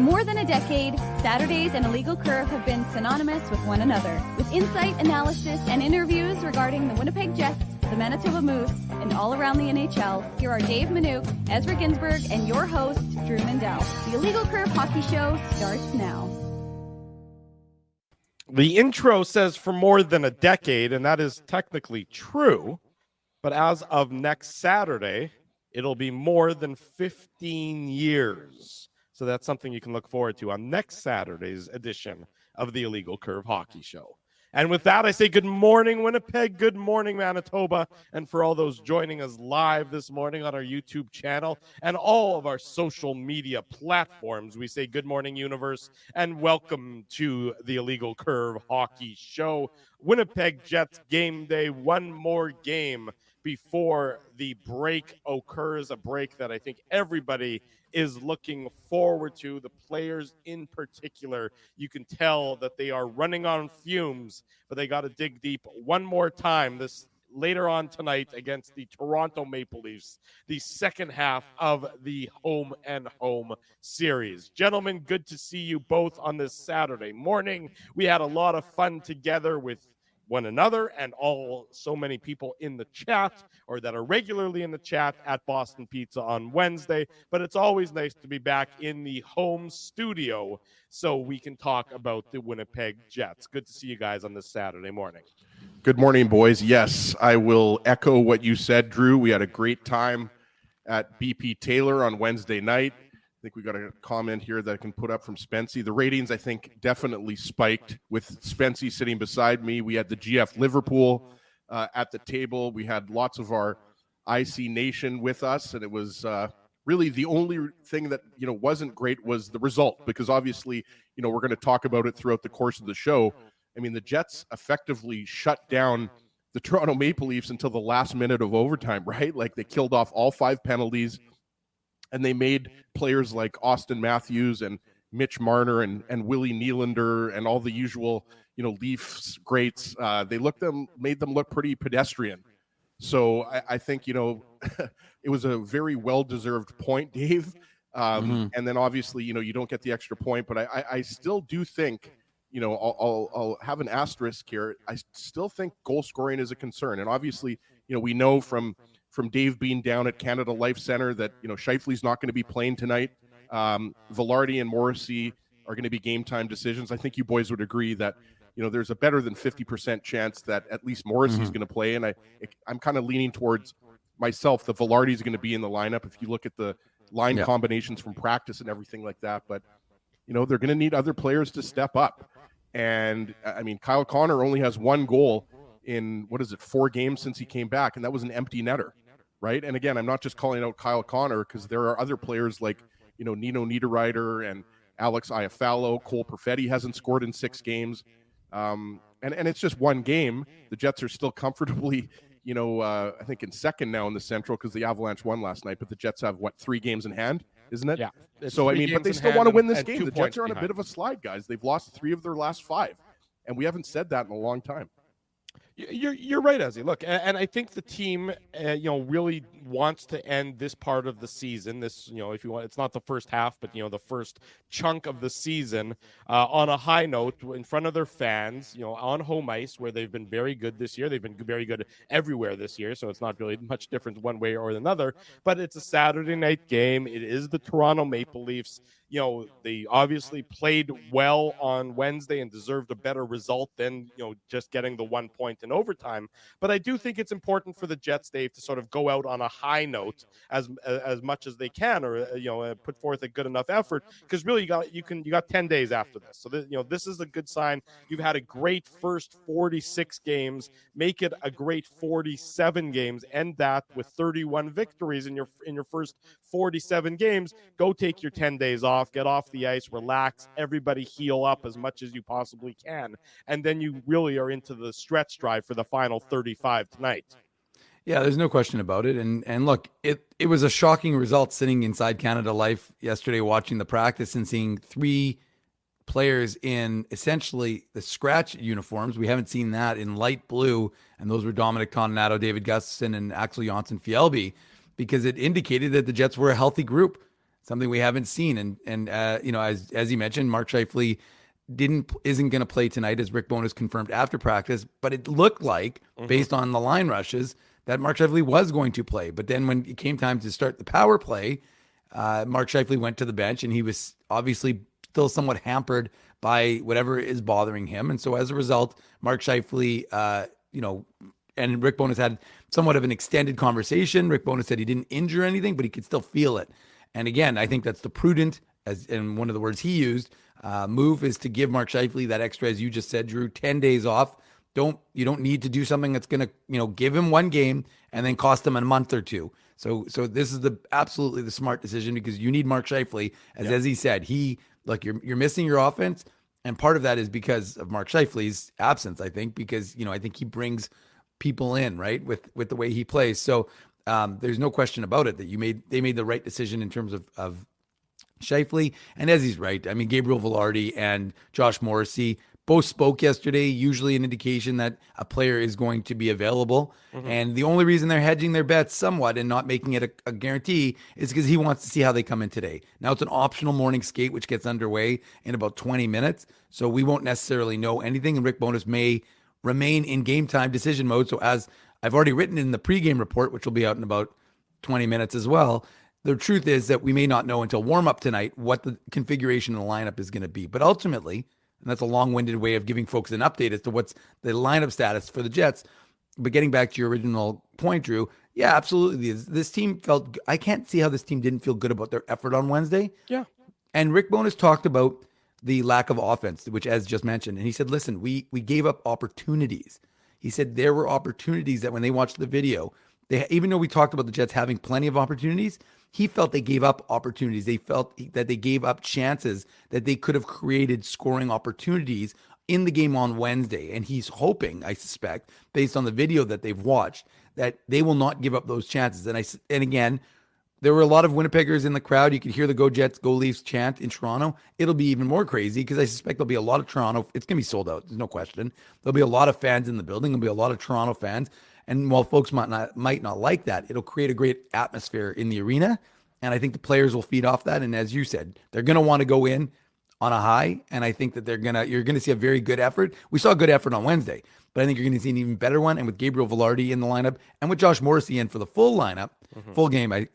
more than a decade, Saturdays and Illegal Curve have been synonymous with one another. With insight, analysis, and interviews regarding the Winnipeg Jets, the Manitoba Moose, and all around the NHL, here are Dave Manouk, Ezra Ginsburg, and your host, Drew Mindell. The Illegal Curve Hockey Show starts now. The intro says for more than a decade, and that is technically true. But as of next Saturday, it'll be more than 15 years. So that's something you can look forward to on next Saturday's edition of the Illegal Curve Hockey Show. And with that, I say good morning, Winnipeg. Good morning, Manitoba. And for all those joining us live this morning on our YouTube channel and all of our social media platforms, we say good morning, universe, and welcome to the Illegal Curve Hockey Show. Winnipeg Jets game day, one more game before the break occurs, a break that I think everybody is looking forward to. The players in particular, you can tell that they are running on fumes, but they got to dig deep one more time this later on tonight against the Toronto Maple Leafs, the second half of the home and home series. Gentlemen, good to see you both on this Saturday morning. We had a lot of fun together with one another and so many people in the chat or that are regularly in the chat at Boston Pizza on Wednesday. But it's always nice to be back in the home studio so we can talk about the Winnipeg Jets. Good to see you guys on this Saturday morning. Good morning, boys. Yes, I will echo what you said, Drew. We had a great time at BP Taylor on Wednesday night. I think we got a comment here that I can put up from Spency. The ratings, I think, definitely spiked with Spency sitting beside me. We had the GF Liverpool at the table. We had lots of our IC Nation with us, and it was really the only thing that wasn't great was the result, because obviously we're going to talk about it throughout the course of the show. I mean, the Jets effectively shut down the Toronto Maple Leafs until the last minute of overtime, right? Like they killed off all 5 penalties. And they made players like Austin Matthews and Mitch Marner and Willie Nylander and all the usual, Leafs greats. They made them look pretty pedestrian. So I think, it was a very well-deserved point, Dave. And then obviously, you don't get the extra point. But I still do think, I'll have an asterisk here. I still think goal scoring is a concern. And obviously, we know from Dave being down at Canada Life Center that, Scheifele's not going to be playing tonight. Vilardi and Morrissey are going to be game time decisions. I think you boys would agree that, there's a better than 50% chance that at least Morrissey's going to play. And I'm kind of leaning towards myself that Vilardi's going to be in the lineup if you look at the line combinations from practice and everything like that. But, they're going to need other players to step up. And, I mean, Kyle Connor only has 1 goal in 4 games since he came back, and that was an empty netter, right? And again, I'm not just calling out Kyle Connor because there are other players like Nino Niederreiter and Alex Iafallo. Cole Perfetti hasn't scored in 6 games, and it's just 1 game. The Jets are still comfortably I think in second now in the Central because the Avalanche won last night, but the Jets have 3 games in hand, isn't it? Yeah. So I mean, but they still want to win this game. The Jets are on a bit of a slide, guys. They've lost 3 of their last 5, and we haven't said that in a long time. You're right, Ezzy. Look, and I think the team, really wants to end this part of the season. This, if you want, it's not the first half, but the first chunk of the season on a high note in front of their fans. On home ice where they've been very good this year. They've been very good everywhere this year, so it's not really much difference one way or another. But it's a Saturday night game. It is the Toronto Maple Leafs. They obviously played well on Wednesday and deserved a better result than, just getting the 1 point in overtime. But I do think it's important for the Jets, Dave, to sort of go out on a high note as much as they can, or, put forth a good enough effort, because really you got 10 days after this. So, this is a good sign. You've had a great first 46 games, make it a great 47 games, end that with 31 victories in your first 47 games. Go take your 10 days off, get off the ice, relax, everybody heal up as much as you possibly can. And then you really are into the stretch drive for the final 35 tonight. Yeah, there's no question about it. And look, it was a shocking result sitting inside Canada Life yesterday, watching the practice and seeing 3 players in essentially the scratch uniforms. We haven't seen that in light blue. And those were Dominic Toninato, David Gustafsson, and Axel Jonsson-Fjällby, because it indicated that the Jets were a healthy group. something we haven't seen. And as you mentioned, Mark Scheifele isn't going to play tonight, as Rick Bowness confirmed after practice. But it looked like, based on the line rushes, that Mark Scheifele was going to play. But then when it came time to start the power play, Mark Scheifele went to the bench, and he was obviously still somewhat hampered by whatever is bothering him. And so as a result, Mark Scheifele, and Rick Bowness had somewhat of an extended conversation. Rick Bowness said he didn't injure anything, but he could still feel it. And again, I think that's the prudent, and one of the words he used, move is to give Mark Scheifele that extra, as you just said, Drew, 10 days off. You don't need to do something that's going to, give him one game and then cost him a month or two. So this is absolutely the smart decision, because you need Mark Scheifele, as he said, you're missing your offense. And part of that is because of Mark Scheifele's absence, I think, because, I think he brings people in, right, with the way he plays. So there's no question about it that they made the right decision in terms of Scheifele. And as he's right, I mean, Gabriel Velarde and Josh Morrissey both spoke yesterday, usually an indication that a player is going to be available. And the only reason they're hedging their bets somewhat and not making it a guarantee is because he wants to see how they come in today. Now it's an optional morning skate, which gets underway in about 20 minutes. So we won't necessarily know anything. And Rick Bowness may remain in game time decision mode. So as I've already written in the pregame report, which will be out in about 20 minutes as well, the truth is that we may not know until warm up tonight what the configuration of the lineup is going to be. But ultimately, and that's a long-winded way of giving folks an update as to what's the lineup status for the Jets. But getting back to your original point, Drew, yeah, absolutely. This team I can't see how this team didn't feel good about their effort on Wednesday. Yeah. And Rick Bowness talked about the lack of offense, which, as just mentioned, and he said, listen, we gave up opportunities. He said there were opportunities that when they watched the video, even though we talked about the Jets having plenty of opportunities, he felt they gave up opportunities. They felt that they gave up chances that they could have created scoring opportunities in the game on Wednesday. And he's hoping, I suspect, based on the video that they've watched, that they will not give up those chances. And again, there were a lot of Winnipeggers in the crowd. You could hear the Go Jets, Go Leafs chant in Toronto. It'll be even more crazy because I suspect there'll be a lot of Toronto. It's going to be sold out. There's no question. There'll be a lot of fans in the building. There'll be a lot of Toronto fans. And while folks might not like that, it'll create a great atmosphere in the arena. And I think the players will feed off that. And as you said, they're going to want to go in on a high. And I think that you're going to see a very good effort. We saw a good effort on Wednesday, but I think you're going to see an even better one. And with Gabriel Velarde in the lineup and with Josh Morrissey in for the full lineup, full game, I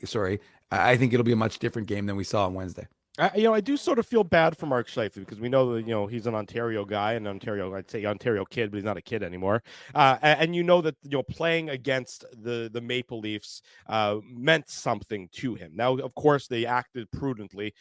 think it'll be a much different game than we saw on Wednesday. I do sort of feel bad for Mark Scheifele because we know that, he's an Ontario guy and I'd say Ontario kid, but he's not a kid anymore. And that, playing against the Maple Leafs meant something to him. Now, of course, they acted prudently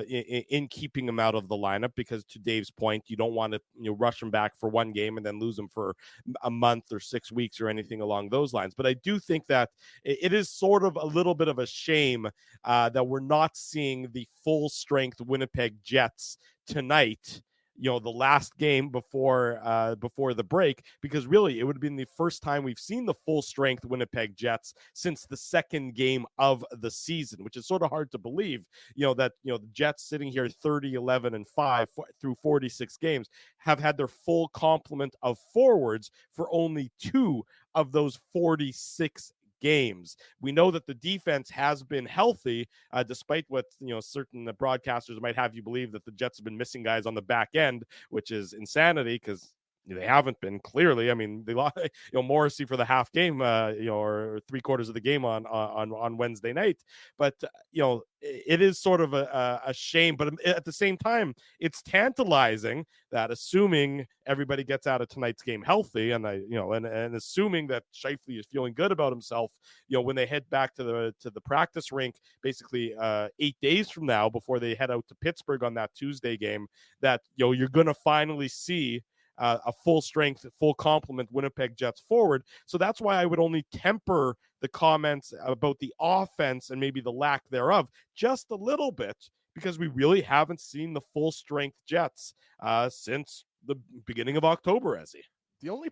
in keeping him out of the lineup because, to Dave's point, you don't want to rush him back for one game and then lose him for a month or 6 weeks or anything along those lines. But I do think that it is sort of a little bit of a shame that we're not seeing the full strength Winnipeg Jets tonight, the last game before the break, because really it would have been the first time we've seen the full strength Winnipeg Jets since the second game of the season, which is sort of hard to believe, that the Jets sitting here 30-11-5 through 46 games have had their full complement of forwards for only 2 of those 46 games. We know that the defense has been healthy, despite what certain broadcasters might have you believe that the Jets have been missing guys on the back end, which is insanity because they haven't been, clearly. I mean, they lost Morrissey for the half game, or 3/4 of the game on Wednesday night. But it is sort of a shame. But at the same time, it's tantalizing that, assuming everybody gets out of tonight's game healthy, and and assuming that Scheifele is feeling good about himself, when they head back to the practice rink, basically 8 days from now, before they head out to Pittsburgh on that Tuesday game, that you're going to finally see a full strength, full complement Winnipeg Jets forward. So that's why I would only temper the comments about the offense and maybe the lack thereof just a little bit, because we really haven't seen the full strength Jets since the beginning of October, Ezzy. The only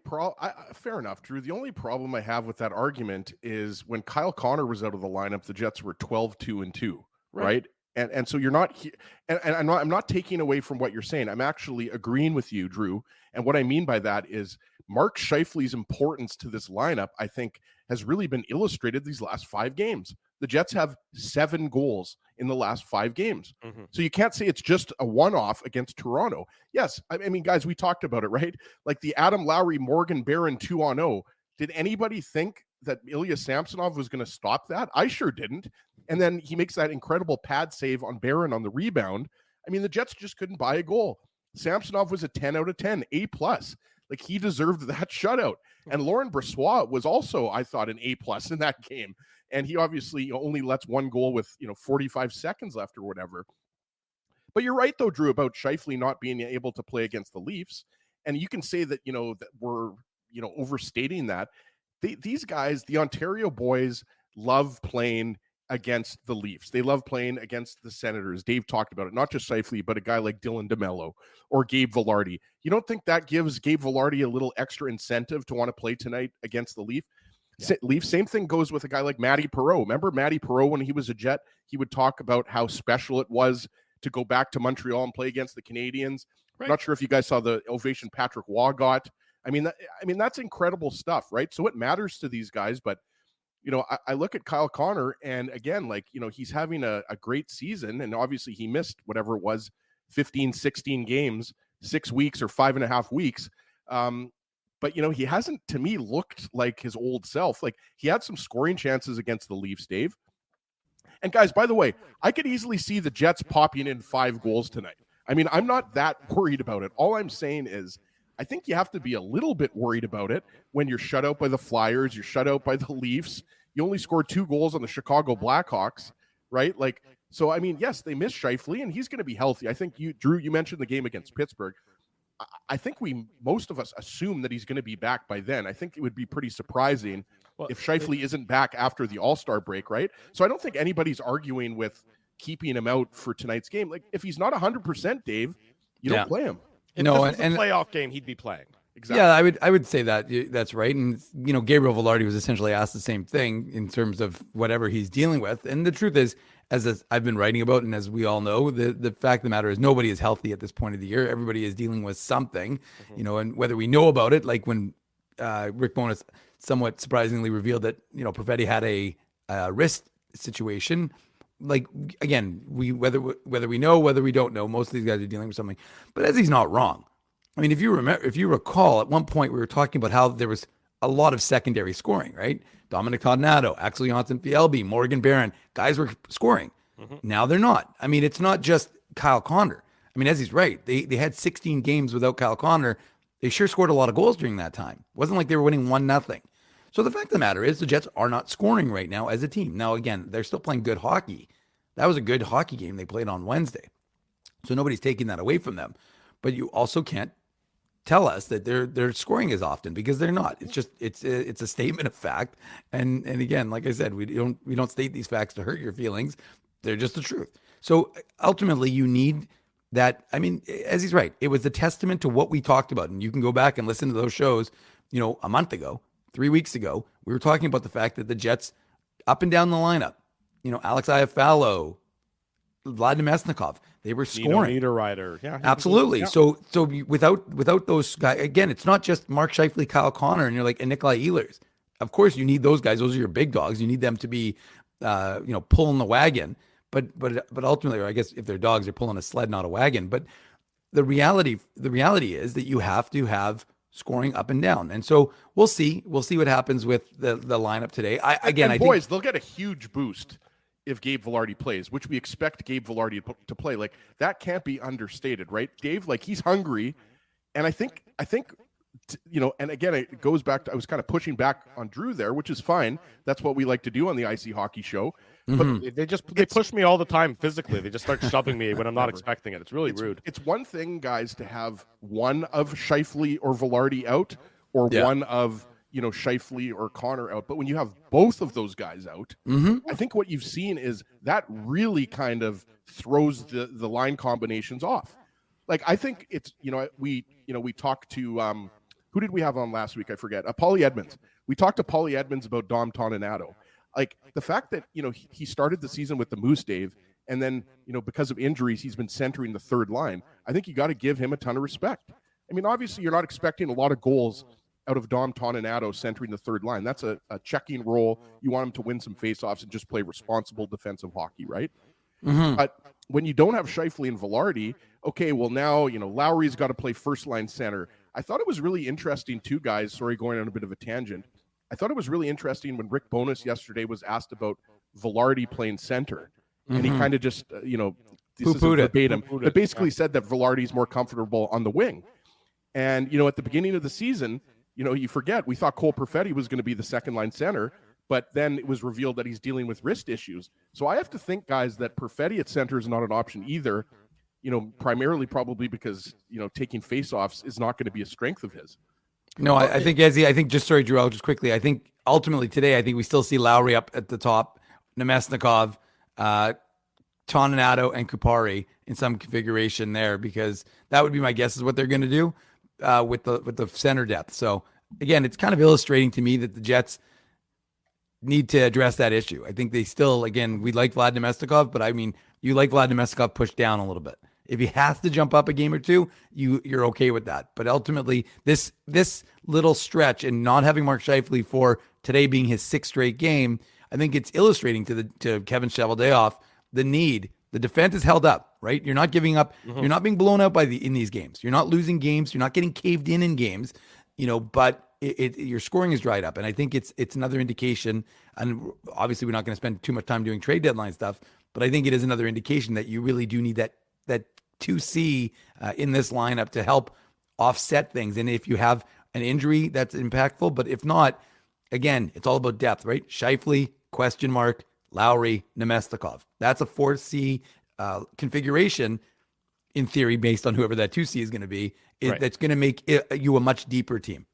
fair enough, Drew. The only problem I have with that argument is when Kyle Connor was out of the lineup, the Jets were 12-2-2, right? And so you're not here, and I'm not taking away from what you're saying. I'm actually agreeing with you, Drew. And what I mean by that is Mark Scheifele's importance to this lineup, I think, has really been illustrated these last 5 games. The Jets have 7 goals in the last 5 games. Mm-hmm. So you can't say it's just a one-off against Toronto. Yes, I mean, guys, we talked about it, right? Like the Adam Lowry, Morgan Barron 2-on-0. Did anybody think that Ilya Samsonov was going to stop that? I sure didn't. And then he makes that incredible pad save on Barron on the rebound. I mean, the Jets just couldn't buy a goal. Samsonov was a 10 out of 10, A+. Like, he deserved that shutout. And Laurent Brossoit was also, I thought, an A+ in that game. And he obviously only lets 1 goal with, 45 seconds left or whatever. But you're right, though, Drew, about Scheifele not being able to play against the Leafs. And you can say that, that we're, overstating that. These guys, the Ontario boys, love playing against the Leafs. They love playing against the Senators. Dave talked about it, not just Scheifele, but a guy like Dylan DeMello or Gabe Vilardi. You don't think that gives Gabe Vilardi a little extra incentive to want to play tonight against the Leafs? Yeah. Leafs, same thing goes with a guy like Matty Perreault. Remember Matty Perreault when he was a Jet? He would talk about how special it was to go back to Montreal and play against the Canadiens. Right. Not sure if you guys saw the ovation Patrick Waugh got. I mean, that's incredible stuff, right? So it matters to these guys, but I look at Kyle Connor, and again, he's having a great season, and obviously he missed whatever it was, 15, 16 games, 6 weeks or 5.5 weeks. But, he hasn't, to me, looked like his old self. Like, he had some scoring chances against the Leafs, Dave. And guys, by the way, I could easily see the Jets popping in 5 goals tonight. I mean, I'm not that worried about it. All I'm saying is, I think you have to be a little bit worried about it when you're shut out by the Flyers, you're shut out by the Leafs. You only scored 2 goals on the Chicago Blackhawks, right? So, I mean, yes, they missed Scheifele, and he's going to be healthy. I think Drew, you mentioned the game against Pittsburgh. I think most of us assume that he's going to be back by then. I think it would be pretty surprising if Scheifele isn't back after the All-Star break, right? So I don't think anybody's arguing with keeping him out for tonight's game. Like, if he's not 100%, Dave, you don't play him. If this was a playoff game, he'd be playing. Exactly. Yeah, I would say that that's right. And, Gabriel Vilardi was essentially asked the same thing in terms of whatever he's dealing with. And the truth is, as I've been writing about, and as we all know, the fact of the matter is nobody is healthy at this point of the year. Everybody is dealing with something, and whether we know about it, like when Rick Bowness somewhat surprisingly revealed that, Perfetti had a wrist situation. Like, again, whether we know, whether we don't know, most of these guys are dealing with something. But as he's not wrong. I mean, if you recall, at one point we were talking about how there was a lot of secondary scoring, right? Dominic Tonnato, Axel Jonsson-Fjällby, Morgan Barron, guys were scoring. Mm-hmm. Now they're not. I mean, it's not just Kyle Connor. I mean, as he's right, they had 16 games without Kyle Connor. They sure scored a lot of goals during that time. It wasn't like they were winning 1-0. So the fact of the matter is the Jets are not scoring right now as a team. Now, again, they're still playing good hockey. That was a good hockey game they played on Wednesday. So nobody's taking that away from them. But you also can't tell us that they're scoring as often, because they're not. It's just it's a statement of fact. And again, like I said, we don't state these facts to hurt your feelings. They're just the truth. So ultimately you need that. I mean, as he's right, it was a testament to what we talked about. And you can go back and listen to those shows, a month ago, 3 weeks ago, we were talking about the fact that the Jets up and down the lineup, Alex Iafallo, Vlad Nemesnikov, they were scoring. Niederreiter. Yeah, absolutely. Yeah. So without those guys, again, it's not just Mark Scheifele, Kyle Connor, and Nikolai Ehlers. Of course, you need those guys. Those are your big dogs. You need them to be, pulling the wagon. But ultimately, or I guess if they're dogs, they're pulling a sled, not a wagon. But the reality is that you have to have scoring up and down. And so we'll see what happens with the lineup today. I think they'll get a huge boost if Gabe Vilardi plays, which we expect Gabe Vilardi to play. Like, that can't be understated, right, Dave? Like, he's hungry. And I think, and again, it goes back to, I was kind of pushing back on Drew there, which is fine. That's what we like to do on the Icy Hockey Show. But they push me all the time physically. They just start shoving me when I'm not expecting it. It's really rude. It's one thing, guys, to have one of Scheifele or Vilardi out, or one of Scheifele or Connor out. But when you have both of those guys out, I think what you've seen is that really kind of throws the line combinations off. Like, I think it's, we talked to, who did we have on last week? I forget. Paulie Edmonds. We talked to Paulie Edmonds about Dom Toninato. Like, the fact that, he started the season with the Moose, Dave, and then, because of injuries, he's been centering the third line. I think you got to give him a ton of respect. I mean, obviously, you're not expecting a lot of goals out of Dom Toninato centering the third line. That's a checking role. You want him to win some faceoffs and just play responsible defensive hockey, right? But when you don't have Scheifele and Velarde, okay, well now, Lowry's got to play first line center. I thought it was really interesting too, guys. Sorry, going on a bit of a tangent. I thought it was really interesting when Rick Bowness yesterday was asked about Velarde playing center. And he kind of just, this is verbatim, but basically said that Velarde's more comfortable on the wing. And, at the beginning of the season, you forget, we thought Cole Perfetti was going to be the second line center, but then it was revealed that he's dealing with wrist issues. So I have to think, guys, that Perfetti at center is not an option either, primarily probably because, taking faceoffs is not going to be a strength of his. No, I think, Ezzy, Drew, I'll just quickly, I think ultimately today, I think we still see Lowry up at the top, Nemesnikov, Toninato, and Kupari in some configuration there, because that would be my guess is what they're going to do with the center depth. So again, it's kind of illustrating to me that the Jets need to address that issue. I think they still, again, we like Vlad Nemesnikov, but I mean, you like Vlad Nemesnikov pushed down a little bit. If he has to jump up a game or two, you're okay with that. But ultimately, this little stretch and not having Mark Scheifele for today being his sixth straight game, I think it's illustrating to Kevin Cheveldayoff the need. The defense is held up, right? You're not giving up. You're not being blown out in these games. You're not losing games. You're not getting caved in games. But your scoring is dried up, and I think it's another indication. And obviously, we're not going to spend too much time doing trade deadline stuff, but I think it is another indication that you really do need that 2C in this lineup to help offset things. And if you have an injury, that's impactful. But if not, again, it's all about depth, right? Scheifele, question mark, Lowry, Nemesnikov. That's a 4C configuration in theory, based on whoever that 2C is going to be. That's going to make you a much deeper team.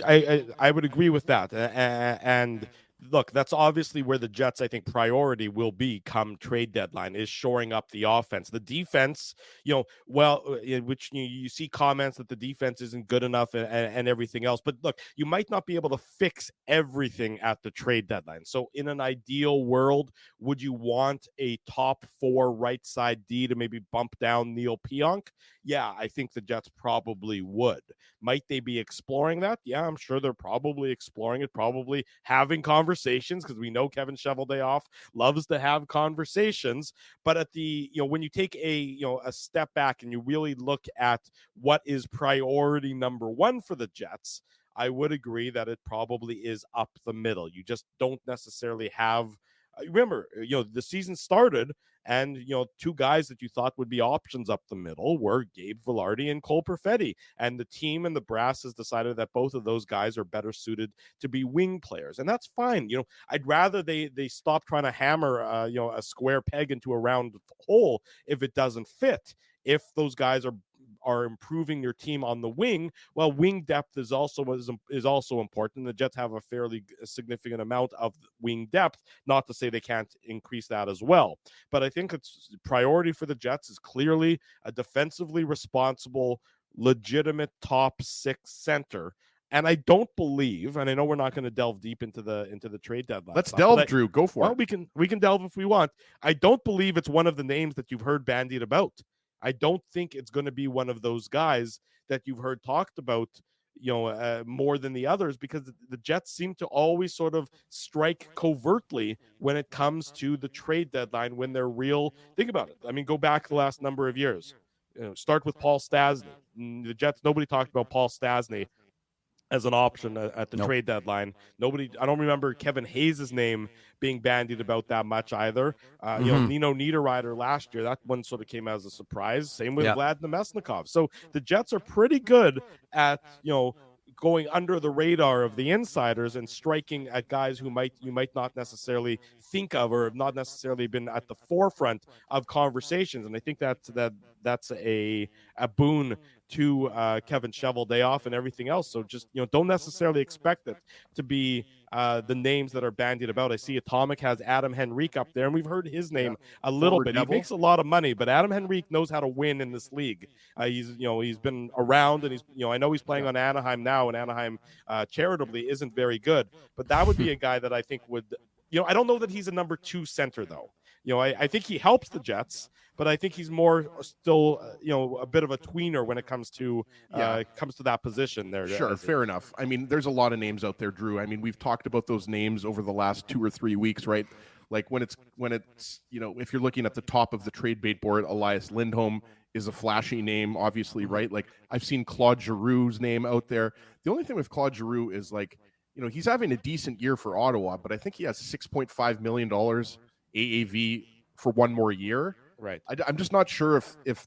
I would agree with that. And look, that's obviously where the Jets, I think, priority will be come trade deadline, is shoring up the offense. The defense, which you see comments that the defense isn't good enough and everything else. But look, you might not be able to fix everything at the trade deadline. So in an ideal world, would you want a top 4 right side D to maybe bump down Neil Pionk? Yeah, I think the Jets probably would. Might they be exploring that? Yeah, I'm sure they're probably exploring it, probably having conversations, because we know Kevin Cheveldayoff loves to have conversations. But at the, when you take a step back and you really look at what is priority number 1 for the Jets, I would agree that it probably is up the middle. You just don't necessarily have. Remember, the season started and, 2 guys that you thought would be options up the middle were Gabe Velarde and Cole Perfetti. And the team and the brass has decided that both of those guys are better suited to be wing players. And that's fine. I'd rather they stop trying to hammer, a square peg into a round hole if it doesn't fit. If those guys are improving your team on the wing, well, wing depth is also important. The Jets have a fairly significant amount of wing depth, not to say they can't increase that as well. But I think it's priority for the Jets is clearly a defensively responsible, legitimate top 6 center. And I don't believe, and I know we're not going to delve deep into the trade deadline. Let's delve, Drew. Go for it. Well, we can delve if we want. I don't believe it's one of the names that you've heard bandied about. I don't think it's going to be one of those guys that you've heard talked about, more than the others, because the Jets seem to always sort of strike covertly when it comes to the trade deadline, when they're real. Think about it. I mean, go back the last number of years. Start with Paul Stastny. The Jets, nobody talked about Paul Stastny as an option at the trade deadline. I don't remember Kevin Hayes' name being bandied about that much either. Nino Niederreiter last year, that one sort of came as a surprise. Same with Vlad Nemesnikov. So the Jets are pretty good at, going under the radar of the insiders and striking at guys who you might not necessarily think of or have not necessarily been at the forefront of conversations. And I think that's a boon to Kevin Cheveldayoff and everything else. So just, don't necessarily expect it to be the names that are bandied about. I see Atomic has Adam Henrique up there, and we've heard his name a little bit. He makes a lot of money, but Adam Henrique knows how to win in this league. He's been around, and I know he's playing on Anaheim now, and Anaheim charitably isn't very good, but that would be a guy that I think would, I don't know that he's a number 2 center though. I think he helps the Jets, but I think he's more still, a bit of a tweener when it comes to that position there. Sure, fair enough. I mean, there's a lot of names out there, Drew. I mean, we've talked about those names over the last 2 or 3 weeks, right? Like when it's if you're looking at the top of the trade bait board, Elias Lindholm is a flashy name, obviously, right? Like I've seen Claude Giroux's name out there. The only thing with Claude Giroux is like, he's having a decent year for Ottawa, but I think he has $6.5 million AAV for one more year. Right. I'm just not sure if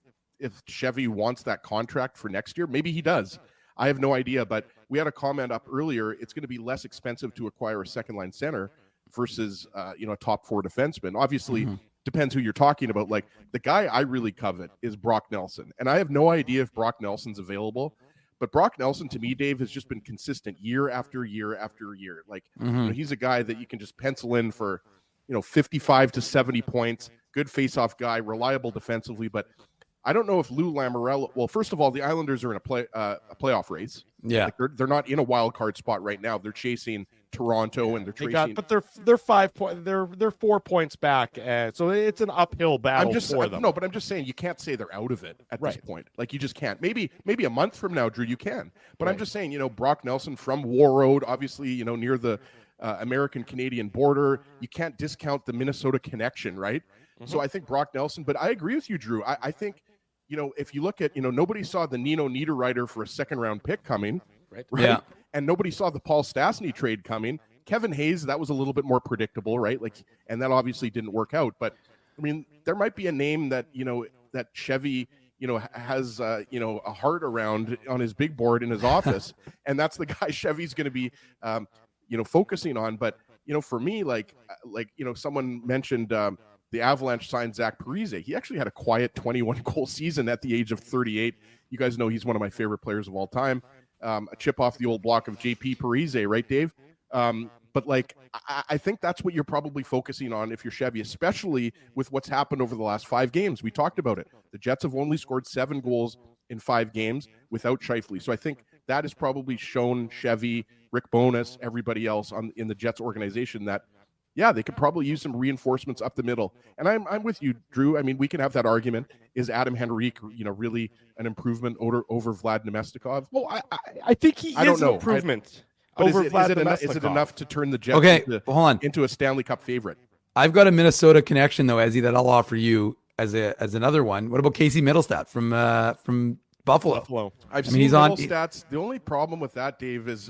Chevy wants that contract for next year. Maybe he does. I have no idea, but we had a comment up earlier. It's going to be less expensive to acquire a second line center versus a top 4 defenseman. Obviously, depends who you're talking about. Like the guy I really covet is Brock Nelson, and I have no idea if Brock Nelson's available. But Brock Nelson, to me, Dave, has just been consistent year after year after year. Like he's a guy that you can just pencil in for 55 to 70 points. Good face-off guy, reliable defensively, but I don't know if Lou Lamoriello. Well, first of all, the Islanders are in a playoff race. Yeah, like they're not in a wild card spot right now. They're chasing Toronto, and they're 5 points. They're 4 points back, so it's an uphill battle for them. No, but I'm just saying you can't say they're out of it at this point. Like you just can't. Maybe a month from now, Drew, you can. But I'm just saying, Brock Nelson from War Road, obviously, near the American-Canadian border. You can't discount the Minnesota connection, right? So I think Brock Nelson, but I agree with you, Drew. I think, if you look at, nobody saw the Nino Niederreiter for a second-round pick coming, right? Yeah. And nobody saw the Paul Stastny trade coming. Kevin Hayes, that was a little bit more predictable, right? Like, and that obviously didn't work out. But, I mean, there might be a name that, that Chevy, has, a heart around on his big board in his office. And that's the guy Chevy's going to be, focusing on. But, for me, someone mentioned the Avalanche signed Zach Parise. He actually had a quiet 21-goal season at the age of 38. You guys know he's one of my favorite players of all time. A chip off the old block of JP Parise, right, Dave? But I think that's what you're probably focusing on if you're Chevy, especially with what's happened over the last 5 games. We talked about it. The Jets have only scored 7 goals in 5 games without Scheifele. So I think that has probably shown Chevy, Rick Bowness, everybody else in the Jets organization that, yeah, they could probably use some reinforcements up the middle. And I'm with you, Drew. I mean, we can have that argument. Is Adam Henrique, really an improvement over Vlad Nemestikov? Well, I think he is an improvement over Vlad Nemestikov. Is it enough to turn the Jets into a Stanley Cup favorite? I've got a Minnesota connection, though, Ezzy, that I'll offer you as another one. What about Casey Middlestat from Buffalo? I've seen Middlestat's. The only problem with that, Dave, is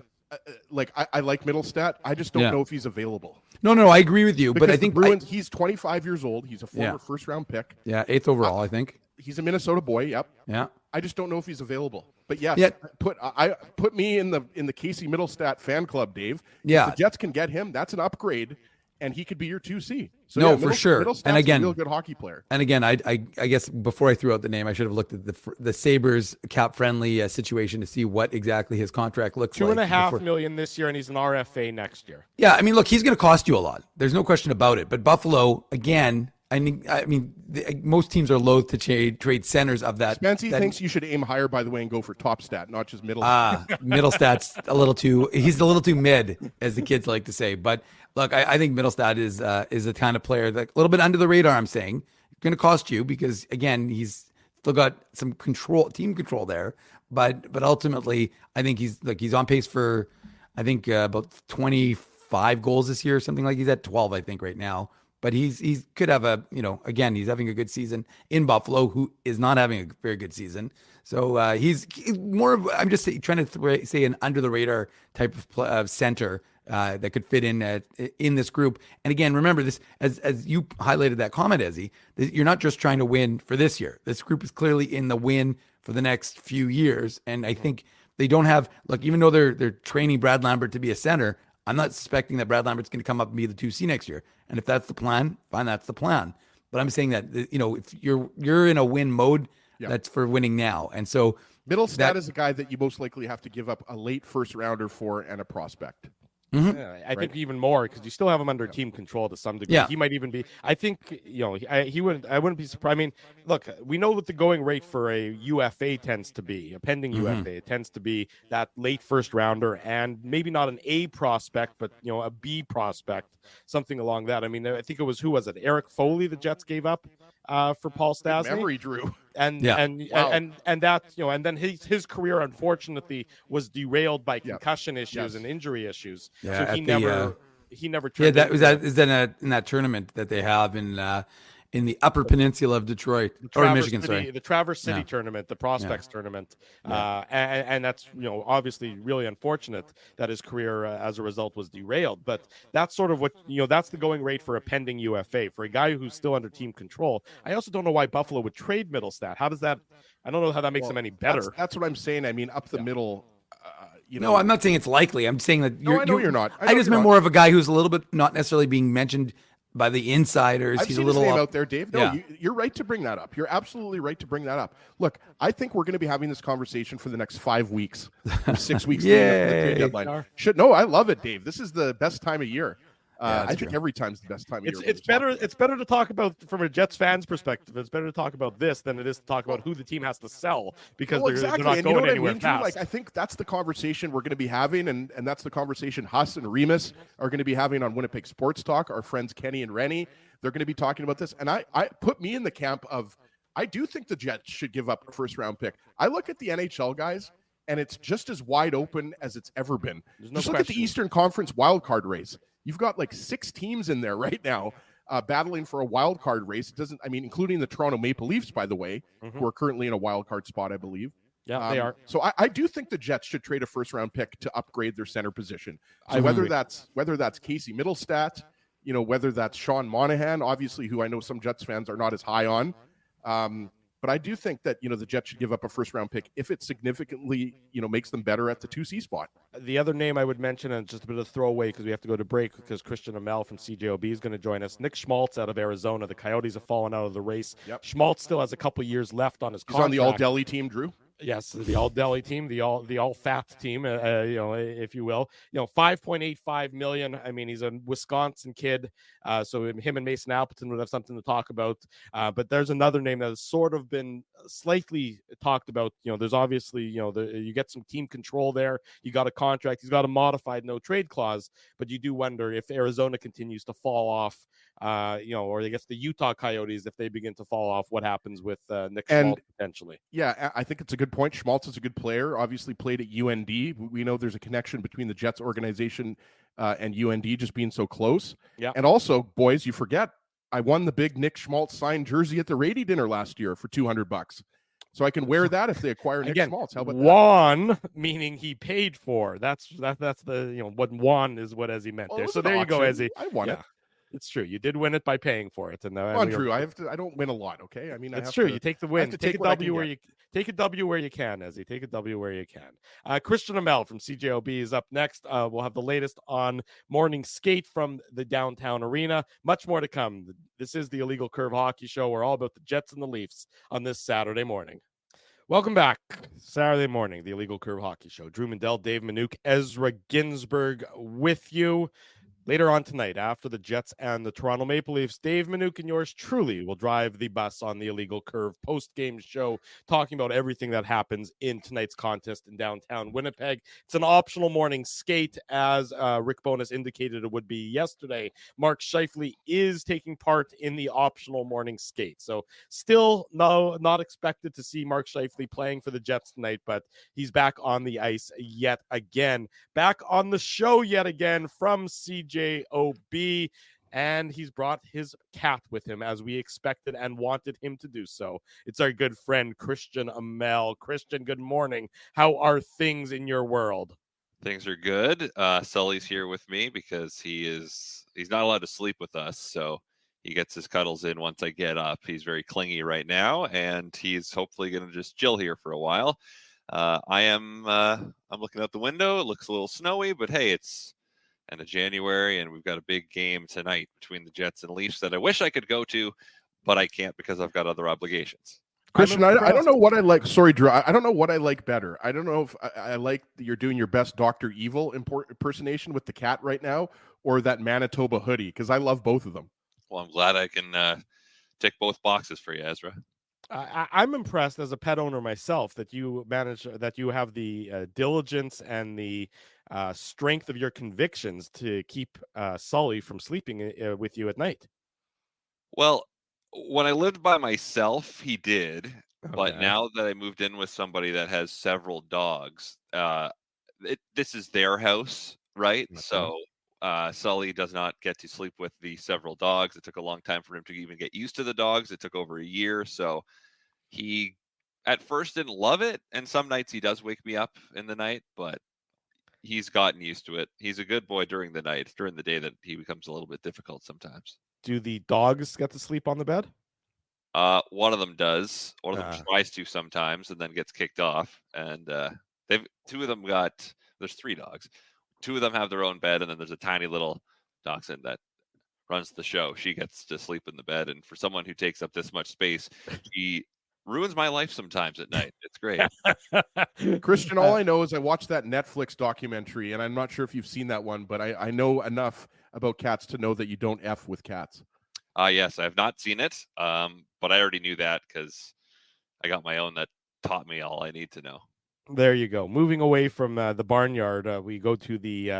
I like Middlestat. I just don't know if he's available. No, I agree with you. Because but I think Bruins, he's 25 years old. He's a former first-round pick. Yeah, 8th overall, I think. He's a Minnesota boy. Yep. Yeah. I just don't know if he's available. But yes, put me in the Casey Middlestat fan club, Dave. Yeah. If the Jets can get him, that's an upgrade, and he could be your 2C. So for sure. And again, a real good hockey player. And again, I guess before I threw out the name, I should have looked at the Sabres cap friendly situation to see what exactly his contract looks like. $2.5 million this year, and he's an RFA next year. Yeah, I mean, look, he's going to cost you a lot. There's no question about it. But Buffalo, again, I mean, most teams are loath to trade centers of that. Spency thinks you should aim higher, by the way, and go for top stat, not just middle. Middlestat's he's a little too mid, as the kids like to say. But look, I think Middlestat is a kind of player that a little bit under the radar. I'm saying going to cost you because again, he's still got some team control there. But ultimately, I think he's on pace for I think about 25 goals this year, or something like. He's at 12, I think, right now. But he could have again, he's having a good season in Buffalo, who is not having a very good season. So he's more of, I'm just trying to say an under the radar type of center that could fit in this group. And again, remember this, as you highlighted that comment, Ezzy, you're not just trying to win for this year. This group is clearly in the win for the next few years. And I think they don't have, look, even though they're training Brad Lambert to be a center, I'm not suspecting that Brad Lambert's going to come up and be the 2C next year. And if that's the plan, fine, that's the plan. But I'm saying that, if you're in a win mode, that's for winning now. And so Middlestat is a guy that you most likely have to give up a late first rounder for and a prospect. Mhm. Yeah, I think even more because you still have him under team control to some degree. Yeah. He might even be. I think he wouldn't. I wouldn't be surprised. I mean, look, we know what the going rate for a UFA tends to be. A pending UFA it tends to be that late first rounder, and maybe not an A prospect, but a B prospect, something along that. I mean, I think it was who was it? Eric Foley, the Jets gave up for Paul Stastny. Memory, Drew. And Yeah. Wow. and that and then his career unfortunately was derailed by Yeah. concussion issues Yes. and injury issues. Yeah, So he at the, never Yeah, turned that into was that is that in that tournament that they have in the Upper Peninsula of Detroit or Traverse Michigan. City, Sorry. the Traverse City Yeah. tournament, the prospects tournament, and that's obviously really unfortunate that his career as a result was derailed. But that's sort of what that's the going rate for a pending UFA for a guy who's still under team control. I also don't know why Buffalo would trade Middlestat. How does that? I don't know how that makes him any better. That's what I'm saying. I mean, up the middle. No, I'm not saying it's likely. I'm saying that No, I know you're not. I I know just you're meant not. more of a guy who's a little bit not necessarily being mentioned by the insiders. I've He's seen a little his name up- out there, Dave. No, Yeah. you're right to bring that up. You're absolutely right to bring that up. Look, I think we're going to be having this conversation for the next 5 weeks, or 6 weeks. leading up to the trade Yay. deadline. No, I love it, Dave. This is the best time of year. that's I think true. every time's the best time of year. It's better. It's better to talk about from a Jets fan's perspective. It's better to talk about this than it is to talk about who the team has to sell because Well, they're exactly. not And going you know what anywhere I mean, Drew? fast. Like, I think that's the conversation we're going to be having, and that's the conversation Huss and Remus are going to be having on Winnipeg Sports Talk. Our friends Kenny and Rennie, they're going to be talking about this. And I put me in the camp of I do think the Jets should give up a first-round pick. I look at the NHL guys, and it's just as wide open as it's ever been. There's no Just look at the question. Eastern Conference wild card race. You've got like 6 teams in there right now battling for a wild card race. It doesn't, I mean, including the Toronto Maple Leafs, by the way, who are currently in a wild card spot, I believe. Yeah, they are. So I do think the Jets should trade a first-round pick to upgrade their center position. So whether that's Casey Middlestat, whether that's Sean Monahan, obviously, who I know some Jets fans are not as high on. But I do think that, the Jets should give up a first-round pick if it significantly, makes them better at the 2C spot. The other name I would mention, and just a bit of throwaway because we have to go to break because Christian Amell from CJOB is going to join us. Nick Schmaltz out of Arizona. The Coyotes have fallen out of the race. Yep. Schmaltz still has a couple years left on his He's on the contract. All Delhi team, Drew. Yes, the all Delhi team, the all fat team, if you will. $5.85 million. I mean, he's a Wisconsin kid, so him and Mason Appleton would have something to talk about. But there's another name that has sort of been slightly talked about. There's obviously you get some team control there. You got a contract. He's got a modified no trade clause, but you do wonder if Arizona continues to fall off. Or I guess the Utah Coyotes, if they begin to fall off, what happens with Nick Schmaltz potentially? Yeah, I think it's a good point. Schmaltz is a good player, obviously played at UND. We know there's a connection between the Jets organization and UND just being so close. Yeah. And also, boys, you forget, I won the big Nick Schmaltz signed jersey at the Rady dinner last year for $200. So I can wear that if they acquire Nick Again, Schmaltz. How about that? won, meaning he paid for. That's the what won is what Ezzy meant Well, it there. was So an there you go, auction. Ezzy. I won it. It's true. You did win it by paying for it. And Come on, Drew. I don't win a lot, okay? I mean, It's true. You take the win. to Take take a what I W can where get. you take a W where you can, Ezzy. Take a W where you can. Christian Amell from CJOB is up next. We'll have the latest on morning skate from the downtown arena. Much more to come. This is the Illegal Curve Hockey Show. We're all about the Jets and the Leafs on this Saturday morning. Welcome back. Saturday morning, the Illegal Curve Hockey Show. Drew Mandel, Dave Minuk, Ezra Ginsburg with you. Later on tonight, after the Jets and the Toronto Maple Leafs, Dave Minuk and yours truly will drive the bus on the Illegal Curve post-game show, talking about everything that happens in tonight's contest in downtown Winnipeg. It's an optional morning skate, as Rick Bowness indicated it would be yesterday. Mark Scheifele is taking part in the optional morning skate. So still not expected to see Mark Scheifele playing for the Jets tonight, but he's back on the ice yet again. Back on the show yet again from CJOB, and he's brought his cat with him as we expected and wanted him to do so. It's our good friend Christian Amell. Christian, good morning. How are things in your world? Things are good. Sully's here with me because he's not allowed to sleep with us, so he gets his cuddles in once I get up. He's very clingy right now, and he's hopefully going to just chill here for a while. I'm looking out the window. It looks a little snowy, but hey, it's end of January, and we've got a big game tonight between the Jets and Leafs that I wish I could go to, but I can't because I've got other obligations. Christian, I don't impressed. know what I like. Sorry, Drew. I don't know what I like better. I don't know if I like that you're doing your best Dr. Evil impersonation with the cat right now, or that Manitoba hoodie, because I love both of them. Well, I'm glad I can tick both boxes for you, Ezra. I'm impressed as a pet owner myself that you have the diligence and the strength of your convictions to keep Sully from sleeping with you at night. Well, when I lived by myself, he did. But Okay. now that I moved in with somebody that has several dogs, this is their house, right? Okay. So Sully does not get to sleep with the several dogs. It took a long time for him to even get used to the dogs. It took over a year. So he at first didn't love it. And some nights he does wake me up in the night, but he's gotten used to it. He's a good boy during the night. It's during the day that he becomes a little bit difficult sometimes. Do the dogs get to sleep on the bed? One of them does. One of them tries to sometimes and then gets kicked off. And two of them there's 3 dogs. 2 of them have their own bed, and then there's a tiny little dachshund that runs the show. She gets to sleep in the bed, and for someone who takes up this much space, she ruins my life sometimes at night. It's great. Christian, all I know is I watched that Netflix documentary, and I'm not sure if you've seen that one, but I know enough about cats to know that you don't F with cats. Yes, I have not seen it, but I already knew that because I got my own that taught me all I need to know. There you go. Moving away from the barnyard, we go to the,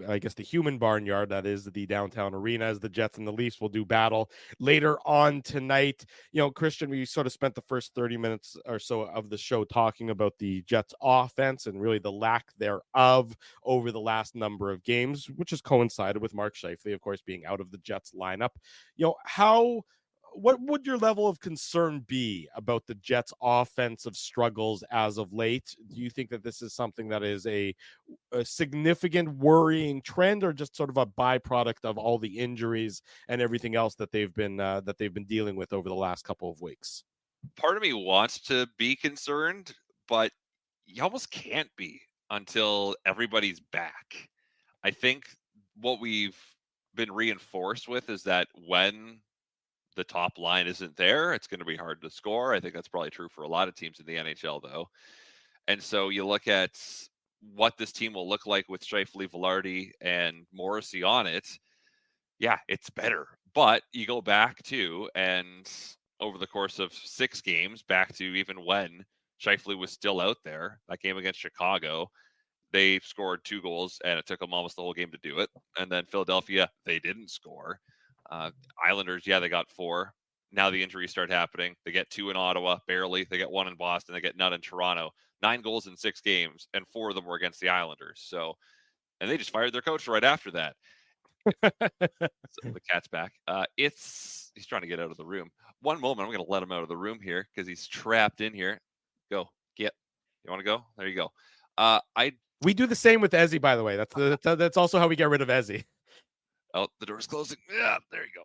I guess, the human barnyard. That is the downtown arena, as the Jets and the Leafs will do battle later on tonight. You know, Christian, we sort of spent the first 30 minutes or so of the show talking about the Jets offense and really the lack thereof over the last number of games, which has coincided with Mark Scheifele, of course, being out of the Jets lineup. You know, what would your level of concern be about the Jets' offensive struggles as of late? Do you think that this is something that is a significant worrying trend, or just sort of a byproduct of all the injuries and everything else that they've been dealing with over the last couple of weeks? Part of me wants to be concerned, but you almost can't be until everybody's back. I think what we've been reinforced with is that when the top line isn't there, it's going to be hard to score. I think that's probably true for a lot of teams in the NHL, though. And so you look at what this team will look like with Scheifele, Velarde, and Morrissey on it. Yeah, it's better. But you go back to, and over the course of 6 games, back to even when Scheifele was still out there, that game against Chicago, they scored 2 goals, and it took them almost the whole game to do it. And then Philadelphia, they didn't score. Islanders, yeah, they got 4. Now the injuries start happening. They get 2 in Ottawa, barely. They get 1 in Boston. They get none in Toronto. 9 goals in 6 games, and 4 of them were against the Islanders. So, and they just fired their coach right after that. So the cat's back. He's trying to get out of the room. One moment, I'm going to let him out of the room here because he's trapped in here. Go, get. You want to go? There you go. We do the same with Ezzy, by the way. That's also how we get rid of Ezzy. Oh, the door's closing. Yeah, there you go.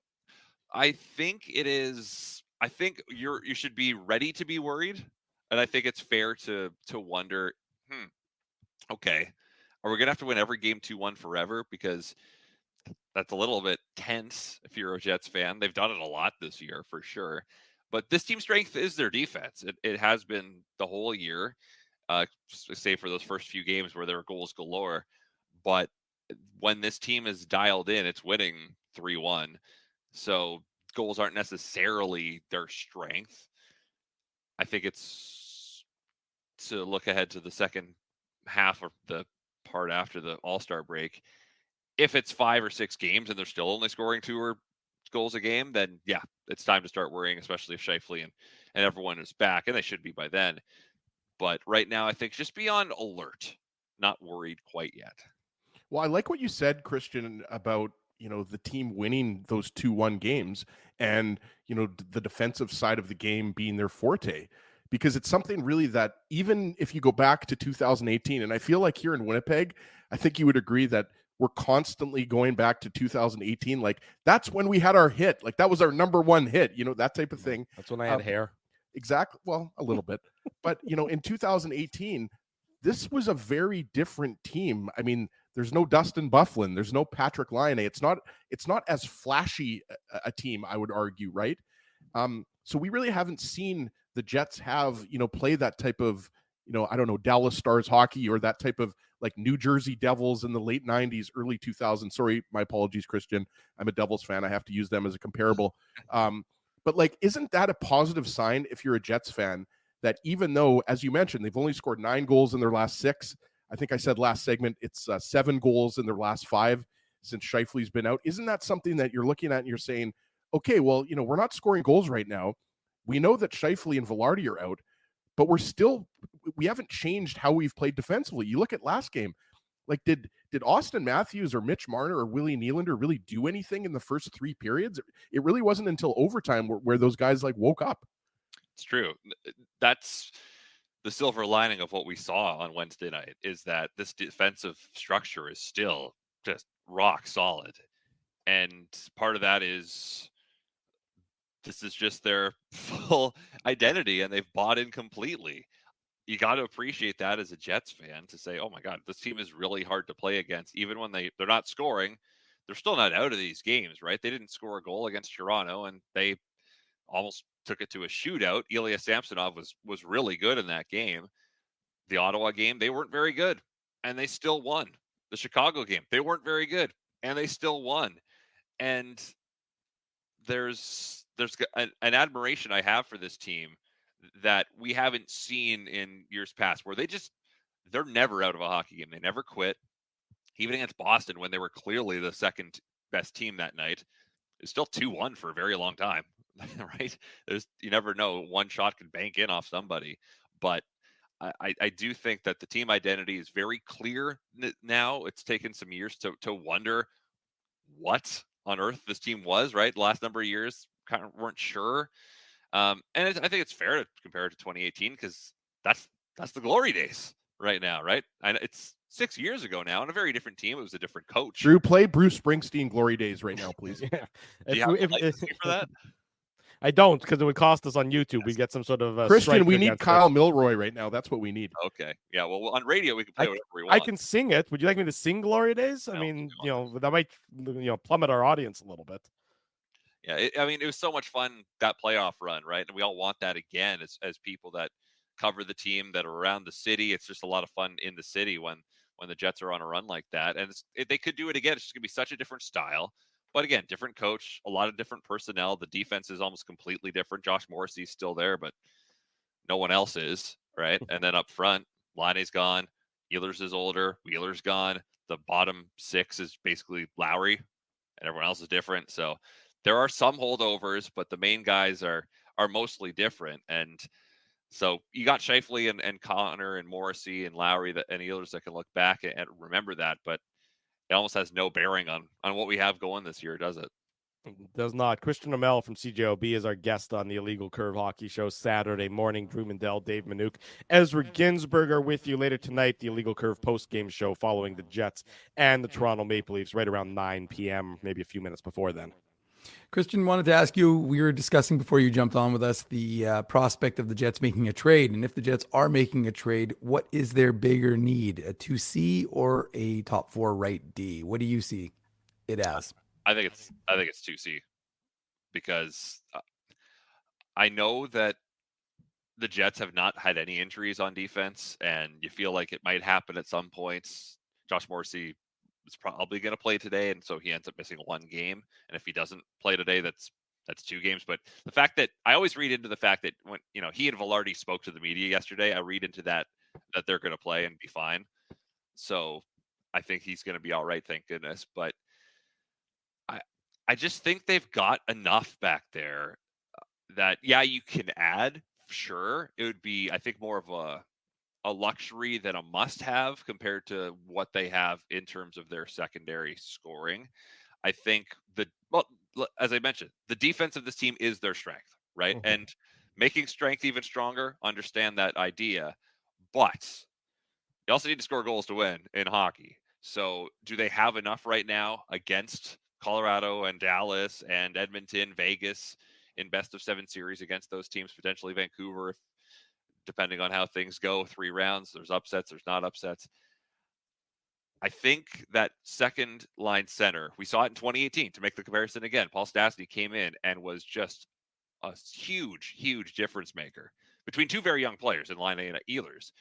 I think you should be ready to be worried. And I think it's fair to wonder, okay, are we going to have to win every game 2-1 forever? Because that's a little bit tense if you're a Jets fan. They've done it a lot this year for sure. But this team's strength is their defense. It has been the whole year, save for those first few games where there were goals galore. But when this team is dialed in, it's winning 3-1. So goals aren't necessarily their strength. I think it's to look ahead to the second half of the part after the All-Star break. If it's 5 or 6 games and they're still only scoring 2 goals a game, then yeah, it's time to start worrying, especially if Scheifele and everyone is back, and they should be by then. But right now, I think just be on alert, not worried quite yet. Well, I like what you said, Christian, about, the team winning those 2-1 games and, the defensive side of the game being their forte, because it's something really that even if you go back to 2018, and I feel like here in Winnipeg, I think you would agree that we're constantly going back to 2018. Like, that's when we had our hit. Like, that was our number 1 hit, that type of thing. That's when I had hair. Exactly. Well, a little bit. But, in 2018, this was a very different team. I mean, there's no Dustin Byfuglien. There's no Patrick Laine. It's not as flashy a team, I would argue, right? So we really haven't seen the Jets have, play that type of, I don't know, Dallas Stars hockey or that type of like New Jersey Devils in the late 90s, early 2000s. Sorry, my apologies, Christian. I'm a Devils fan. I have to use them as a comparable. But like, isn't that a positive sign if you're a Jets fan that even though, as you mentioned, they've only scored 9 goals in their last 6, I think I said last segment, it's 7 goals in their last 5 since Scheifele's been out. Isn't that something that you're looking at and you're saying, okay, well, we're not scoring goals right now. We know that Scheifele and Velarde are out, but we haven't changed how we've played defensively. You look at last game, like did Austin Matthews or Mitch Marner or Willie Nylander really do anything in the first 3 periods? It really wasn't until overtime where those guys like woke up. It's true. That's the silver lining of what we saw on Wednesday night, is that this defensive structure is still just rock solid. And part of that is this is just their full identity, and they've bought in completely. You got to appreciate that as a Jets fan, to say, oh my God, this team is really hard to play against. Even when they're not scoring, they're still not out of these games, right? They didn't score a goal against Toronto, and they almost took it to a shootout. Ilya Samsonov was really good in that game. The Ottawa game, they weren't very good, and they still won. The Chicago game, they weren't very good, and they still won. And there's an admiration I have for this team that we haven't seen in years past, where they're never out of a hockey game. They never quit. Even against Boston, when they were clearly the second best team that night, it's still 2-1 for a very long time, right? You never know. One shot can bank in off somebody. But I do think that the team identity is very clear now. It's taken some years to wonder what on earth this team was, right? The last number of years kind of weren't sure. I think it's fair to compare it to 2018, because that's the glory days right now, right? And it's 6 years ago now, and a very different team. It was a different coach. Drew, play Bruce Springsteen glory days right now, please. Yeah. Do you have a license for that? I don't, because it would cost us on YouTube. We get some sort of Christian, we need Kyle Milroy right now. That's what we need. Okay. Yeah. Well, on radio, we can play whatever we want. I can sing it. Would you like me to sing Glory Days? I mean, that might, plummet our audience a little bit. Yeah. It was so much fun, that playoff run, right? And we all want that again as people that cover the team, that are around the city. It's just a lot of fun in the city when the Jets are on a run like that. And they could do it again. It's just going to be such a different style. But again, different coach, a lot of different personnel. The defense is almost completely different. Josh Morrissey's still there, but no one else is, right? And then up front, Laine's gone. Ehlers is older. Wheeler's gone. The bottom 6 is basically Lowry, and everyone else is different. So there are some holdovers, but the main guys are mostly different. And so you got Scheifele and Connor and Morrissey and Lowry and Ehlers that can look back and remember that, but it almost has no bearing on what we have going this year, does it? It does not. Christian Amell from CJOB is our guest on the Illegal Curve Hockey Show Saturday morning. Drew Mandel, Dave Minuk, Ezra Ginsberg are with you later tonight. The Illegal Curve post-game show following the Jets and the Toronto Maple Leafs right around 9 p.m., maybe a few minutes before then. Christian, wanted to ask you, we were discussing before you jumped on with us the prospect of the Jets making a trade. And if the Jets are making a trade, what is their bigger need, a 2C or a top 4 right D? What do you see it as? I think it's 2C, because I know that the Jets have not had any injuries on defense, and you feel like it might happen at some points. Josh Morrissey is probably going to play today, and so he ends up missing 1 game. And if he doesn't play today, that's 2 games. But the fact that I always read into the fact that when he and Velarde spoke to the media yesterday, I read into that they're going to play and be fine. So I think he's going to be all right, thank goodness. But I just think they've got enough back there that, yeah, you can add. Sure, it would be, I think, more of a luxury than a must-have compared to what they have in terms of their secondary scoring. I think as I mentioned, the defense of this team is their strength, right? Mm-hmm. And making strength even stronger, understand that idea. But you also need to score goals to win in hockey. So do they have enough right now against Colorado and Dallas and Edmonton, Vegas in best of 7 series against those teams, potentially Vancouver, if, depending on how things go, 3 rounds, there's upsets, there's not upsets. I think that second line center, we saw it in 2018 to make the comparison again. Paul Stastny came in and was just a huge difference maker between two very young players in Line and Ehlers.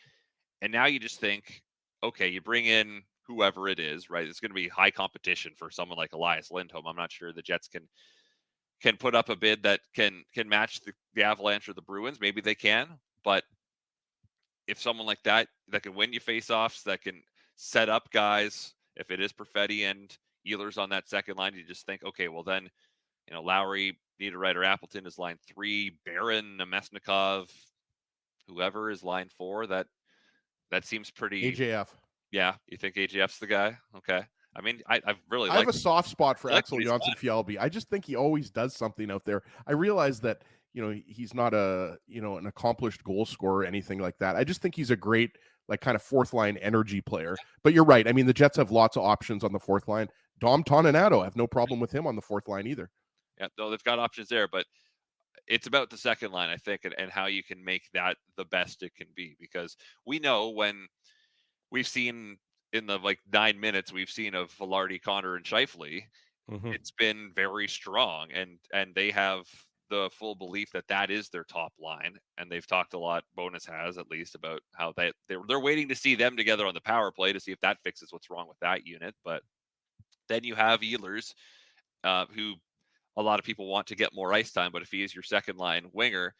And now you just think, okay, you bring in whoever it is, right? It's going to be high competition for someone like Elias Lindholm. I'm not sure the Jets can put up a bid that can match the Avalanche or the Bruins. Maybe they can, but if someone like that can win you faceoffs, that can set up guys, if it is Perfetti and Ehlers on that second line, you just think, okay, well then, Lowry, Niederreiter, Appleton is line 3, Barron, Nemesnikov, whoever is line 4. That seems pretty. AJF. Yeah, you think AJF's the guy? Okay. I mean, I really I have a soft spot for like Axel what he's Johnson Fjallby. I just think he always does something out there. I realize that, he's not an accomplished goal scorer or anything like that. I just think he's a great, like, kind of fourth line energy player. But you're right. I mean, the Jets have lots of options on the fourth line. Dom Toninato, I have no problem with him on the fourth line either. Yeah, no, they've got options there, but it's about the second line, I think, and how you can make that the best it can be. Because we know when we've seen in the 9 minutes we've seen of Velarde, Connor, and Scheifele, it's been very strong, and they have the full belief that is their top line. And they've talked a lot, Bonus has at least, about how they're waiting to see them together on the power play to see if that fixes what's wrong with that unit. But then you have Ehlers, who a lot of people want to get more ice time, but if he is your second line winger,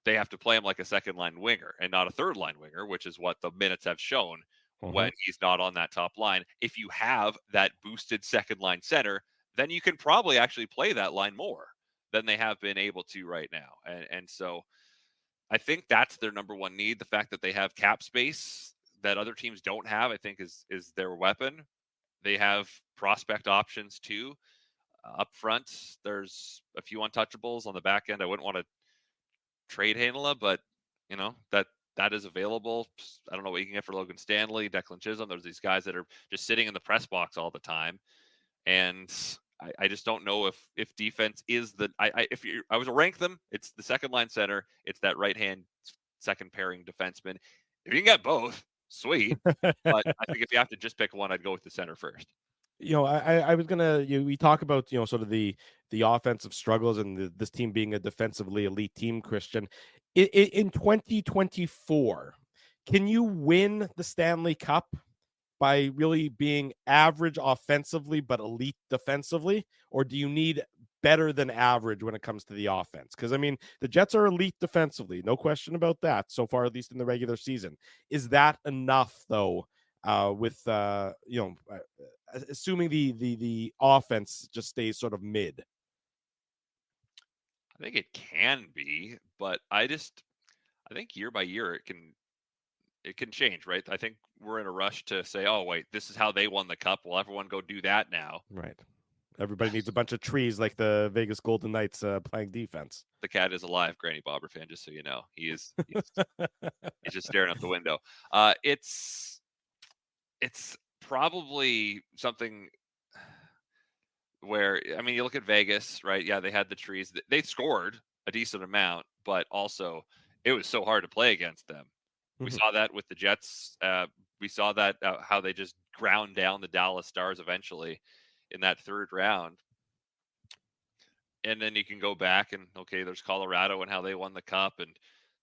they have to play him like a second line winger and not a third line winger, which is what the minutes have shown when he's not on that top line. If you have that boosted second line center, then you can probably actually play that line more than they have been able to right now. And so I think that's their number one need. The fact that they have cap space that other teams don't have, I think is their weapon. They have prospect options too. Up front, there's a few untouchables. On the back end, I wouldn't want to trade Heinola, but that is available. I don't know what you can get for Logan Stanley, Declan Chisholm. There's these guys that are just sitting in the press box all the time, and I just don't know if defense is I was to rank them, it's the second line center, it's that right hand second pairing defenseman. If you can get both, sweet. But I think if you have to just pick one, I'd go with the center first. I was gonna. We talk about sort of the offensive struggles and this team being a defensively elite team. Christian, in 2024, can you win the Stanley Cup by really being average offensively but elite defensively, or do you need better than average when it comes to the offense? Because I mean, the Jets are elite defensively, no question about that so far, at least in the regular season. Is that enough though? Assuming the offense just stays sort of mid. I think it can be, but I think year by year it can change, right? I think we're in a rush to say, oh wait, this is how they won the cup. Well, everyone go do that now. Right. Everybody needs a bunch of trees like the Vegas Golden Knights playing defense. The cat is alive, Granny Bobber fan, just so you know. He's just staring out the window. It's probably something where, I mean, you look at Vegas, right? Yeah, they had the trees. They scored a decent amount, but also it was so hard to play against them. We saw that with the Jets. We saw that how they just ground down the Dallas Stars eventually in that third round. And then you can go back and, okay, there's Colorado and how they won the cup, and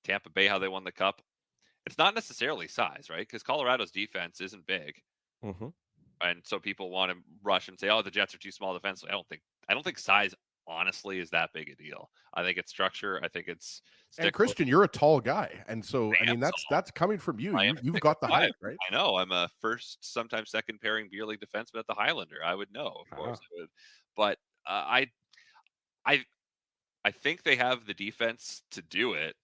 Tampa Bay, how they won the cup. It's not necessarily size, right? Because Colorado's defense isn't big. And so people want to rush and say, oh, the Jets are too small defensively. I don't think size, honestly, is that big a deal. I think it's structure. I think it's And Christian, you're a tall guy, and so I mean that's coming from you. You've got the height, right? I know. I'm a first, sometimes second pairing beer league defenseman at the Highlander. I would know, of course. I would. But I think they have the defense to do it.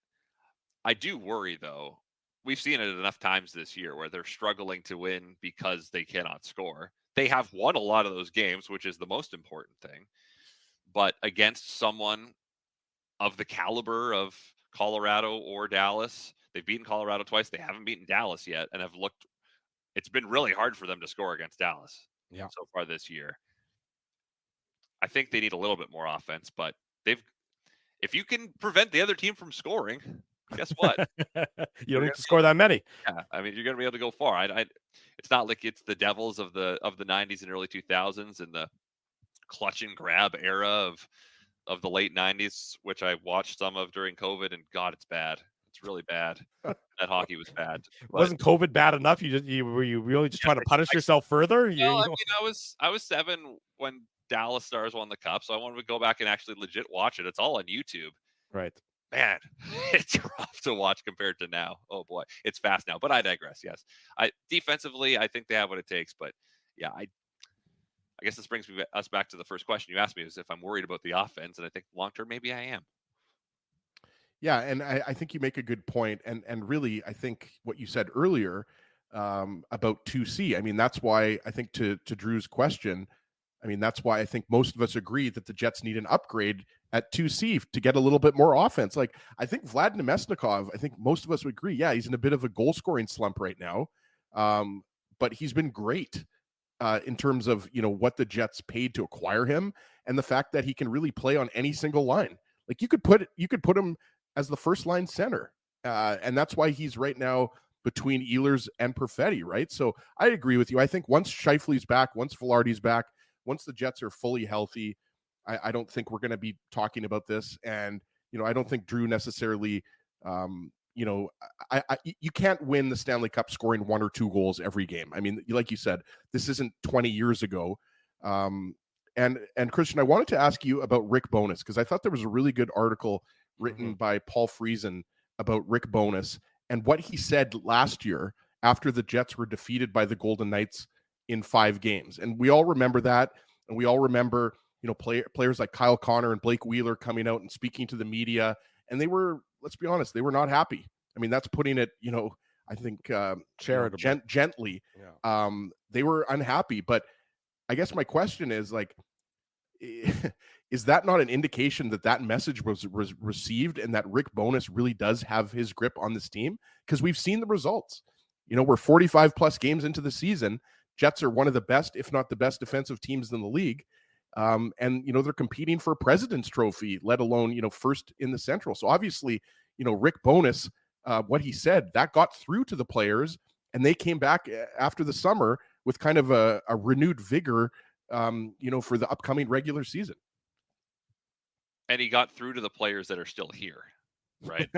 I do worry though. We've seen it enough times this year where they're struggling to win because they cannot score. They have won a lot of those games, which is the most important thing. But against someone of the caliber of Colorado or Dallas, they've beaten Colorado twice. They haven't beaten Dallas yet, and have looked. It's been really hard for them to score against Dallas so far this year. I think they need a little bit more offense, but if you can prevent the other team from scoring, guess what? You don't need to score that many. Yeah, I mean, you're going to be able to go far. It's not like it's the Devils of the 90s and early 2000s and the clutch and grab era of of the late '90s, which I watched some of during COVID, and God, it's bad. It's really bad. That hockey was bad. But Wasn't COVID bad enough? Were you really just trying to punish yourself further? well, I mean, I was 7 when Dallas Stars won the cup, so I wanted to go back and actually legit watch it. It's all on YouTube. right. Man, it's rough to watch compared to now. Oh boy, it's fast now. But I digress. Yes, defensively, I think they have what it takes. But yeah, I guess this brings us back to the first question you asked me: is if I'm worried about the offense, and I think long term maybe I am. Yeah, and I think you make a good point, and really, I think what you said earlier about 2C. I mean, that's why I think to Drew's question, I mean, that's why I think most of us agree that the Jets need an upgrade at 2C to get a little bit more offense. Like, I think Vlad Nemesnikov, I think most of us would agree, yeah, he's in a bit of a goal-scoring slump right now, but he's been great in terms of, what the Jets paid to acquire him and the fact that he can really play on any single line. Like, you could put him as the first-line center, and that's why he's right now between Ehlers and Perfetti, right? So I agree with you. I think once Scheifele's back, once Velarde's back, once the Jets are fully healthy, I don't think we're going to be talking about this. And, I don't think Drew necessarily, you can't win the Stanley Cup scoring 1 or 2 goals every game. I mean, like you said, this isn't 20 years ago. And Christian, I wanted to ask you about Rick Bowness, because I thought there was a really good article written by Paul Friesen about Rick Bowness and what he said last year after the Jets were defeated by the Golden Knights in 5 games. And we all remember that. And we all remember, players like Kyle Connor and Blake Wheeler coming out and speaking to the media. And they were, let's be honest, they were not happy. I mean, that's putting it, I think Charitable. Gently. Yeah. They were unhappy. But I guess my question is, like, is that not an indication that message was received and that Rick Bowness really does have his grip on this team? Because we've seen the results. We're 45 plus games into the season. Jets are one of the best, if not the best, defensive teams in the league. And, they're competing for a President's Trophy, let alone, first in the Central. So obviously, Rick Bowness, what he said, that got through to the players, and they came back after the summer with kind of a renewed vigor, for the upcoming regular season. And he got through to the players that are still here, right?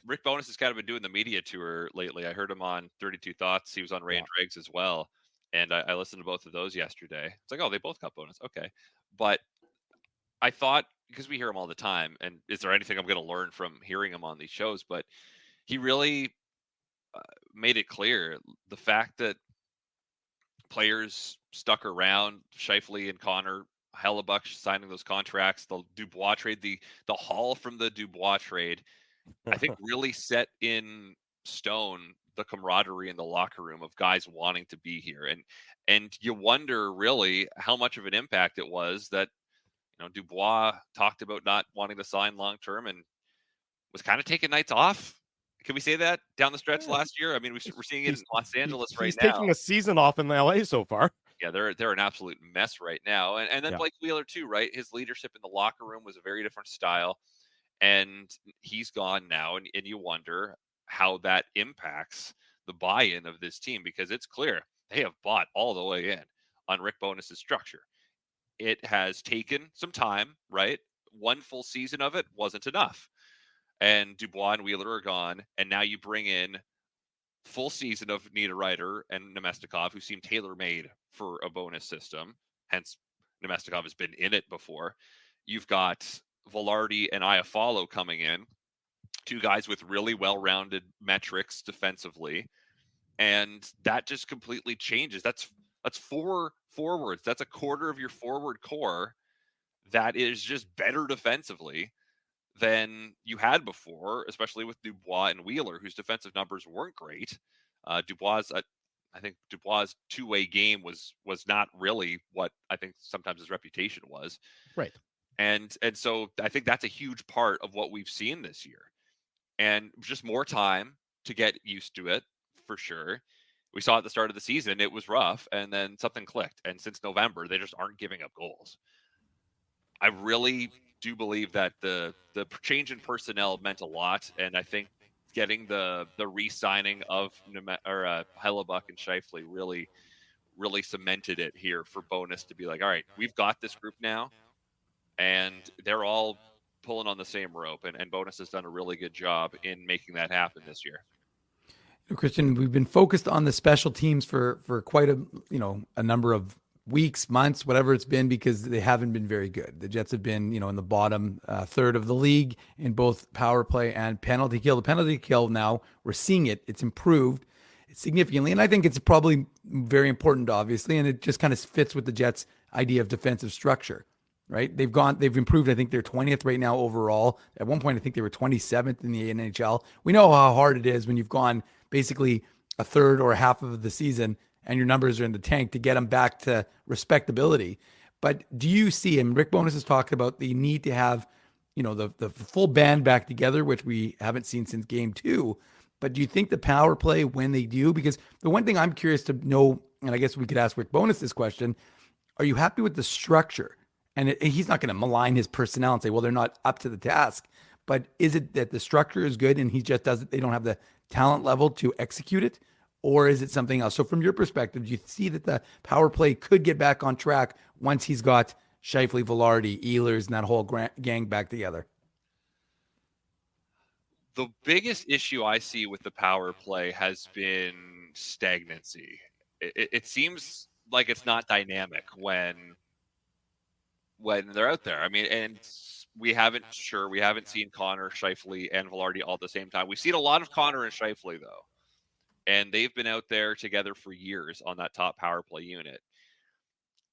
Rick Bowness has kind of been doing the media tour lately. I heard him on 32 Thoughts. He was on Ray and Dregs as well. And I listened to both of those yesterday. It's like, oh, they both got Bowness. Okay. But I thought, because we hear him all the time, and is there anything I'm going to learn from hearing him on these shows? But he really made it clear the fact that players stuck around, Scheifele and Connor, Hellebuck signing those contracts, the Dubois trade, the haul from the Dubois trade, I think really set in stone the camaraderie in the locker room of guys wanting to be here. And you wonder really how much of an impact it was that, Dubois talked about not wanting to sign long-term and was kind of taking nights off. Can we say that down the stretch last year? I mean, we're seeing it in Los Angeles right now. He's taking a season off in LA so far. Yeah, they're an absolute mess right now. And then Yeah. Blake Wheeler too, right? His leadership in the locker room was a very different style. And he's gone now. And you wonder how that impacts the buy-in of this team, because it's clear they have bought all the way in on Rick Bowness's structure. It has taken some time, right? One full season of it wasn't enough. And Dubois and Wheeler are gone. And now you bring in full season of Niederreiter and Nemesnikov, who seem tailor-made for a bonus system. Hence, Nemesnikov has been in it before. You've got Velarde and Iafallo coming in, 2 guys with really well-rounded metrics defensively. And that just completely changes. That's 4 forwards. That's a quarter of your forward core that is just better defensively than you had before, especially with Dubois and Wheeler, whose defensive numbers weren't great. I think Dubois' two-way game was not really what I think sometimes his reputation was. Right. And so I think that's a huge part of what we've seen this year. And just more time to get used to it, for sure. We saw at the start of the season, it was rough, and then something clicked. And since November, they just aren't giving up goals. I really do believe that the change in personnel meant a lot, and I think getting the re-signing of Hellebuck and Scheifele really really cemented it here for Bonus to be like, all right, we've got this group now, and they're all pulling on the same rope, and Bonus has done a really good job in making that happen this year. Christian, we've been focused on the special teams for quite a number of weeks, months, whatever it's been, because they haven't been very good. The Jets have been, in the bottom third of the league in both power play and penalty kill. The penalty kill now, we're seeing it. It's improved significantly. And I think it's probably very important, obviously. And it just kind of fits with the Jets' idea of defensive structure, right? They've improved. I think they're 20th right now overall. At one point, I think they were 27th in the NHL. We know how hard it is when you've gone basically a third or a half of the season and your numbers are in the tank to get them back to respectability. But do you see, and Rick Bowness has talked about the need to have, the full band back together, which we haven't seen since game 2. But do you think the power play, when they do, because the one thing I'm curious to know, and I guess we could ask Rick Bowness this question, are you happy with the structure? And he's not going to malign his personnel and say, well, they're not up to the task. But is it that the structure is good and he just doesn't, they don't have the talent level to execute it? Or is it something else? So from your perspective, do you see that the power play could get back on track once he's got Scheifele, Velarde, Ehlers, and that whole gang back together? The biggest issue I see with the power play has been stagnancy. It seems like it's not dynamic when they're out there. I mean, and we haven't seen Connor, Scheifele, and Velarde all at the same time. We've seen a lot of Connor and Scheifele, though. And they've been out there together for years on that top power play unit.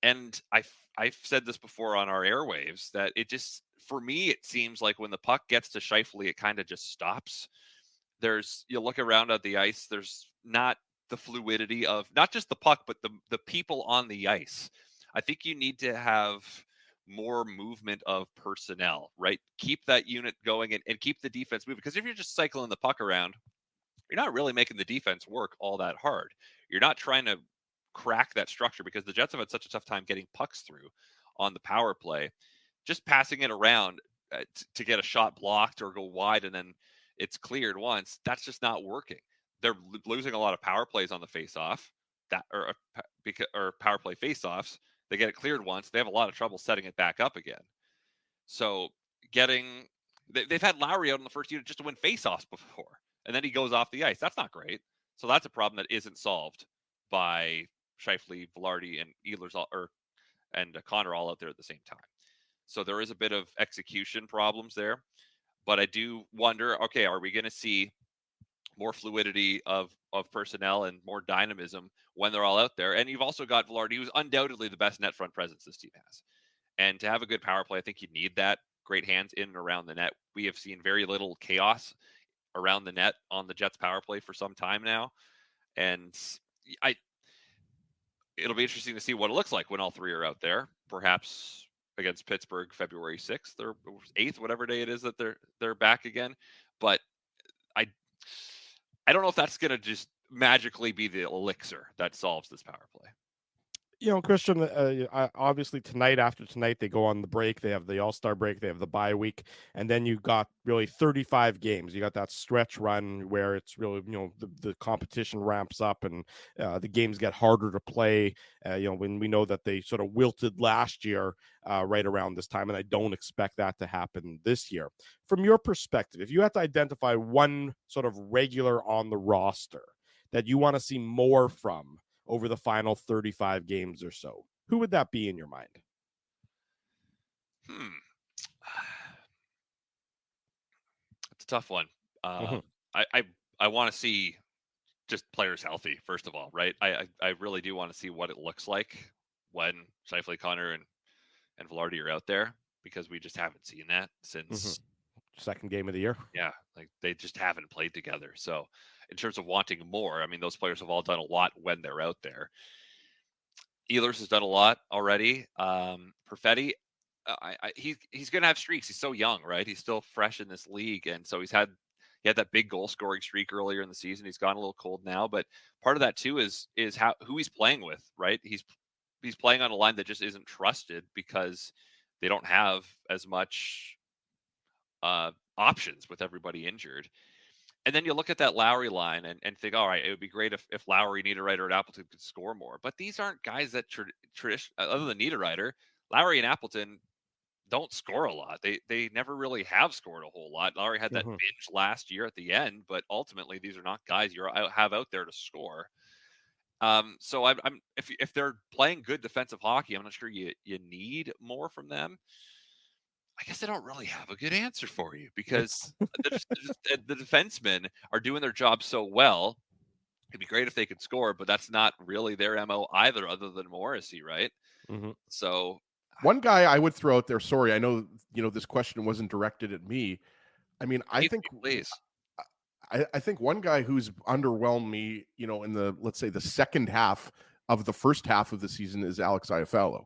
And I've said this before on our airwaves that for me, it seems like when the puck gets to Scheifele, it kind of just stops. You look around at the ice, there's not the fluidity of not just the puck, but the people on the ice. I think you need to have more movement of personnel, right? Keep that unit going and keep the defense moving. Because if you're just cycling the puck around, you're not really making the defense work all that hard. You're not trying to crack that structure because the Jets have had such a tough time getting pucks through on the power play. Just passing it around to get a shot blocked or go wide and then it's cleared once, that's just not working. They're losing a lot of power plays on the face-off or power play face-offs. They get it cleared once. They have a lot of trouble setting it back up again. So they've had Lowry out in the first unit just to win face-offs before. And then he goes off the ice. That's not great. So that's a problem that isn't solved by Scheifele, Velarde, and Ehlers and Connor all out there at the same time. So there is a bit of execution problems there. But I do wonder, okay, are we going to see more fluidity of personnel and more dynamism when they're all out there? And you've also got Velarde, who's undoubtedly the best net front presence this team has. And to have a good power play, I think you need that. Great hands in and around the net. We have seen very little chaos around the net on the Jets power play for some time now. And it'll be interesting to see what it looks like when all three are out there, perhaps against Pittsburgh, February 6th or 8th, whatever day it is that they're back again. But I don't know if that's going to just magically be the elixir that solves this power play. Christian, obviously tonight, after tonight, they go on the break. They have the All-Star break. They have the bye week. And then you got really 35 games. You got that stretch run where it's really, the competition ramps up and the games get harder to play. When we know that they sort of wilted last year right around this time, and I don't expect that to happen this year. From your perspective, if you had to identify one sort of regular on the roster that you want to see more from over the final 35 games or so, who would that be in your mind? It's a tough one. I want to see just players healthy, first of all, right? I really do want to see what it looks like when Scheifele, Connor, and Velarde are out there, because we just haven't seen that since second game of the year. Yeah, like they just haven't played together. So in terms of wanting more, I mean, those players have all done a lot when they're out there. Ehlers has done a lot already. Perfetti, he's going to have streaks. He's so young, right? He's still fresh in this league. And so he had that big goal scoring streak earlier in the season. He's gone a little cold now, but part of that too is who he's playing with, right? He's playing on a line that just isn't trusted because they don't have as much options with everybody injured. And then you look at that Lowry line and think, all right, it would be great if Lowry, Niederreiter, and Appleton could score more. But these aren't guys that tradition other than Niederreiter, Lowry and Appleton don't score a lot. They never really have scored a whole lot. Lowry had that binge last year at the end, but ultimately these are not guys you have out there to score. So I'm if they're playing good defensive hockey, I'm not sure you need more from them. I guess I don't really have a good answer for you because the defensemen are doing their job so well. It'd be great if they could score, but that's not really their MO either, other than Morrissey, right? So one guy I would throw out there. Sorry, I know this question wasn't directed at me. I mean, I think one guy who's underwhelmed me, in the, let's say, the second half of the first half of the season is Alex Iafallo.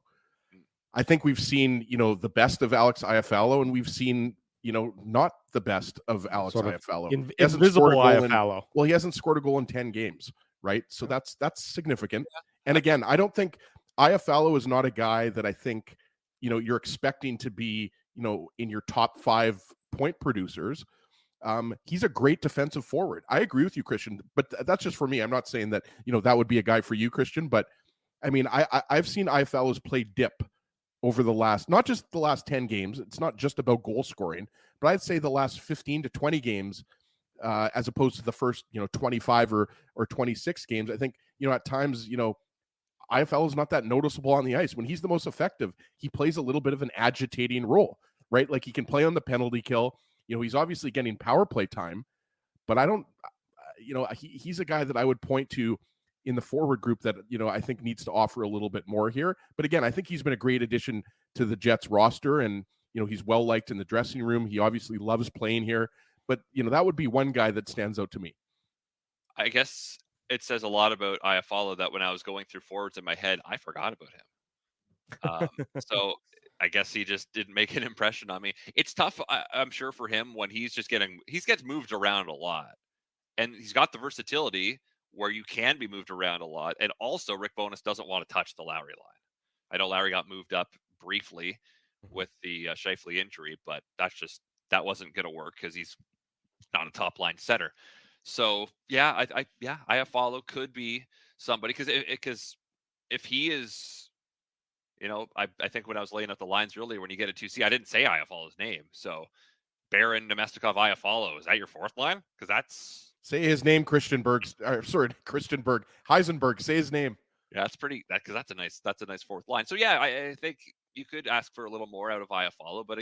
I think we've seen, the best of Alex Iafallo, and we've seen, not the best of Alex Iafallo. Invisible Iafallo. Well, he hasn't scored a goal in 10 games, right? So that's significant. And again, I don't think Iafallo is not a guy that I think, you're expecting to be, in your top 5 point producers. He's a great defensive forward. I agree with you, Christian, but that's just for me. I'm not saying that, that would be a guy for you, Christian, but I mean, I've seen Iafallo's play dip over the last, not just the last 10 games. It's not just about goal scoring, but I'd say the last 15 to 20 games, as opposed to the first, 25 or 26 games. I think, at times, Iafallo is not that noticeable on the ice. When he's the most effective, he plays a little bit of an agitating role, right? Like he can play on the penalty kill. He's obviously getting power play time, but I don't, he's a guy that I would point to in the forward group that, I think needs to offer a little bit more here. But again, I think he's been a great addition to the Jets roster, and, he's well liked in the dressing room. He obviously loves playing here, but, that would be one guy that stands out to me. I guess it says a lot about Iafallo that when I was going through forwards in my head, I forgot about him. So I guess he just didn't make an impression on me. It's tough, I'm sure, for him when he gets moved around a lot, and he's got the versatility where you can be moved around a lot. And also Rick Bowness doesn't want to touch the Lowry line. I know Lowry got moved up briefly with the Scheifele injury, but that wasn't going to work because he's not a top line center. So yeah, Iafallo could be somebody because if he is, I think when I was laying out the lines earlier, when you get a 2C, I didn't say Iafallo's name. So Barron, Nemestikov, Iafallo, is that your fourth line? Because that's, say his name, Christian Berg. Heisenberg. Say his name. Yeah, that's a nice fourth line. So yeah, I think you could ask for a little more out of Iafallo, but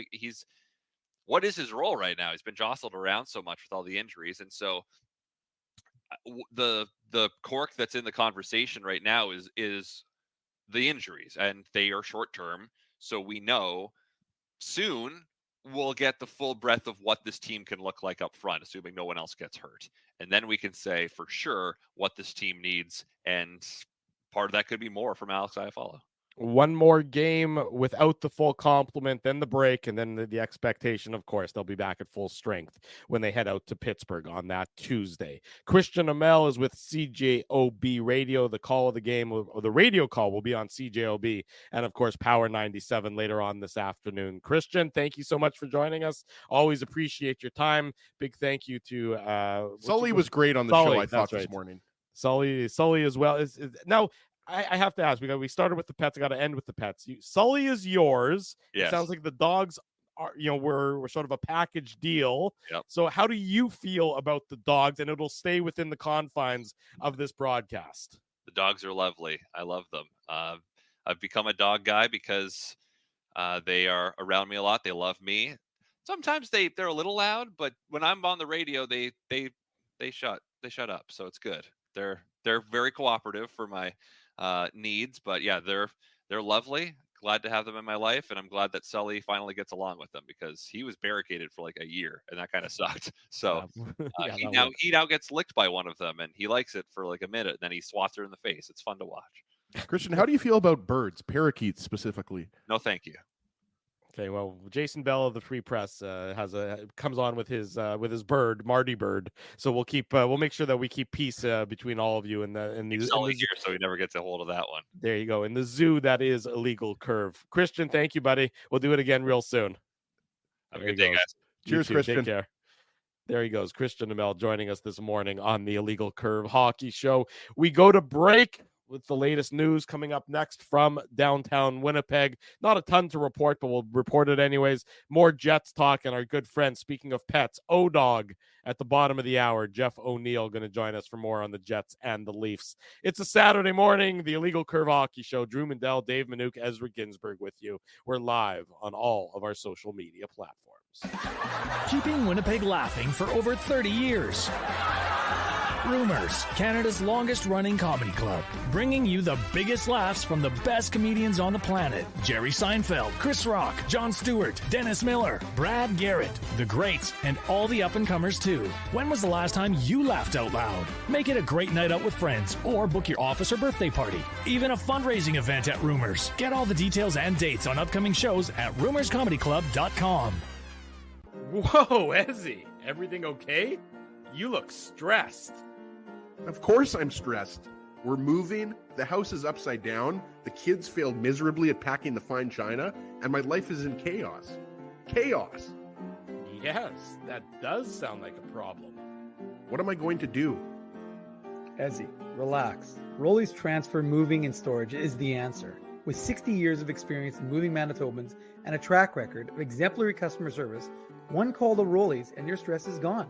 what is his role right now? He's been jostled around so much with all the injuries, and so the cork that's in the conversation right now is the injuries, and they are short term. So we know soon we'll get the full breadth of what this team can look like up front, assuming no one else gets hurt. And then we can say for sure what this team needs. And part of that could be more from Alex Iafallo. One more game without the full complement, then the break, and then the expectation, of course, they'll be back at full strength when they head out to Pittsburgh on that Tuesday. Christian Amell is with CJOB Radio. The call of the game, or the radio call, will be on CJOB, and of course, Power 97 later on this afternoon. Christian, thank you so much for joining us. Always appreciate your time. Big thank you to Sully was great on the show, I thought, this morning. Sully as well. Now, I have to ask, we started with the pets. I got to end with the pets. Sully is yours. Yes. It sounds like the dogs are, we're sort of a package deal. Yep. So how do you feel about the dogs? And it'll stay within the confines of this broadcast. The dogs are lovely. I love them. I've become a dog guy because they are around me a lot. They love me. Sometimes they're a little loud, but when I'm on the radio, they shut up. So it's good. They're very cooperative for my needs, but yeah, they're lovely. Glad to have them in my life, and I'm glad that Sully finally gets along with them because he was barricaded for like a year, and that kind of sucked. So he now gets licked by one of them, and he likes it for like a minute, and then he swats her in the face. It's fun to watch. Christian, how do you feel about birds, parakeets specifically? No, thank you. Okay, well, Jason Bell of the Free Press comes on with his bird, Marty Bird. So we'll make sure that we keep peace between all of you and He's only here, so he never gets a hold of that one. There you go. In the zoo, that is Illegal Curve. Christian, thank you, buddy. We'll do it again real soon. Have a good day, guys. Cheers, Christian. Take care. There he goes, Christian Amell joining us this morning on the Illegal Curve Hockey Show. We go to break with the latest news coming up next from downtown Winnipeg. Not a ton to report, but we'll report it anyways. More Jets talk and our good friend, speaking of pets, O-Dog at the bottom of the hour. Jeff O'Neill going to join us for more on the Jets and the Leafs. It's a Saturday morning, the Illegal Curve Hockey Show. Drew Mandel, Dave Minuk, Ezra Ginsburg with you. We're live on all of our social media platforms. Keeping Winnipeg laughing for over 30 years. Rumors, Canada's longest-running comedy club, bringing you the biggest laughs from the best comedians on the planet. Jerry Seinfeld, Chris Rock, Jon Stewart, Dennis Miller, Brad Garrett, the greats, and all the up-and-comers too. When was the last time you laughed out loud? Make it a great night out with friends, or book your office or birthday party. Even a fundraising event at Rumors. Get all the details and dates on upcoming shows at rumorscomedyclub.com. Whoa, Ezzy, everything okay? You look stressed. Of course I'm stressed. We're moving, the house is upside down, the kids failed miserably at packing the fine china, and my life is in chaos. Chaos! Yes, that does sound like a problem. What am I going to do? Ezzy, relax. Rolly's Transfer Moving and Storage is the answer. With 60 years of experience in moving Manitobans and a track record of exemplary customer service, one call to Rolly's and your stress is gone.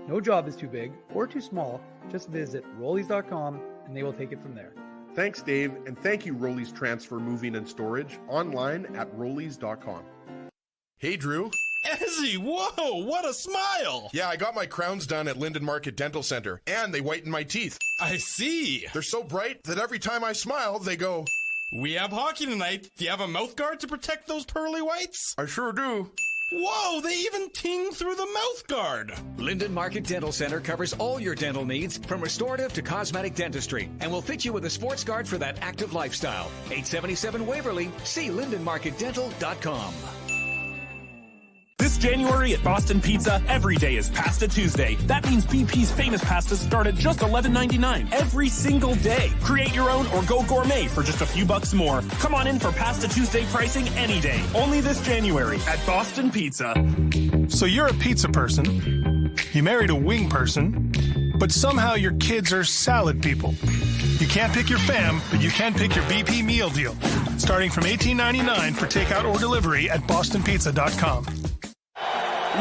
No job is too big or too small. Just visit Rollies.com and they will take it from there. Thanks, Dave, and thank you, Rollies Transfer Moving and Storage, online at Rollies.com. Hey, Drew. Ezzy, whoa, what a smile! Yeah, I got my crowns done at Linden Market Dental Center, and they whiten my teeth. I see. They're so bright that every time I smile, they go... We have hockey tonight. Do you have a mouth guard to protect those pearly whites? I sure do. Whoa, they even ting through the mouth guard. Linden Market Dental Center covers all your dental needs from restorative to cosmetic dentistry and will fit you with a sports guard for that active lifestyle. 877 Waverly. See lindenmarketdental.com. This January at Boston Pizza, every day is Pasta Tuesday. That means BP's famous pastas start at just $11.99 every single day. Create your own or go gourmet for just a few bucks more. Come on in for Pasta Tuesday pricing any day. Only this January at Boston Pizza. So you're a pizza person, you married a wing person, but somehow your kids are salad people. You can't pick your fam, but you can pick your BP meal deal. Starting from $18.99 for takeout or delivery at bostonpizza.com.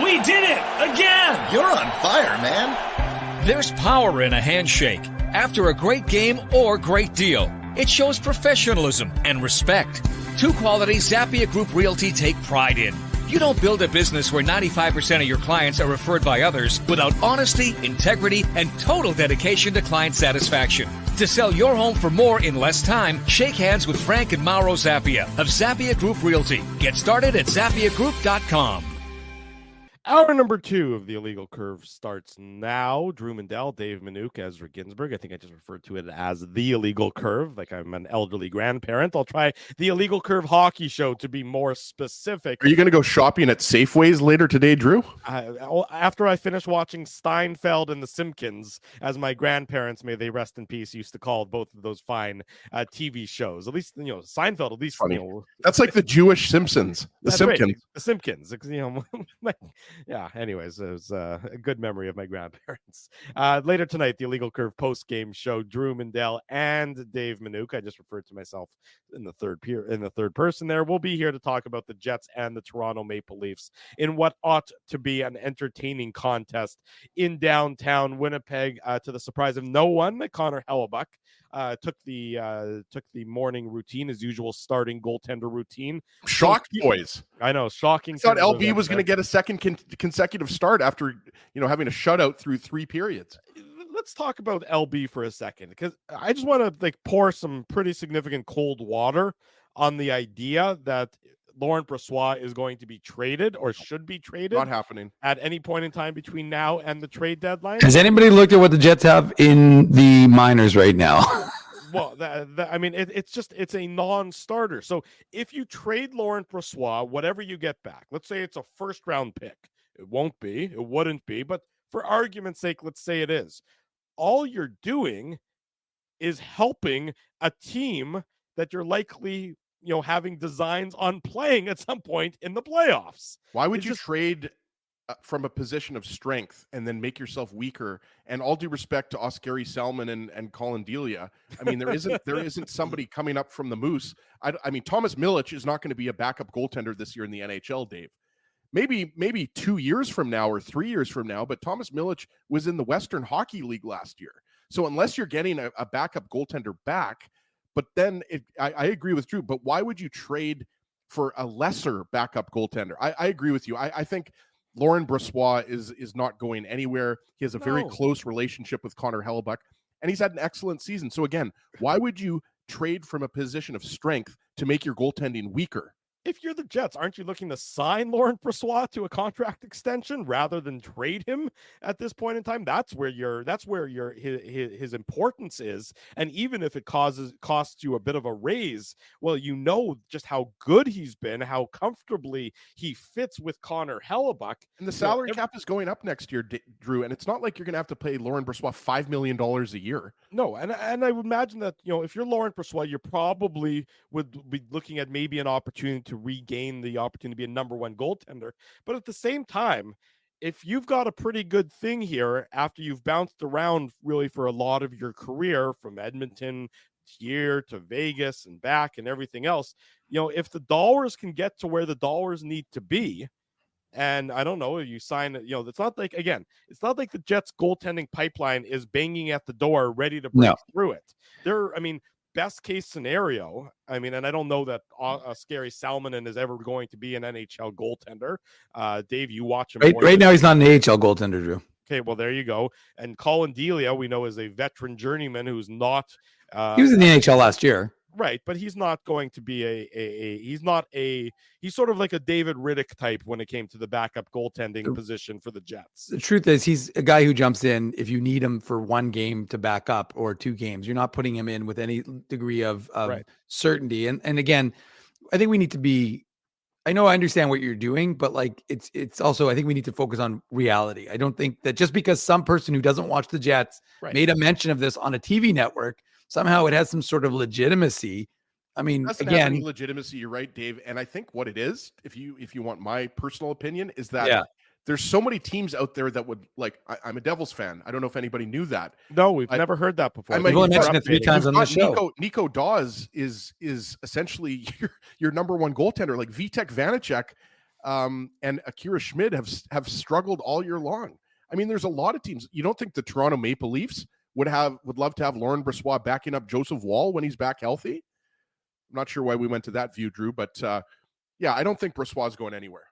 We did it again! You're on fire, man. There's power in a handshake after a great game or great deal. It shows professionalism and respect. Two qualities Zappia Group Realty take pride in. You don't build a business where 95% of your clients are referred by others without honesty, integrity, and total dedication to client satisfaction. To sell your home for more in less time, shake hands with Frank and Mauro Zappia of Zappia Group Realty. Get started at ZappiaGroup.com. Hour number 2 of the Illegal Curve starts now. Drew Mandel, Dave Minuk, Ezra Ginsburg. I think I just referred to it as the Illegal Curve, like I'm an elderly grandparent. I'll try the Illegal Curve Hockey Show to be more specific. Are you going to go shopping at Safeways later today, Drew? After I finish watching Steinfeld and The Simpkins, as my grandparents, may they rest in peace, used to call both of those fine TV shows. At least, Seinfeld, at least, funny. That's like the Jewish Simpsons, the Simpkins. Right. The Simpkins, yeah, anyways, it was a good memory of my grandparents. Later tonight, the Illegal Curve post-game show, Drew Mandel and Dave Minuk. I just referred to myself in the third person there. We'll be here to talk about the Jets and the Toronto Maple Leafs in what ought to be an entertaining contest in downtown Winnipeg. To the surprise of no one, Connor Hellebuyck took the morning routine, his usual starting goaltender routine. Shocked, boys. I know, shocking. I thought LB was going to get a second consecutive start after having a shutout through 3 periods. Let's talk about LB for a second, because I just want to pour some pretty significant cold water on the idea that Laurent Brossoit is going to be traded or should be traded. Not happening at any point in time between now and the trade deadline. Has anybody looked at what the Jets have in the minors right now? Well, it's a non-starter. So if you trade Laurent Brossoit, whatever you get back, let's say it's a first-round pick. It won't be. It wouldn't be. But for argument's sake, let's say it is. All you're doing is helping a team that you're likely, having designs on playing at some point in the playoffs. Why would you trade from a position of strength and then make yourself weaker. And all due respect to Oskari Salmon and Colin Delia, I mean, there isn't somebody coming up from the Moose. I mean, Thomas Milic is not going to be a backup goaltender this year in the NHL, Dave. Maybe 2 years from now or 3 years from now, but Thomas Milic was in the Western Hockey League last year. So unless you're getting a backup goaltender back, but then I agree with Drew, but why would you trade for a lesser backup goaltender? I agree with you. I think Laurent Brossoit is not going anywhere. He has a very close relationship with Connor Hellebuyck, and he's had an excellent season. So again, why would you trade from a position of strength to make your goaltending weaker? If you're the Jets, aren't you looking to sign Laurent Brossoit to a contract extension rather than trade him at this point in time? That's where his importance is. And even if it costs you a bit of a raise, well, you know just how good he's been, how comfortably he fits with Connor Hellebuyck. And the salary cap is going up next year, Drew. And it's not like you're going to have to pay Laurent Brossoit $5 million a year. No, and I would imagine that, if you're Laurent Brossoit, you probably would be looking at maybe an opportunity to regain the opportunity to be a number one goaltender. But at the same time, if you've got a pretty good thing here after you've bounced around really for a lot of your career from Edmonton here to Vegas and back and everything else, if the dollars can get to where the dollars need to be, and I don't know, you sign, it's not like the Jets goaltending pipeline is banging at the door ready to break through it. Best case scenario, and I don't know that Oskari Salminen is ever going to be an NHL goaltender. Dave, you watch him. Right now, he's not an AHL goaltender, Drew. Okay, well, there you go. And Colin Delia, we know, is a veteran journeyman who's not. He was in the NHL last year. Right, but he's not going to be he's sort of like a David Riddick type when it came to the backup goaltending position for the Jets. The truth is, he's a guy who jumps in if you need him for one game to back up or 2 games. You're not putting him in with any degree of certainty. And again, I think we need to be, I know I understand what you're doing, but like it's also, I think we need to focus on reality. I don't think that just because some person who doesn't watch the Jets made a mention of this on a TV network, somehow it has some sort of legitimacy. I mean, again, legitimacy. You're right, Dave. And I think what it is, if you want my personal opinion, is that there's so many teams out there that would like. I'm a Devils fan. I don't know if anybody knew that. No, we've never heard that before. I've only mentioned it 3 times on the show. Nico Dawes is essentially your number one goaltender. Like Vitek Vanacek and Akira Schmid have struggled all year long. I mean, there's a lot of teams. You don't think the Toronto Maple Leafs would love to have Laurent Brossoit backing up Joseph Woll when he's back healthy? I'm not sure why we went to that view, Drew, but I don't think Brossoit's going anywhere.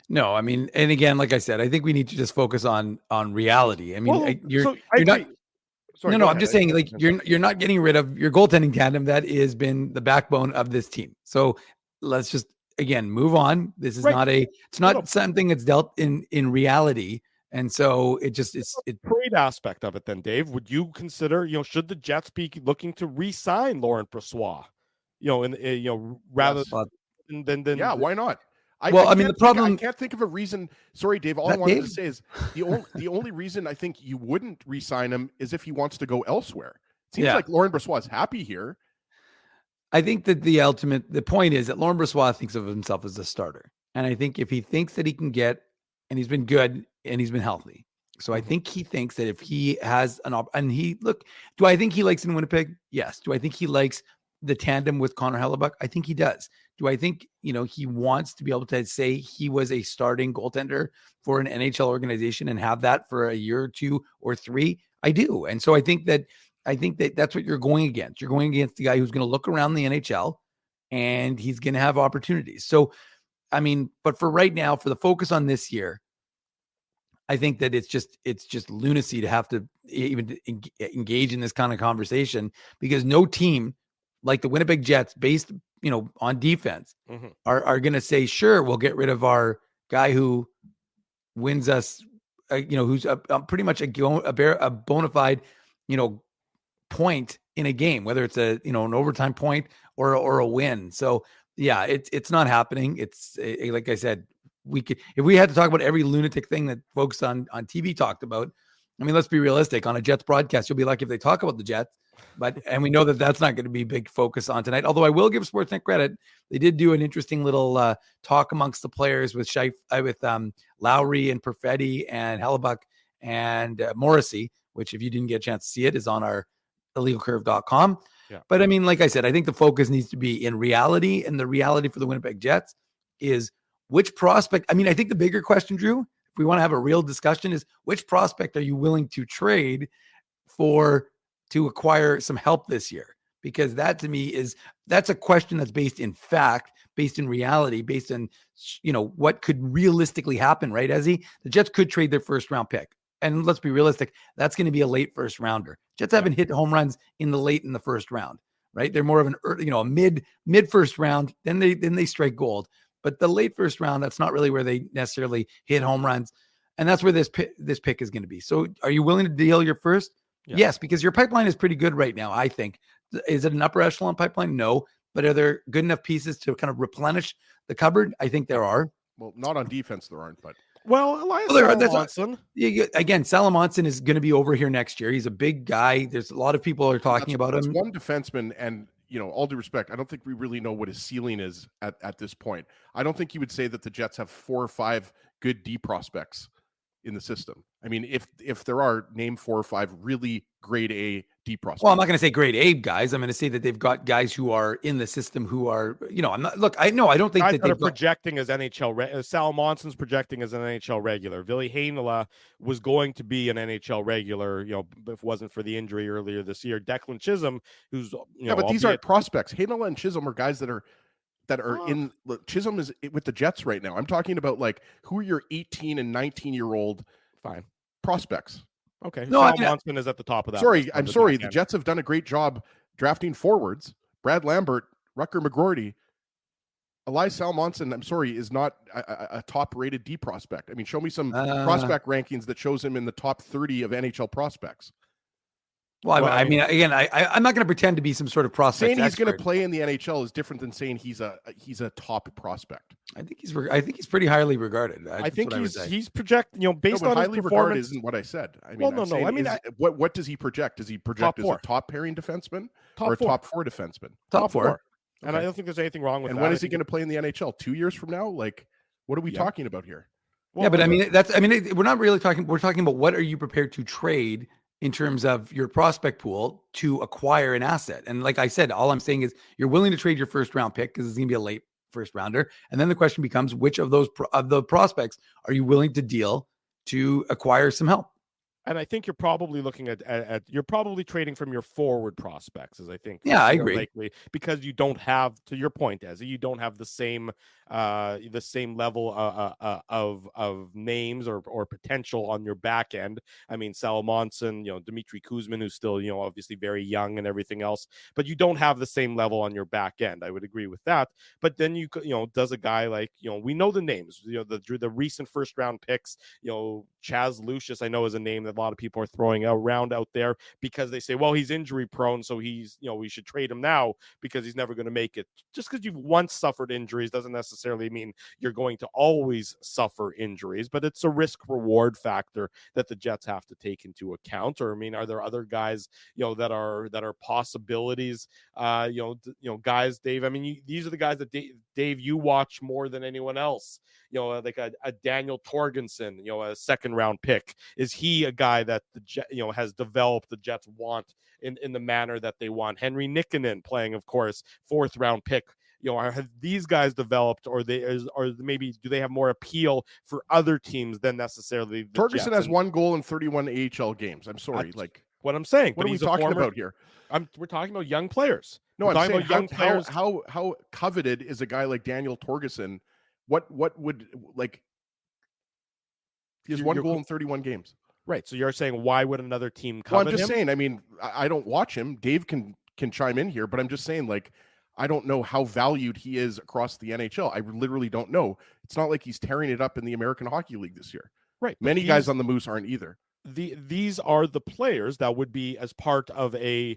No, and again, like I said, I think we need to just focus on reality. I'm just saying, like, you're not getting rid of your goaltending tandem that has been the backbone of this team. So let's just again move on. This is not something that's dealt in reality. And so it's trade aspect of it. Then, Dave, would you consider, should the Jets be looking to re-sign Laurent Brossoit? Rather than why not? The problem, I can't think of a reason. Sorry, Dave. All I wanted to say is the only reason I think you wouldn't re-sign him is if he wants to go elsewhere. It seems like Laurent Brossoit's happy here. I think that the point is that Laurent Brossoit thinks of himself as a starter, and I think if he thinks that he can get, and he's been good and he's been healthy. So I think he thinks that if he has do I think he likes in Winnipeg? Yes. Do I think he likes the tandem with Connor Hellebuyck? I think he does. Do I think, he wants to be able to say he was a starting goaltender for an NHL organization and have that for a year or 2 or 3? I do. And so I think that that's what you're going against. You're going against the guy who's going to look around the NHL and he's going to have opportunities. So, but for right now, for the focus on this year, I think that it's just lunacy to have to even engage in this kind of conversation, because no team like the Winnipeg Jets, based, on defense, are going to say, sure, we'll get rid of our guy who wins us, who's pretty much a bona fide, point in a game, whether it's an overtime point or a win. So yeah, it's not happening. It's like I said, if we had to talk about every lunatic thing that folks on TV talked about, let's be realistic. On a Jets broadcast, you'll be lucky if they talk about the Jets. and we know that that's not going to be a big focus on tonight. Although I will give Sportsnet credit, they did do an interesting little talk amongst the players with Lowry and Perfetti and Hellebuck and Morrissey, which if you didn't get a chance to see it, is on our illegalcurve.com. Yeah. But I mean, like I said, I think the focus needs to be in reality, and the reality for the Winnipeg Jets is which prospect. I mean, I think the bigger question, Drew, if we want to have a real discussion, is which prospect are you willing to trade to acquire some help this year? Because that to me that's a question that's based in fact, based in reality, based on, what could realistically happen, right? Ezzy, the Jets could trade their first round pick. And let's be realistic, that's going to be a late first rounder. Jets haven't hit home runs in the first round, right? They're more of a mid first round, then they strike gold. But the late first round, that's not really where they necessarily hit home runs. And that's where this pick is going to be. So are you willing to deal your first? Yeah. Yes, because your pipeline is pretty good right now, I think. Is it an upper echelon pipeline? No. But are there good enough pieces to kind of replenish the cupboard? I think there are. Well, not on defense, there aren't, but. Well, Elias Salomonsson. Again, Salomonsson is going to be over here next year. He's a big guy. There's a lot of people are talking about him. One defenseman, and all due respect, I don't think we really know what his ceiling is at this point. I don't think you would say that the Jets have 4 or 5 good D prospects in the system. I mean, if there are, name 4 or 5 really grade A D prospects. Well, I'm not going to say grade A guys. I'm going to say that they've got guys who are in the system who are, I'm not. Look, I don't think guys that are projecting as NHL. Salomonson's projecting as an NHL regular. Ville Heinola was going to be an NHL regular. If it wasn't for the injury earlier this year. Declan Chisholm, who's but these aren't prospects. Heinola and Chisholm are guys that are in. Chisholm is with the Jets right now. I'm talking about who are your 18 and 19-year-old prospects. Okay. No, Salomonsson is at the top of that. I'm sorry. The Jets have done a great job drafting forwards. Brad Lambert, Rutger McGroarty, Elias Salomonsson, I'm sorry, is not a top-rated D prospect. I mean, show me some prospect rankings that shows him in the top 30 of NHL prospects. Well, I mean, again, I'm not going to pretend to be some sort of prospect. Saying he's going to play in the NHL is different than saying he's a top prospect. I think he's pretty highly regarded. I think he's projecting, based on highly his regarded isn't what I said. I mean, I mean, what does he project? Does he project as a top pairing defenseman or a top 4 defenseman? Top 4. Okay. And I don't think there's anything wrong with that. And when is he going to play in the NHL? 2 years from now? What are we talking about here? Well, but I mean, we're not really talking. We're talking about what are you prepared to trade in terms of your prospect pool to acquire an asset. And like I said, all I'm saying is you're willing to trade your first round pick because it's going to be a late first rounder. And then the question becomes, which of those of the prospects are you willing to deal to acquire some help? And I think you're probably looking at you're probably trading from your forward prospects, as I think. Yeah, I agree. Likely, because you don't have, to your point, Ezzy, you don't have the same level of names or potential on your back end. I mean, Salomonsson, Dmitry Kuzmin, who's still obviously very young and everything else, but you don't have the same level on your back end. I would agree with that. But then does a guy like we know the names, the recent first round picks, Chaz Lucius, I know is a name that a lot of people are throwing around out there because they say, well, he's injury prone, so he's we should trade him now because he's never going to make it. Just because you've once suffered injuries doesn't necessarily mean you're going to always suffer injuries, but it's a risk reward factor that the Jets have to take into account. Or I mean, are there other guys that are possibilities? Guys, Dave, I mean, these are the guys that Dave, you watch more than anyone else. Like a Daniel Torgensen, a second round pick. Is he a guy that the has developed the Jets want in the manner that they want? Henry Nikkanen playing, of course, 4th round pick. Have these guys developed, or maybe do they have more appeal for other teams than necessarily the Torgerson Jets? has 1 goal in 31 AHL games. I'm sorry, what I'm saying. What are we talking about here? We're talking about young players. No, I'm saying young players. How coveted is a guy like Daniel Torgerson? What would he has 1 goal in 31 games. Right. So you're saying, why would another team covet him? I'm just saying, I mean, I don't watch him. Dave can chime in here, but I'm just saying, I don't know how valued he is across the NHL. I literally don't know. It's not like he's tearing it up in the American Hockey League this year. Right. Many guys on the Moose aren't either. These are the players that would be as part of a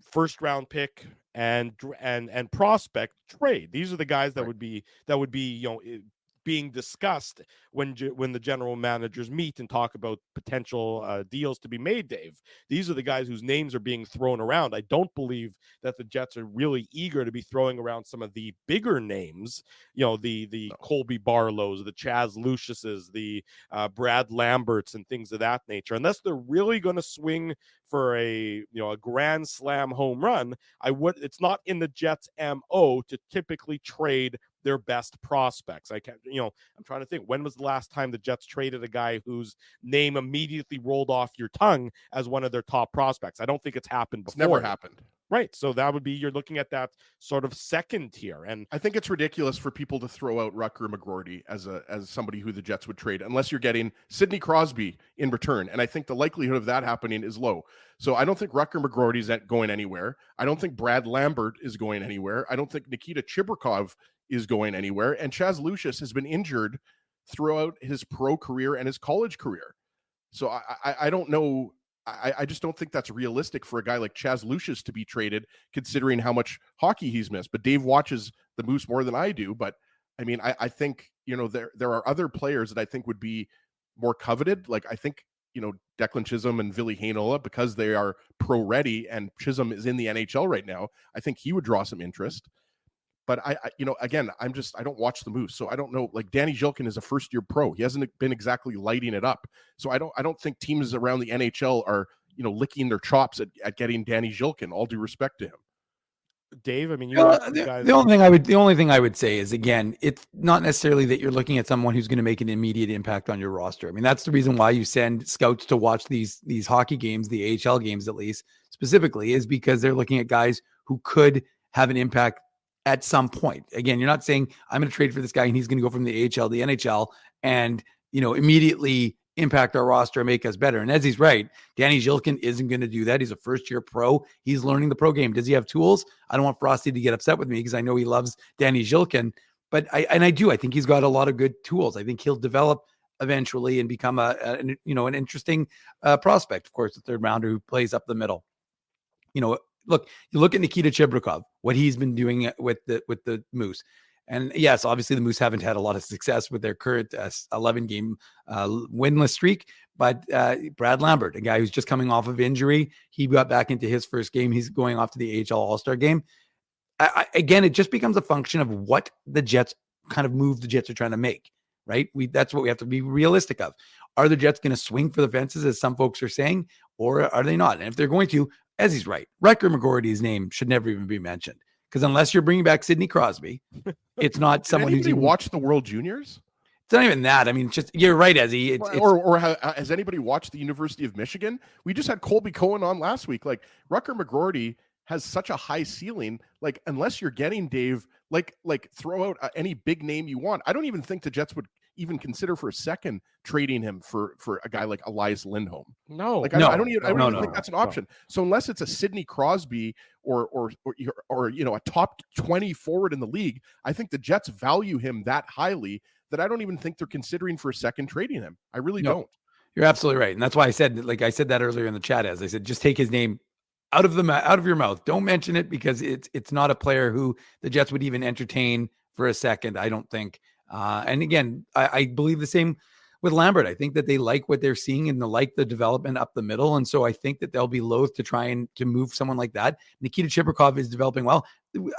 first round pick and prospect trade. These are the guys that would be being discussed when the general managers meet and talk about potential deals to be made, Dave. These are the guys whose names are being thrown around. I don't believe that the Jets are really eager to be throwing around some of the bigger names, the Colby Barlows, the Chaz Luciuses, the Brad Lamberts and things of that nature. Unless they're really going to swing for a grand slam home run, it's not in the Jets' MO to typically trade their best prospects. I'm trying to think, when was the last time the Jets traded a guy whose name immediately rolled off your tongue as one of their top prospects? I don't think it's happened before. It's never happened. Right. So that would be, you're looking at that sort of second tier. And I think it's ridiculous for people to throw out Rutger McGroarty as somebody who the Jets would trade, unless you're getting Sidney Crosby in return. And I think the likelihood of that happening is low. So I don't think Rutger McGroarty is going anywhere. I don't think Brad Lambert is going anywhere. I don't think Nikita Chibrikov is going anywhere. And Chaz Lucius has been injured throughout his pro career and his college career. So I don't know. I just don't think that's realistic for a guy like Chaz Lucius to be traded, considering how much hockey he's missed. But Dave watches the Moose more than I do. But I mean, I think, there are other players that I think would be more coveted. Like, I think, Declan Chisholm and Ville Heinola, because they are pro ready and Chisholm is in the NHL right now, I think he would draw some interest. But I don't watch the Moose, so I don't know. Like, Danny Zhilkin is a first-year pro. He hasn't been exactly lighting it up. So I don't think teams around the NHL are, licking their chops at getting Danny Zhilkin. All due respect to him. Dave, I mean, the only thing I would say is, again, it's not necessarily that you're looking at someone who's going to make an immediate impact on your roster. I mean, that's the reason why you send scouts to watch these hockey games, the AHL games at least specifically, is because they're looking at guys who could have an impact at some point. Again, you're not saying I'm going to trade for this guy and he's going to go from the AHL to the NHL and, immediately impact our roster and make us better. And as he's right, Danny Zhilkin isn't going to do that. He's a first-year pro. He's learning the pro game. Does he have tools? I don't want Frosty to get upset with me because I know he loves Danny Zhilkin, but I think he's got a lot of good tools. I think he'll develop eventually and become an interesting prospect. Of course, the third rounder who plays up the middle. Look, you look at Nikita Chibrikov, what he's been doing with the Moose. And yes, obviously the Moose haven't had a lot of success with their current 11-game winless streak. But Brad Lambert, a guy who's just coming off of injury, he got back into his first game. He's going off to the AHL All-Star game. Again, it just becomes a function of what the Jets kind of move the Jets are trying to make, right? That's what we have to be realistic of. Are the Jets going to swing for the fences, as some folks are saying, or are they not? And if they're going to, as he's right, Rutger McGroarty's name should never even be mentioned. Because unless you're bringing back Sidney Crosby, it's not someone who's even watched the World Juniors. It's not even that. I mean, just you're right, Ezzy. Has anybody watched the University of Michigan? We just had Colby Cohen on last week. Like, Rutger McGroarty has such a high ceiling. Like, unless you're getting Dave, like throw out any big name you want. I don't even think the Jets would even consider for a second trading him for a guy like Elias Lindholm. No, I don't even think that's an option. So unless it's a Sidney Crosby or a top 20 forward in the league, I think the Jets value him that highly that I don't even think they're considering for a second trading him. I really don't. You're absolutely right, and that's why I said that earlier in the chat. As I said, just take his name out of your mouth. Don't mention it, because it's not a player who the Jets would even entertain for a second, I don't think. And again, I believe the same with Lambert. I think that they like what they're seeing and they like the development up the middle. And so I think that they'll be loath to try and to move someone like that. Nikita Chibrikov is developing well.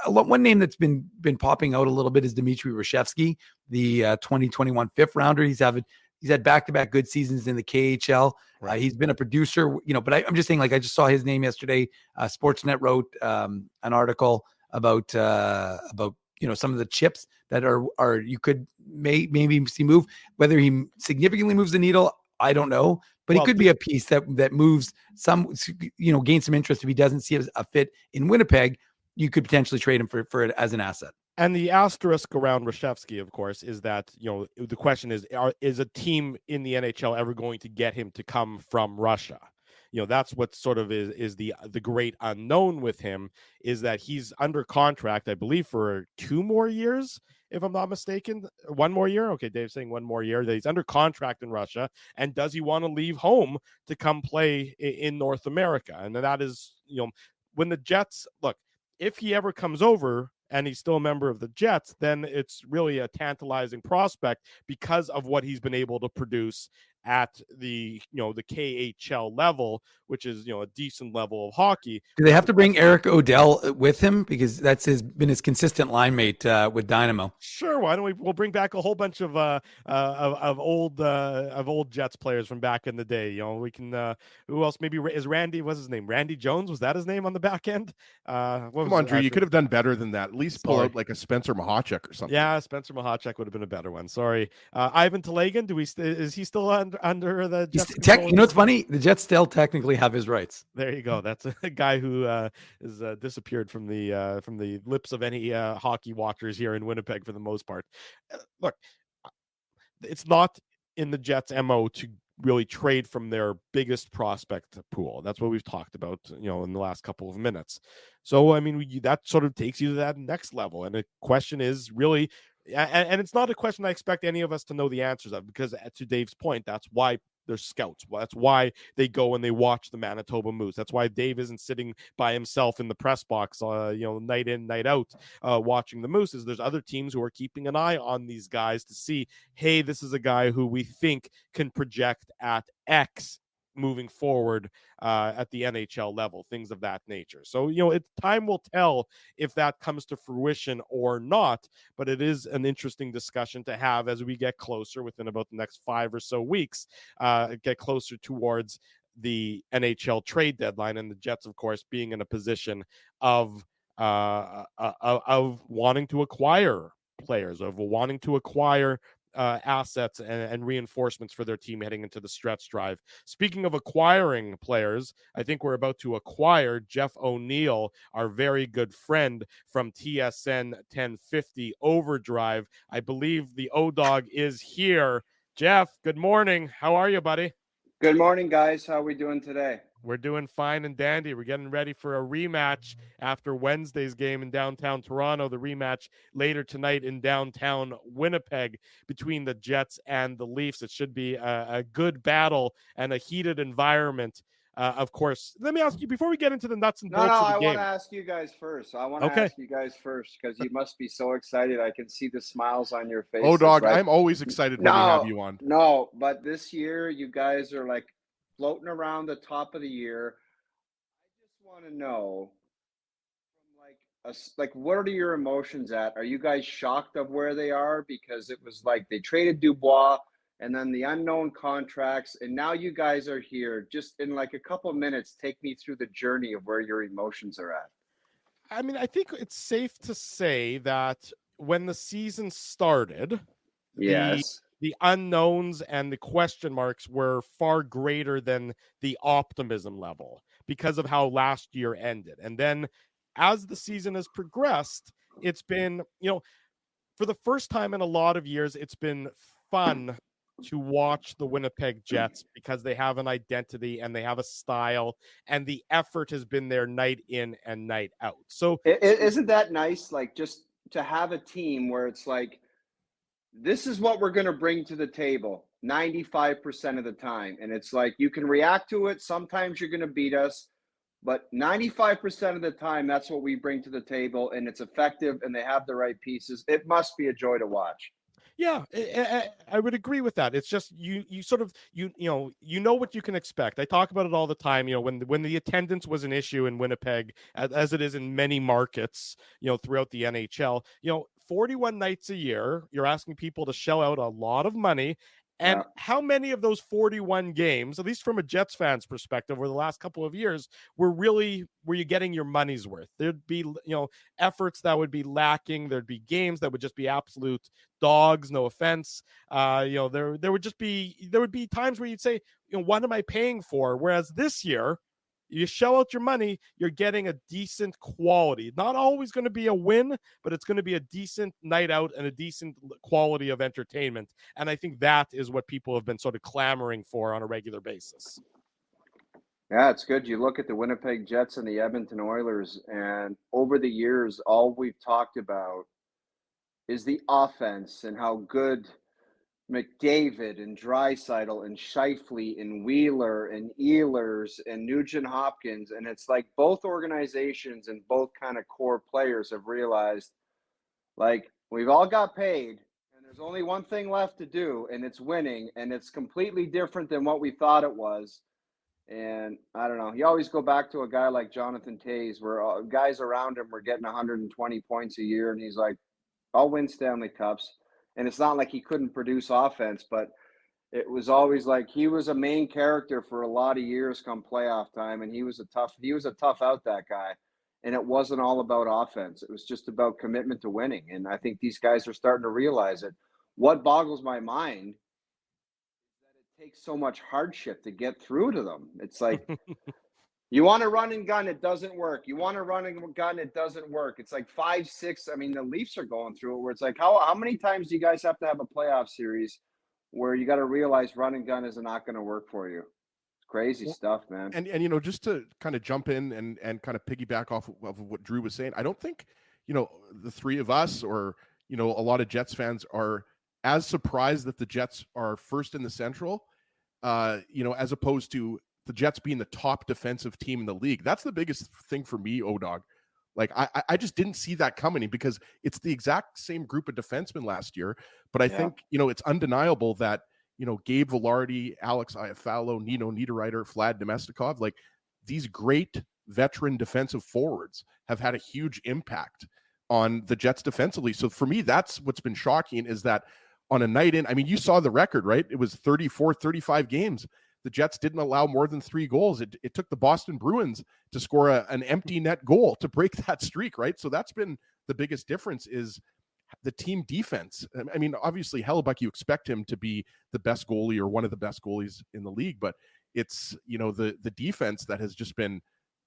One name that's been popping out a little bit is Dmitry Reshevsky, the 2021 fifth rounder. He's had back-to-back good seasons in the KHL. Right. He's been a producer, but I'm just saying, like, I just saw his name yesterday. Sportsnet wrote an article about some of the chips that are you could maybe see move. Whether he significantly moves the needle, I don't know, but he could be a piece that moves some, gain some interest. If he doesn't see a fit in Winnipeg, you could potentially trade him for it as an asset. And the asterisk around Reshevsky, of course, is that, the question is a team in the NHL ever going to get him to come from Russia? That's what sort of is the great unknown with him, is that he's under contract, I believe, for 2 more years, if I'm not mistaken. 1 more year. Okay, Dave's saying 1 more year. That he's under contract in Russia. And does he want to leave home to come play in North America? And that is, when the Jets, look, if he ever comes over and he's still a member of the Jets, then it's really a tantalizing prospect because of what he's been able to produce at the the KHL level, which is a decent level of hockey. Do they have to bring Eric Odell with him because that's been his consistent line mate with Dynamo? Sure, why don't we'll bring back a whole bunch of old Jets players from back in the day. We can who else? Maybe is Randy? What's his name? Randy Jones? Was that his name on the back end? Come on, Drew. You could have done better than that. At least pull out like a Spencer Mahachek or something. Yeah, Spencer Mahachek would have been a better one. Sorry, Ivan Telegan. Is he still under the Jets? It's funny. The Jets still technically have his rights. There you go. That's a guy who is disappeared from the lips of any hockey watchers here in Winnipeg for the most part. Look, it's not in the Jets' MO to really trade from their biggest prospect pool. That's what we've talked about, in the last couple of minutes. So, I mean, that sort of takes you to that next level. And the question is really, and it's not a question I expect any of us to know the answers of, because to Dave's point, that's why they're scouts. Well, that's why they go and they watch the Manitoba Moose. That's why Dave isn't sitting by himself in the press box, night in, night out, watching the Mooses. There's other teams who are keeping an eye on these guys to see, hey, this is a guy who we think can project at X moving forward at the NHL level, things of that nature. So, time will tell if that comes to fruition or not, but it is an interesting discussion to have as we get closer within about the next 5 or so weeks, get closer towards the NHL trade deadline, and the Jets, of course, being in a position of wanting to acquire players, of wanting to acquire assets and reinforcements for their team heading into the stretch drive. Speaking of acquiring players, I think we're about to acquire Jeff O'Neill, our very good friend from TSN 1050 Overdrive. I believe the O-Dog is here. Jeff, good morning. How are you, buddy? Good morning, guys. How are we doing today? We're doing fine and dandy. We're getting ready for a rematch after Wednesday's game in downtown Toronto, the rematch later tonight in downtown Winnipeg between the Jets and the Leafs. It should be a good battle and a heated environment. Of course, let me ask you, before we get into the nuts and bolts of the game. I want to ask you guys first. Because you must be so excited. I can see the smiles on your faces. Oh, dog, right? I'm always excited when we have you on. No, but this year you guys are like floating around the top of the year. I just want to know, what are your emotions at? Are you guys shocked of where they are? Because it was like they traded Dubois and then the unknown contracts, and now you guys are here. Just in like a couple of minutes, take me through the journey of where your emotions are at. I mean, I think it's safe to say that when the season started, yes, the unknowns and the question marks were far greater than the optimism level because of how last year ended. And then as the season has progressed, it's been, for the first time in a lot of years, it's been fun to watch the Winnipeg Jets because they have an identity and they have a style, and the effort has been there night in and night out. So isn't that nice? Like, just to have a team where it's like, this is what we're going to bring to the table 95% of the time. And it's like, you can react to it. Sometimes you're going to beat us, but 95% of the time, that's what we bring to the table, and it's effective and they have the right pieces. It must be a joy to watch. Yeah, I would agree with that. It's just you sort of you know what you can expect. I talk about it all the time. When the attendance was an issue in Winnipeg, as it is in many markets, throughout the NHL. 41 nights a year, you're asking people to shell out a lot of money. And how many of those 41 games, at least from a Jets fan's perspective, over the last couple of years, were you getting your money's worth? There'd be, efforts that would be lacking. There'd be games that would just be absolute dogs. No offense. There would be times where you'd say, what am I paying for? Whereas this year, you shell out your money, you're getting a decent quality. Not always going to be a win, but it's going to be a decent night out and a decent quality of entertainment. And I think that is what people have been sort of clamoring for on a regular basis. Yeah, it's good. You look at the Winnipeg Jets and the Edmonton Oilers, and over the years, all we've talked about is the offense and how good McDavid and Draisaitl and Scheifele and Wheeler and Ehlers and Nugent-Hopkins. And it's like both organizations and both kind of core players have realized Like, we've all got paid, and there's only one thing left to do, and it's winning, and it's completely different than what we thought it was. And I don't know. You always go back to a guy like Jonathan Toews, where guys around him were getting 120 points a year, and he's like, I'll win Stanley Cups. And it's not like he couldn't produce offense, but it was always like he was a main character for a lot of years come playoff time, and he was a tough out, that guy. And it wasn't all about offense. It was just about commitment to winning. And I think these guys are starting to realize it. What boggles my mind is that it takes so much hardship to get through to them. It's like, you want to run and gun, it doesn't work. You want to run and gun, it doesn't work. It's like 5, 6. I mean, the Leafs are going through it where it's like, how many times do you guys have to have a playoff series where you got to realize run and gun is not going to work for you? Crazy stuff, man. And you know, just to kind of jump in and kind of piggyback off of what Drew was saying, I don't think, you know, the three of us or, you know, a lot of Jets fans are as surprised that the Jets are first in the Central, you know, as opposed to the Jets being the top defensive team in the league. That's the biggest thing for me, O-Dog. Like, I just didn't see that coming because it's the exact same group of defensemen last year. But I think, you know, it's undeniable that, you know, Gabe Vilardi, Alex Iafallo, Nino Niederreiter, Vlad Domestikov, like these great veteran defensive forwards have had a huge impact on the Jets defensively. So for me, that's what's been shocking is that on a night in, I mean, you saw the record, right? It was 34, 35 games. The Jets didn't allow more than 3 goals. It took the Boston Bruins to score an empty net goal to break that streak, right? So that's been the biggest difference is the team defense. I mean, obviously, Hellebuyck, you expect him to be the best goalie or one of the best goalies in the league, but it's, you know, the defense that has just been,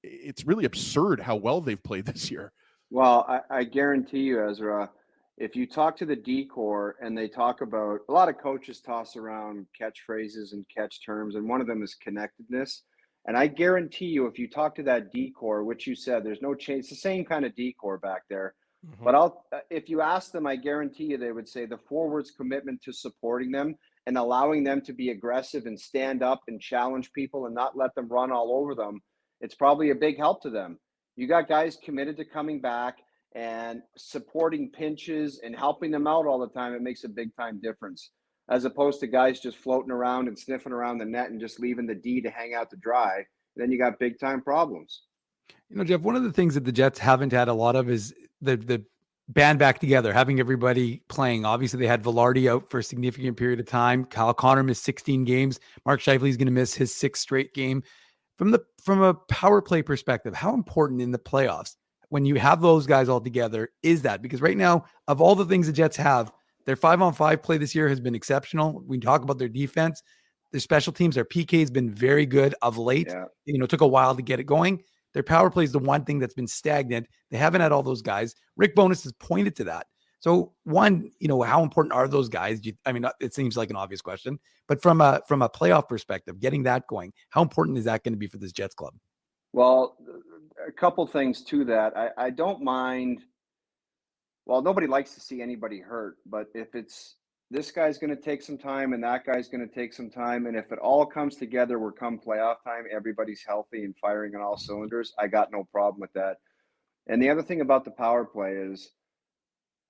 it's really absurd how well they've played this year. Well, I guarantee you, Ezra, if you talk to the D-Corps and they talk about, a lot of coaches toss around catchphrases and catch terms, and one of them is connectedness. And I guarantee you, if you talk to that D-Corps, which you said, there's no change. It's the same kind of D-Corps back there. Mm-hmm. But if you ask them, I guarantee you they would say the forwards' commitment to supporting them and allowing them to be aggressive and stand up and challenge people and not let them run all over them, it's probably a big help to them. You got guys committed to coming back and supporting pinches and helping them out all the time. It makes a big time difference, as opposed to guys just floating around and sniffing around the net and just leaving the D to hang out to dry. Then you got big time problems. You know, Jeff, one of the things that the Jets haven't had a lot of is the band back together, having everybody playing. Obviously, they had Vilardi out for a significant period of time. Kyle Connor missed 16 games. Mark Scheifele is going to miss his 6th straight game. From a power play perspective, how important in the playoffs when you have those guys all together is that? Because right now, of all the things the Jets have, their 5-on-5 play this year has been exceptional. We talk about their defense, their special teams, their PK has been very good of late. Yeah. You know, it took a while to get it going. Their power play is the one thing that's been stagnant. They haven't had all those guys. Rick Bowness has pointed to that. So one, you know, how important are those guys? I mean, it seems like an obvious question, but from a playoff perspective, getting that going, how important is that going to be for this Jets club? Well, a couple things to that. I don't mind. Well, nobody likes to see anybody hurt, but if it's this guy's going to take some time and that guy's going to take some time, and if it all comes together where come playoff time, everybody's healthy and firing on all cylinders, I got no problem with that. And the other thing about the power play is,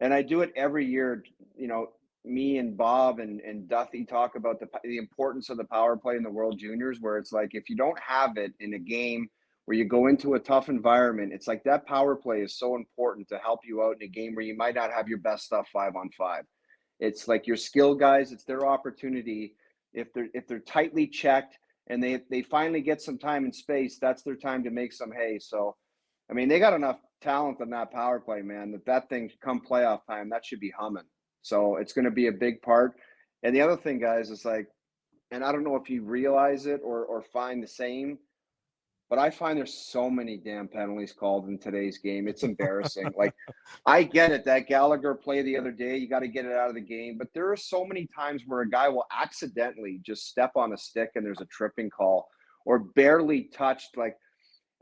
and I do it every year, you know, me and Bob and Duffy talk about the importance of the power play in the World Juniors, where it's like, if you don't have it in a game where you go into a tough environment, it's like that power play is so important to help you out in a game where you might not have your best stuff 5-on-5. It's like your skill guys, it's their opportunity. If they're tightly checked and they finally get some time and space, that's their time to make some hay. So, I mean, they got enough talent on that power play, man, that thing come playoff time, that should be humming. So it's going to be a big part. And the other thing, guys, is like, and I don't know if you realize it or find the same, but I find there's so many damn penalties called in today's game. It's embarrassing. Like, I get it. That Gallagher play the other day, you got to get it out of the game. But there are so many times where a guy will accidentally just step on a stick and there's a tripping call, or barely touched. Like,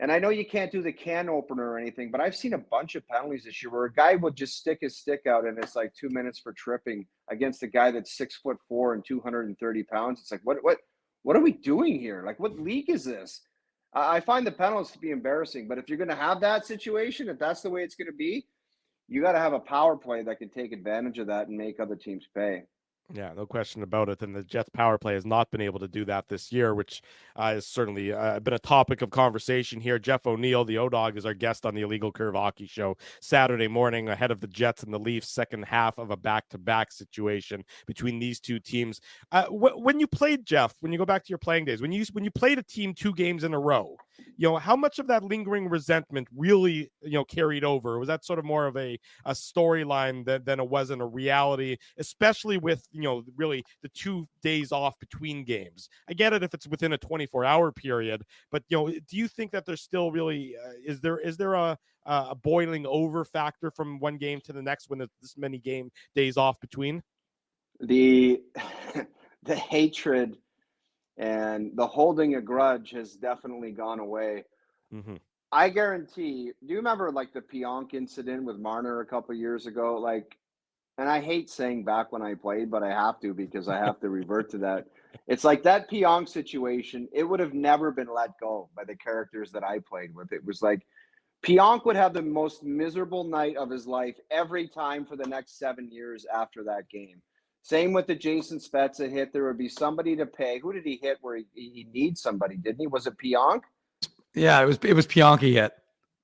and I know you can't do the can opener or anything, but I've seen a bunch of penalties this year where a guy would just stick his stick out and it's like 2 minutes for tripping against a guy that's 6'4" and 230 pounds. It's like, what are we doing here? Like, what league is this? I find the penalties to be embarrassing, but if you're going to have that situation, if that's the way it's going to be, you got to have a power play that can take advantage of that and make other teams pay. Yeah, no question about it. And the Jets power play has not been able to do that this year, which has certainly been a topic of conversation here. Jeff O'Neill, the O-Dog, is our guest on the Illegal Curve Hockey Show Saturday morning ahead of the Jets and the Leafs second half of a back-to-back situation between these two teams. When you played, Jeff, when you go back to your playing days, when you played a team 2 games in a row, how much of that lingering resentment really, carried over? Was that sort of more of a storyline than it wasn't a reality, especially with, really the 2 days off between games? I get it if it's within a 24-hour period, but, do you think that there's still really, is there a boiling over factor from one game to the next when there's this many game days off between? The hatred and the holding a grudge has definitely gone away. Mm-hmm. I guarantee. Do you remember like the Pionk incident with Marner a couple years ago? Like, and I hate saying back when I played, but I have to because I have to revert to that. It's like that Pionk situation. It would have never been let go by the characters that I played with. It was like Pionk would have the most miserable night of his life every time for the next 7 years after that game. Same with the Jason Spezza hit. There would be somebody to pay. Who did he hit where he needs somebody, didn't he? Was it Pionk? Yeah, it was Pionk he hit.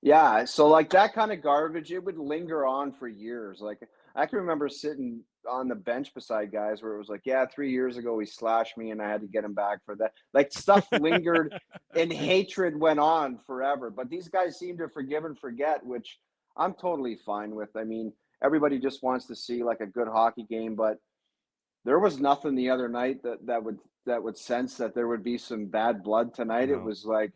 Yeah, so like that kind of garbage, it would linger on for years. Like I can remember sitting on the bench beside guys where it was like, yeah, 3 years ago he slashed me and I had to get him back for that. Like stuff lingered and hatred went on forever. But these guys seem to forgive and forget, which I'm totally fine with. I mean, everybody just wants to see like a good hockey game, but there was nothing the other night that would sense that there would be some bad blood tonight. No. It was like,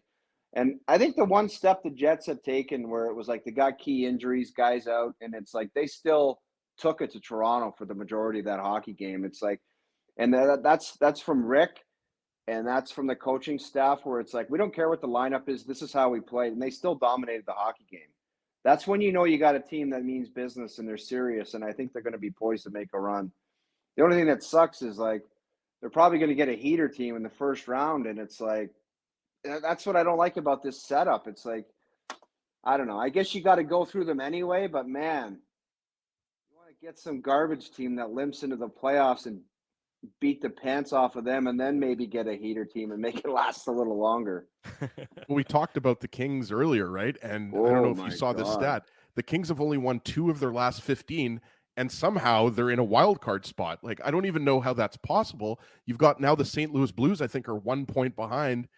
and I think the one step the Jets have taken where it was like they got key injuries, guys out, and it's like they still took it to Toronto for the majority of that hockey game. It's like, and that's from Rick, and that's from the coaching staff where it's like, we don't care what the lineup is. This is how we played, and they still dominated the hockey game. That's when you know you got a team that means business and they're serious, and I think they're going to be poised to make a run. The only thing that sucks is like they're probably going to get a heater team in the first round, and it's like that's what I don't like about this setup. It's like, I don't know. I guess you got to go through them anyway, but man, you want to get some garbage team that limps into the playoffs and beat the pants off of them, and then maybe get a heater team and make it last a little longer. We talked about the Kings earlier, right? And I don't know if you saw this stat. The Kings have only won 2 of their last 15. And somehow they're in a wild card spot. Like, I don't even know how that's possible. You've got now the St. Louis Blues, I think, are 1 point behind.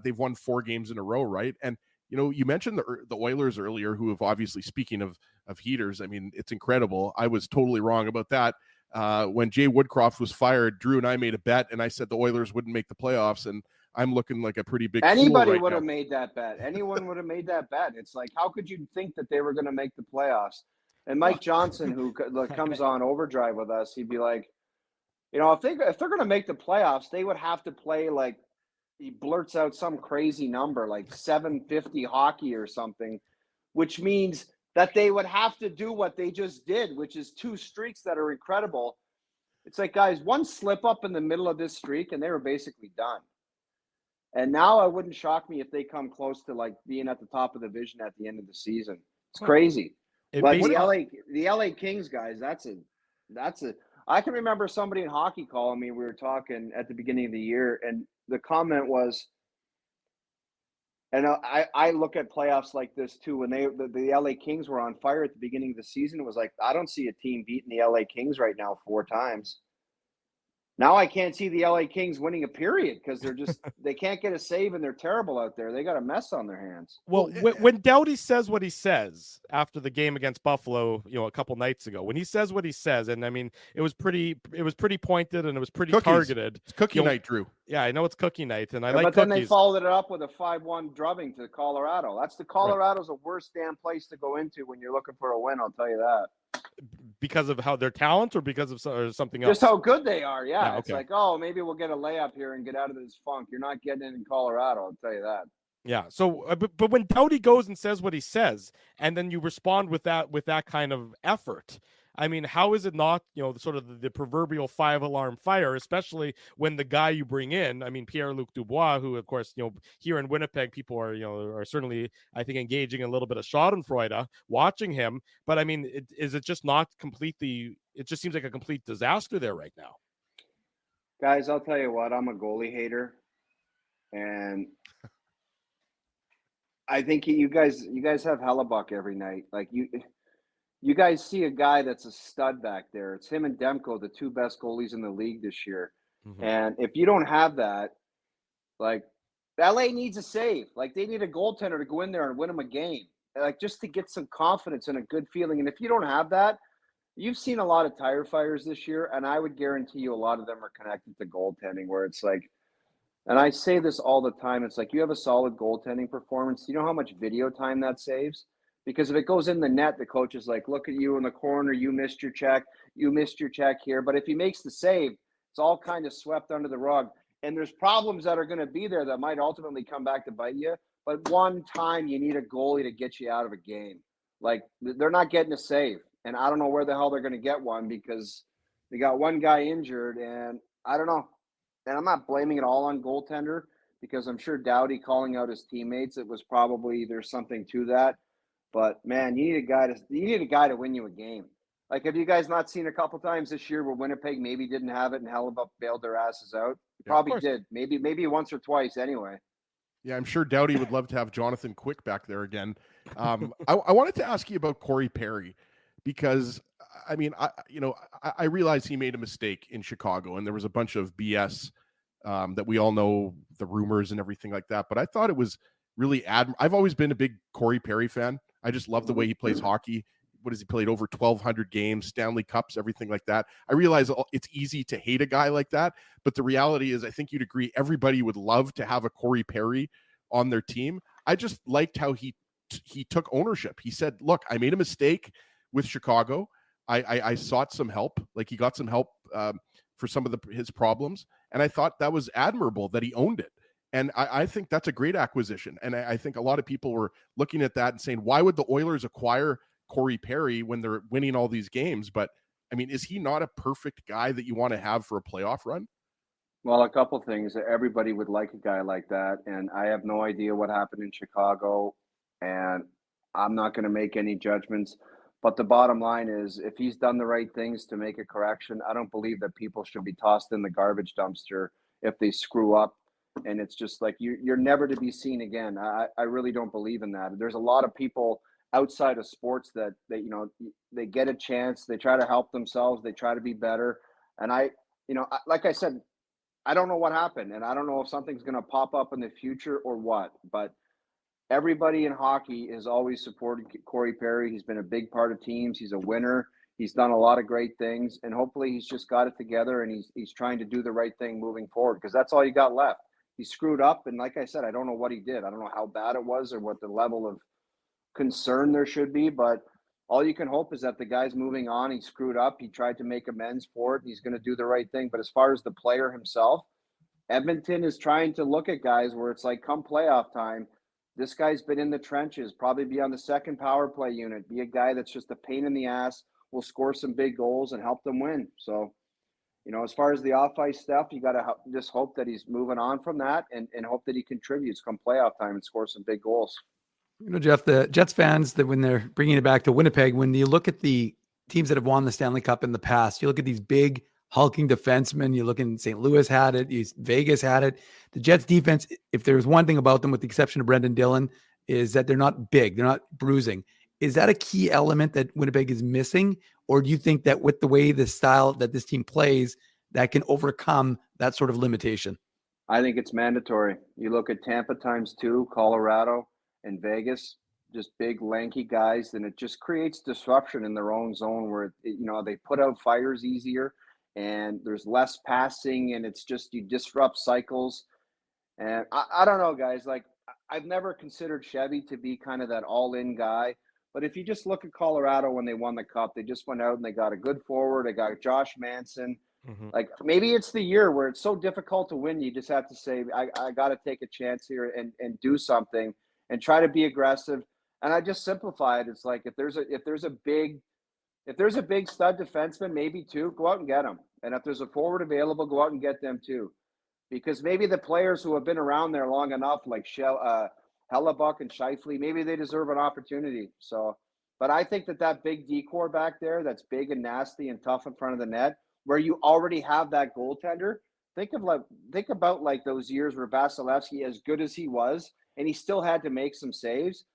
They've won 4 games in a row, right? And, you mentioned the Oilers earlier, who have obviously, speaking of heaters, I mean, it's incredible. I was totally wrong about that. When Jay Woodcroft was fired, Drew and I made a bet, and I said the Oilers wouldn't make the playoffs, and I'm looking like a pretty big Anybody fool right would now. have made that bet. Anyone would have made that bet. It's like, how could you think that they were going to make the playoffs? And Mike Johnson, who comes on Overdrive with us, he'd be like, if they're going to make the playoffs, they would have to play like, he blurts out some crazy number like 750 hockey or something, which means that they would have to do what they just did, which is 2 streaks that are incredible. It's like, guys, one slip up in the middle of this streak and they were basically done. And now it wouldn't shock me if they come close to like being at the top of the division at the end of the season. It's crazy. But the LA Kings guys, that's a. I can remember somebody in hockey calling me. We were talking at the beginning of the year, and the comment was, and I look at playoffs like this too. When the LA Kings were on fire at the beginning of the season, it was like, I don't see a team beating the LA Kings right now 4 times. Now I can't see the LA Kings winning a period because they can't get a save and they're terrible out there. They got a mess on their hands. Well, when Doughty says what he says after the game against Buffalo, a couple nights ago, when he says what he says, and I mean, it was pretty pointed and it was pretty targeted. It's cookie night, Drew. Yeah, I know it's cookie night, and I like but cookies. Then they followed it up with a 5-1 drubbing to Colorado. Colorado's the worst damn place to go into when you're looking for a win. I'll tell you that. Because of how their talent, or because of something else? Just how good they are. Yeah. Okay. It's like, oh, maybe we'll get a layup here and get out of this funk. You're not getting it in Colorado. I'll tell you that. Yeah. So, but when Doughty goes and says what he says, and then you respond with that kind of effort, I mean, how is it not, sort of the proverbial 5-alarm fire, especially when the guy you bring in, I mean, Pierre-Luc Dubois, who, of course, here in Winnipeg, people are certainly, I think, engaging in a little bit of Schadenfreude watching him. But I mean, is it just not completely, it just seems like a complete disaster there right now. Guys, I'll tell you what, I'm a goalie hater. And I think you guys have Hellebuck every night. Like you guys see a guy that's a stud back there. It's him and Demko, the two best goalies in the league this year. Mm-hmm. And if you don't have that, like LA needs a save. Like they need a goaltender to go in there and win them a game. Like just to get some confidence and a good feeling. And if you don't have that, you've seen a lot of tire fires this year, and I would guarantee you a lot of them are connected to goaltending, where it's like, and I say this all the time, it's like you have a solid goaltending performance. You know how much video time that saves? Because if it goes in the net, the coach is like, look at you in the corner, you missed your check here. But if he makes the save, it's all kind of swept under the rug. And there's problems that are going to be there that might ultimately come back to bite you. But one time you need a goalie to get you out of a game. Like they're not getting a save. And I don't know where the hell they're going to get one because they got one guy injured, and I don't know. And I'm not blaming it all on goaltender because I'm sure Doughty calling out his teammates, it was probably there's something to that. But man, you need a guy to win you a game. Like, have you guys not seen a couple times this year where Winnipeg maybe didn't have it and Hellebuck bailed their asses out? Probably did. Maybe once or twice anyway. Yeah, I'm sure Doughty would love to have Jonathan Quick back there again. I wanted to ask you about Corey Perry. Because, I mean, I realize he made a mistake in Chicago, and there was a bunch of BS that we all know, the rumors and everything like that. But I thought it was really I've always been a big Corey Perry fan. I just love the way he plays hockey. What has he played? Over 1,200 games, Stanley Cups, everything like that. I realize it's easy to hate a guy like that. But the reality is, I think you'd agree, everybody would love to have a Corey Perry on their team. I just liked how he took ownership. He said, look, I made a mistake with Chicago. I sought some help. Like he got some help for some of his problems. And I thought that was admirable that he owned it. And I think that's a great acquisition. And I think a lot of people were looking at that and saying, why would the Oilers acquire Corey Perry when they're winning all these games? But I mean, is he not a perfect guy that you want to have for a playoff run? Well, a couple things. Everybody would like a guy like that. And I have no idea what happened in Chicago. And I'm not going to make any judgments. But the bottom line is, if he's done the right things to make a correction, I don't believe that people should be tossed in the garbage dumpster if they screw up. And it's just like you're never to be seen again. I really don't believe in that. There's a lot of people outside of sports that they get a chance, they try to help themselves, they try to be better. And like I said, I don't know what happened, and I don't know if something's going to pop up in the future or what, but everybody in hockey has always supported Corey Perry. He's been a big part of teams. He's a winner. He's done a lot of great things, and hopefully he's just got it together, and he's trying to do the right thing moving forward, because that's all you got left. He screwed up, and like I said, I don't know what he did. I don't know how bad it was or what the level of concern there should be, but all you can hope is that the guy's moving on. He screwed up. He tried to make amends for it. He's going to do the right thing. But as far as the player himself, Edmonton is trying to look at guys where it's like, come playoff time, this guy's been in the trenches, probably be on the second power play unit, be a guy that's just a pain in the ass, will score some big goals and help them win. So, as far as the off-ice stuff, you got to just hope that he's moving on from that and hope that he contributes come playoff time and scores some big goals. Jeff, the Jets fans, that when they're bringing it back to Winnipeg, when you look at the teams that have won the Stanley Cup in the past, you look at these big hulking defensemen, you look in St. Louis had it, Vegas had it. The Jets defense, if there's one thing about them, with the exception of Brendan Dillon, is that they're not big. They're not bruising. Is that a key element that Winnipeg is missing? Or do you think that with the way, the style that this team plays, that can overcome that sort of limitation? I think it's mandatory. You look at Tampa ×2, Colorado, and Vegas, just big, lanky guys, and it just creates disruption in their own zone where, they put out fires easier and there's less passing, and it's just, you disrupt cycles. And I don't know, guys, like I've never considered Chevy to be kind of that all-in guy, but if you just look at Colorado when they won the Cup, they just went out and they got a good forward. They got Josh Manson. Mm-hmm. Like maybe it's the year where it's so difficult to win. You just have to say, I got to take a chance here and do something and try to be aggressive. And I just simplify it. It's like, if there's a big If there's a big stud defenseman, maybe two, go out and get them. And if there's a forward available, go out and get them too. Because maybe the players who have been around there long enough, like Hellebuck and Scheifele, maybe they deserve an opportunity. So, but I think that big decor back there that's big and nasty and tough in front of the net, where you already have that goaltender. Think about those years where Vasilevsky, as good as he was, and he still had to make some saves.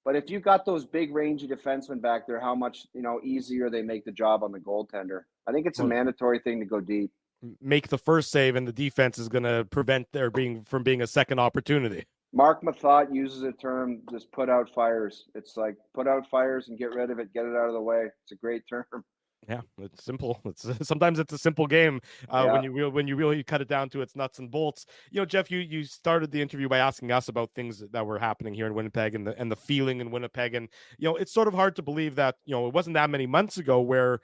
But if you've got those big rangy defensemen back there, how much easier they make the job on the goaltender. I think it's a mandatory thing to go deep. Make the first save, and the defense is going to prevent there from being a second opportunity. Mark Mathot uses a term, just put out fires. It's like put out fires and get rid of it, get it out of the way. It's a great term. Yeah, it's simple. Sometimes it's a simple game when you really cut it down to its nuts and bolts. Jeff, you started the interview by asking us about things that were happening here in Winnipeg and the feeling in Winnipeg, and it's sort of hard to believe that it wasn't that many months ago where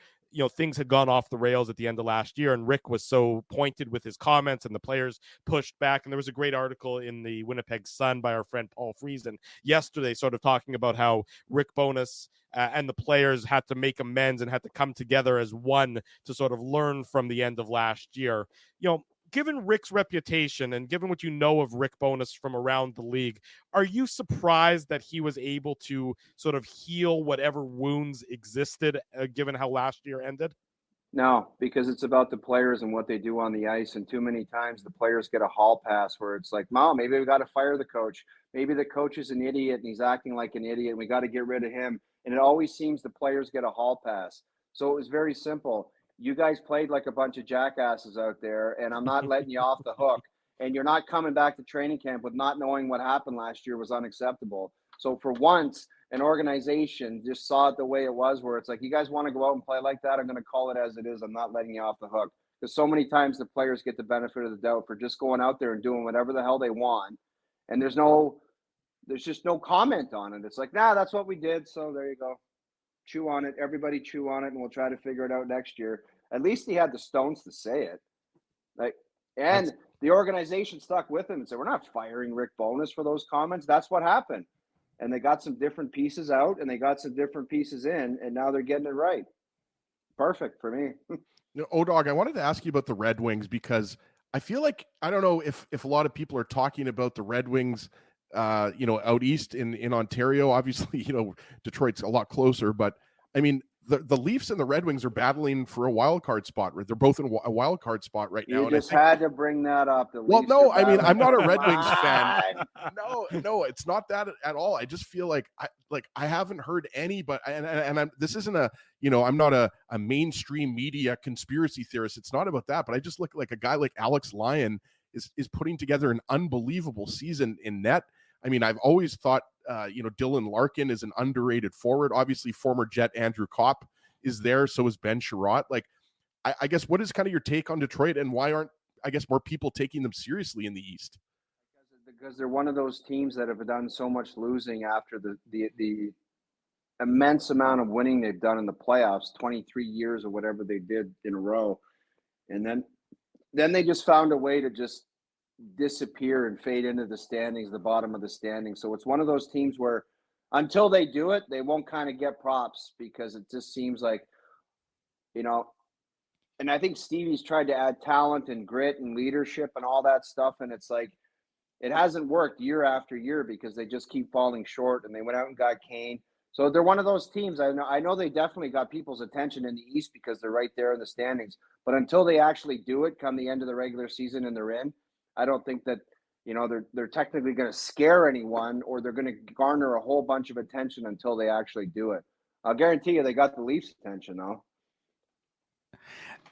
things had gone off the rails at the end of last year, and Rick was so pointed with his comments, and the players pushed back. And there was a great article in the Winnipeg Sun by our friend Paul Friesen yesterday, sort of talking about how Rick Bowness and the players had to make amends and had to come together as one to sort of learn from the end of last year. Given Rick's reputation and given what you know of Rick Bowness from around the league, are you surprised that he was able to sort of heal whatever wounds existed, given how last year ended? No, because it's about the players and what they do on the ice. And too many times the players get a hall pass where it's like, "Mom, maybe we got to fire the coach. Maybe the coach is an idiot and he's acting like an idiot. And we got to get rid of him." And it always seems the players get a hall pass. So it was very simple. You guys played like a bunch of jackasses out there, and I'm not letting you off the hook. And you're not coming back to training camp with not knowing what happened last year was unacceptable. So for once, an organization just saw it the way it was, where it's like, you guys want to go out and play like that? I'm going to call it as it is. I'm not letting you off the hook. Because so many times the players get the benefit of the doubt for just going out there and doing whatever the hell they want. And there's just no comment on it. It's like, nah, that's what we did. So there you go. Chew on it. Everybody chew on it, and we'll try to figure it out next year. At least he had the stones to say it. The organization stuck with him and said, we're not firing Rick Bowness for those comments. That's what happened. And they got some different pieces out, and they got some different pieces in, and now they're getting it right. Perfect for me. O-Dog, I wanted to ask you about the Red Wings, because I feel like, I don't know if a lot of people are talking about the Red Wings out east in Ontario. Obviously, Detroit's a lot closer, but I mean, the Leafs and the Red Wings are battling for a wild card spot. Right? They're both in a wild card spot right now. You just had to bring that up. No, I mean, I'm not a Red Wings fan. No, it's not that at all. I just feel like I haven't heard any, but this isn't I'm not a mainstream media conspiracy theorist. It's not about that, but I just look like a guy like Alex Lyon is putting together an unbelievable season in net. I mean, I've always thought, Dylan Larkin is an underrated forward. Obviously, former Jet Andrew Kopp is there. So is Ben Sherratt. I guess, what is kind of your take on Detroit, and why aren't, I guess, more people taking them seriously in the East? Because they're one of those teams that have done so much losing after the immense amount of winning they've done in the playoffs, 23 years or whatever they did in a row. And then they just found a way to just disappear and fade into the standings, the bottom of the standings. So it's one of those teams where until they do it, they won't kind of get props, because it just seems like, and I think Stevie's tried to add talent and grit and leadership and all that stuff. And it's like, it hasn't worked year after year because they just keep falling short, and they went out and got Kane. So they're one of those teams. I know they definitely got people's attention in the East because they're right there in the standings. But until they actually do it come the end of the regular season and they're in, I don't think that, they're technically going to scare anyone, or they're going to garner a whole bunch of attention until they actually do it. I'll guarantee you they got the Leafs' attention, though.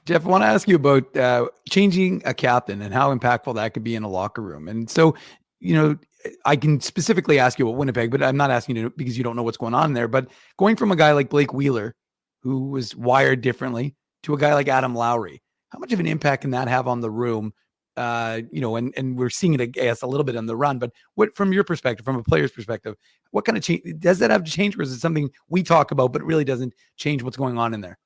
Jeff, I want to ask you about changing a captain and how impactful that could be in a locker room. And so, I can specifically ask you about Winnipeg, but I'm not asking you because you don't know what's going on there. But going from a guy like Blake Wheeler, who was wired differently, to a guy like Adam Lowry, how much of an impact can that have on the room? And we're seeing it, I guess, a little bit on the run, but what, from your perspective, from a player's perspective, what kind of change does that have to change, or is it something we talk about, but it really doesn't change what's going on in there?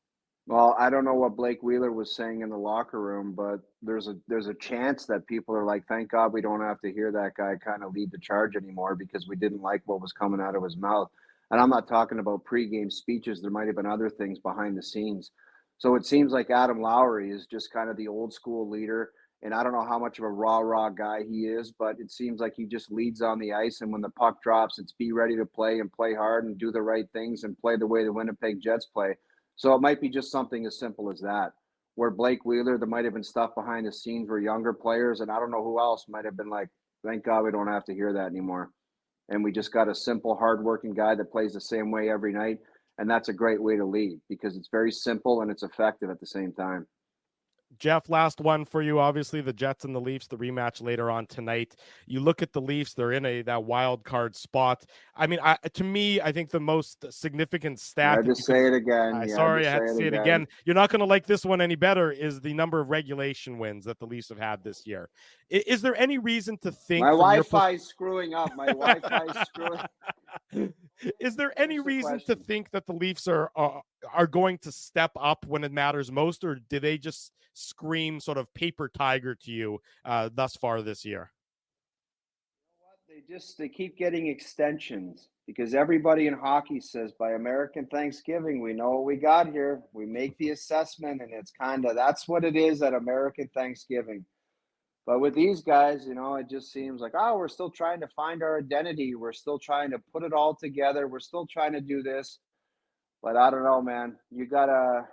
Well, I don't know what Blake Wheeler was saying in the locker room, but there's a chance that people are like, thank God we don't have to hear that guy kind of lead the charge anymore, because we didn't like what was coming out of his mouth. And I'm not talking about pregame speeches. There might have been other things behind the scenes. So it seems like Adam Lowry is just kind of the old school leader. And I don't know how much of a raw guy he is, but it seems like he just leads on the ice. And when the puck drops, it's be ready to play and play hard and do the right things and play the way the Winnipeg Jets play. So it might be just something as simple as that. Where Blake Wheeler, there might have been stuff behind the scenes where younger players, and I don't know who else, might have been like, thank God we don't have to hear that anymore. And we just got a simple, hardworking guy that plays the same way every night. And that's a great way to lead because it's very simple and it's effective at the same time. Jeff, last one for you. Obviously, the Jets and the Leafs, the rematch later on tonight. You look at the Leafs; they're in that wild card spot. I mean, to me, I think the most significant stat. I just say it again. I had to say it again. You're not going to like this one any better. Is the number of regulation wins that the Leafs have had this year? Is there any reason to think my Wi-Fi is screwing up? My Wi-Fi is screwing. Is there any reason to think that the Leafs are going to step up when it matters most, or do they just scream sort of paper tiger to you thus far this year? You know what? They keep getting extensions because everybody in hockey says by American Thanksgiving, we know what we got here. We make the assessment, and it's that's what it is at American Thanksgiving. But with these guys, it just seems like, we're still trying to find our identity. We're still trying to put it all together. We're still trying to do this. But I don't know, man. You got to,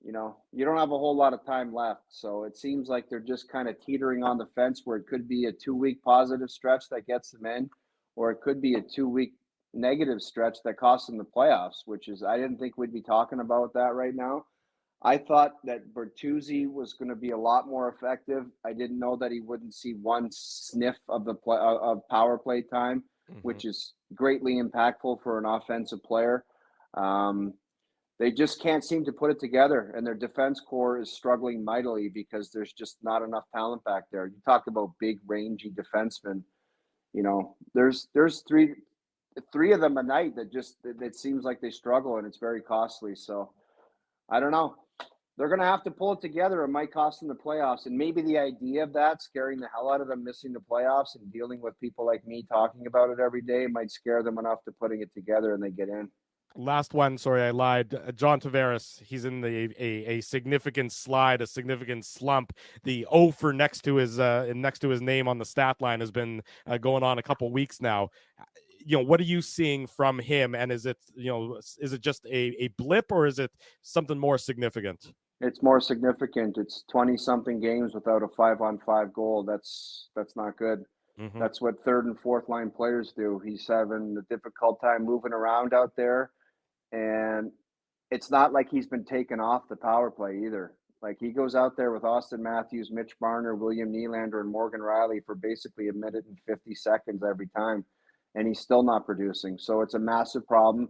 you don't have a whole lot of time left. So it seems like they're just kind of teetering on the fence where it could be a 2-week positive stretch that gets them in, or it could be a 2-week negative stretch that costs them the playoffs, which is, I didn't think we'd be talking about that right now. I thought that Bertuzzi was going to be a lot more effective. I didn't know that he wouldn't see one sniff of the power play time, which is greatly impactful for an offensive player. They just can't seem to put it together, and their defense core is struggling mightily because there's just not enough talent back there. You talk about big, rangy defensemen. There's three of them a night that seems like they struggle, and it's very costly. So I don't know. They're going to have to pull it together. It might cost them the playoffs. And maybe the idea of that, scaring the hell out of them missing the playoffs and dealing with people like me talking about it every day, might scare them enough to putting it together and they get in. Last one. Sorry, I lied. John Tavares, he's in a significant slide, a significant slump. The O for next to his name on the stat line has been going on a couple weeks now. What are you seeing from him? And is it just a blip, or is it something more significant? It's more significant. It's 20-something games without a 5-on-5 goal. That's not good. Mm-hmm. That's what third and fourth line players do. He's having a difficult time moving around out there. And it's not like he's been taken off the power play either. Like, he goes out there with Austin Matthews, Mitch Marner, William Nylander, and Morgan Riley for basically a minute and 50 seconds every time. And he's still not producing. So it's a massive problem.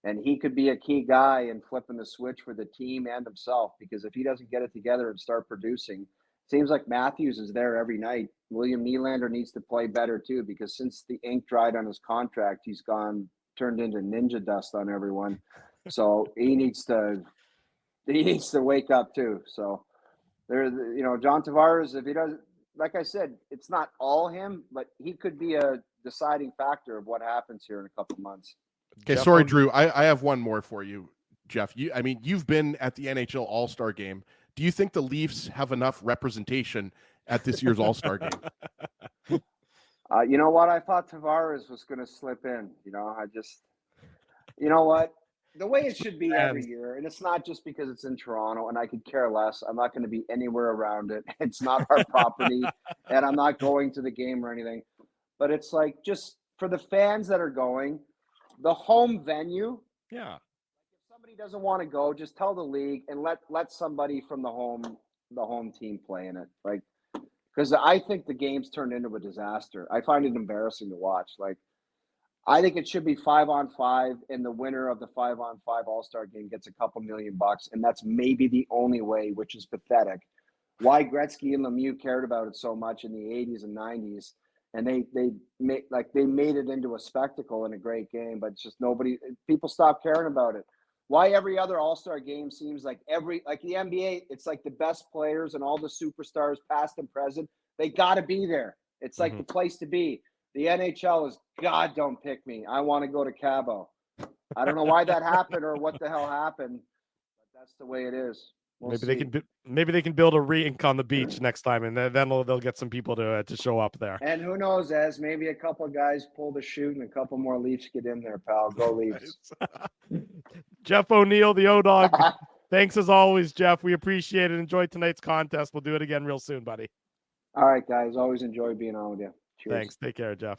And he could be a key guy in flipping the switch for the team and himself, because if he doesn't get it together and start producing, it seems like Matthews is there every night. William Nylander needs to play better too, because since the ink dried on his contract, he's turned into ninja dust on everyone. So he needs to wake up too. So John Tavares, if he does, like I said, it's not all him, but he could be a deciding factor of what happens here in a couple months. Okay, Jeff, sorry, Drew. I have one more for you, Jeff. You've been at the NHL All-Star Game. Do you think the Leafs have enough representation at this year's All-Star Game? You know what? I thought Tavares was going to slip in. You know what? The way it should be every year, and it's not just because it's in Toronto, and I could care less. I'm not going to be anywhere around it. It's not our property, and I'm not going to the game or anything. But it's like, just for the fans that are going, the home venue. Yeah. If somebody doesn't want to go, just tell the league and let somebody from the home team play in it. Like, because I think the game's turned into a disaster. I find it embarrassing to watch. Like, I think it should be 5-on-5, and the winner of the 5-on-5 All-Star game gets a couple $1 million, and that's maybe the only way, which is pathetic. Why Gretzky and Lemieux cared about it so much in the 80s and 90s. And they made it into a spectacle and a great game, but it's just people stopped caring about it. Why every other All-Star game seems like like the NBA, it's like the best players and all the superstars, past and present, they got to be there. It's like the place to be. The NHL is, God, don't pick me. I want to go to Cabo. I don't know why that happened or what the hell happened, but that's the way it is. We'll maybe they can build a rink on the beach next time, and then they'll get some people to show up there. And who knows, as maybe a couple of guys pull the chute and a couple more Leafs get in there, pal. Go Leafs. Jeff O'Neill, the O-Dog. Thanks as always, Jeff. We appreciate it. Enjoy tonight's contest. We'll do it again real soon, buddy. All right, guys. Always enjoy being on with you. Cheers. Thanks. Take care, Jeff.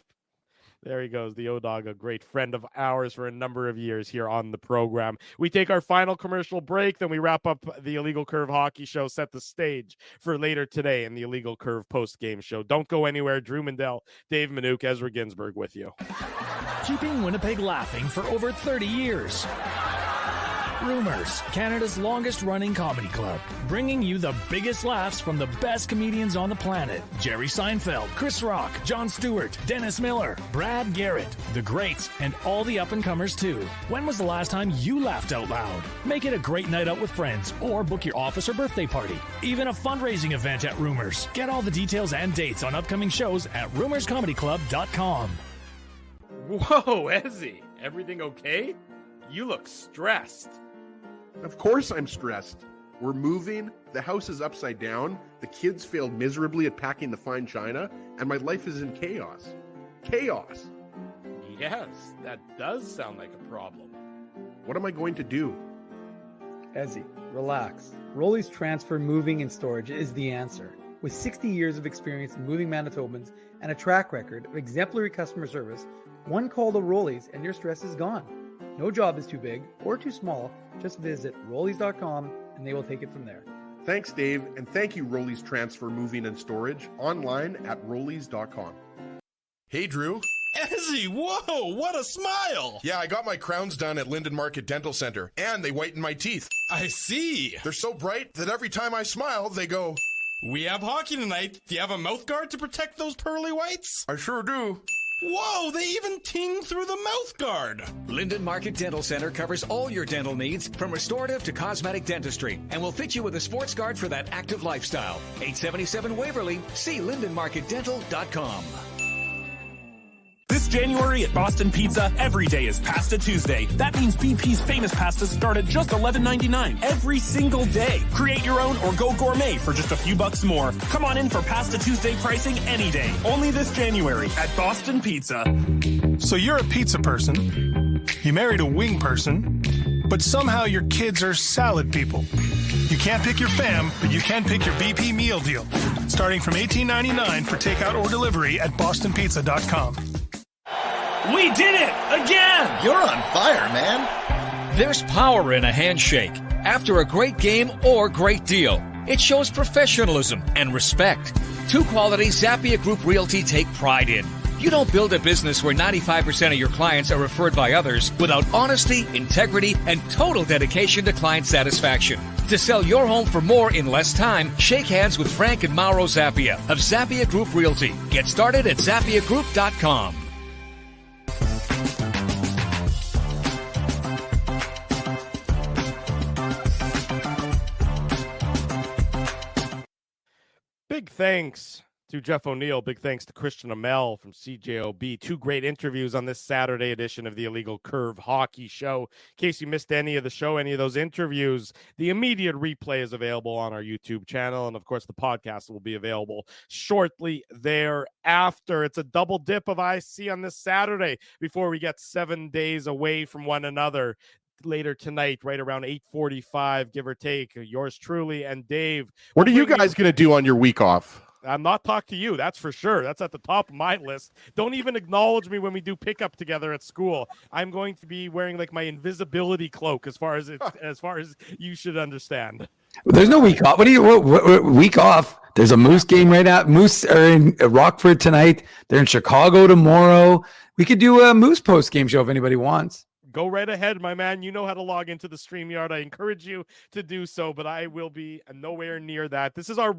There he goes, the O-Dog, a great friend of ours for a number of years here on the program. We take our final commercial break, then we wrap up the Illegal Curve Hockey Show, set the stage for later today in the Illegal Curve post-game show. Don't go anywhere. Drew Mandel, Dave Minuk, Ezra Ginsburg with you. Keeping Winnipeg laughing for over 30 years. Rumors, Canada's longest-running comedy club, bringing you the biggest laughs from the best comedians on the planet. Jerry Seinfeld, Chris Rock, Jon Stewart, Dennis Miller, Brad Garrett, the greats, and all the up-and-comers too. When was the last time you laughed out loud? Make it a great night out with friends, or book your office or birthday party. Even a fundraising event at Rumors. Get all the details and dates on upcoming shows at rumorscomedyclub.com. Whoa, Ezzy, everything okay? You look stressed. Of course I'm stressed. We're moving, the house is upside down, the kids failed miserably at packing the fine china, and my life is in chaos. Chaos! Yes, that does sound like a problem. What am I going to do? Ezzy, relax. Rolly's Transfer Moving and Storage is the answer. With 60 years of experience in moving Manitobans and a track record of exemplary customer service, one call to Rolly's and your stress is gone. No job is too big or too small. Just visit Rollies.com and they will take it from there. Thanks, Dave, and thank you, Rollies Transfer Moving and Storage, online at Rollies.com. Hey, Drew. Ezzy, whoa, what a smile! Yeah, I got my crowns done at Linden Market Dental Center, and they whiten my teeth. I see. They're so bright that every time I smile, they go, "We have hockey tonight. Do you have a mouth guard to protect those pearly whites?" I sure do. Whoa, they even ting through the mouth guard. Linden Market Dental Center covers all your dental needs from restorative to cosmetic dentistry and will fit you with a sports guard for that active lifestyle. 877 Waverly, see lindenmarketdental.com. This January at Boston Pizza, every day is Pasta Tuesday. That means BP's famous pastas start at just $11.99 every single day. Create your own or go gourmet for just a few bucks more. Come on in for Pasta Tuesday pricing any day. Only this January at Boston Pizza. So you're a pizza person. You married a wing person. But somehow your kids are salad people. You can't pick your fam, but you can pick your BP meal deal. Starting from $18.99 for takeout or delivery at bostonpizza.com. We did it again! You're on fire, man. There's power in a handshake. After a great game or great deal, it shows professionalism and respect. Two qualities Zappia Group Realty take pride in. You don't build a business where 95% of your clients are referred by others without honesty, integrity, and total dedication to client satisfaction. To sell your home for more in less time, shake hands with Frank and Mauro Zappia of Zappia Group Realty. Get started at ZappiaGroup.com. Big thanks to Jeff O'Neill. Big thanks to Christian Amell from CJOB. Two great interviews on this Saturday edition of the Illegal Curve Hockey Show. In case you missed any of the show, any of those interviews, the immediate replay is available on our YouTube channel. And of course, the podcast will be available shortly thereafter. It's a double dip of IC on this Saturday before we get 7 days away from one another. Later tonight, right around 8:45, give or take. Yours truly and Dave. What are you guys going to do on your week off? I'm not talking to you, that's for sure. That's at the top of my list. Don't even acknowledge me when we do pickup together at school. I'm going to be wearing like my invisibility cloak, as far as you should understand. There's no week off. What week off? There's a Moose game right now. Moose are in Rockford tonight. They're in Chicago tomorrow. We could do a Moose post game show if anybody wants. Go right ahead, my man. You know how to log into the StreamYard. I encourage you to do so, but I will be nowhere near that. This is our,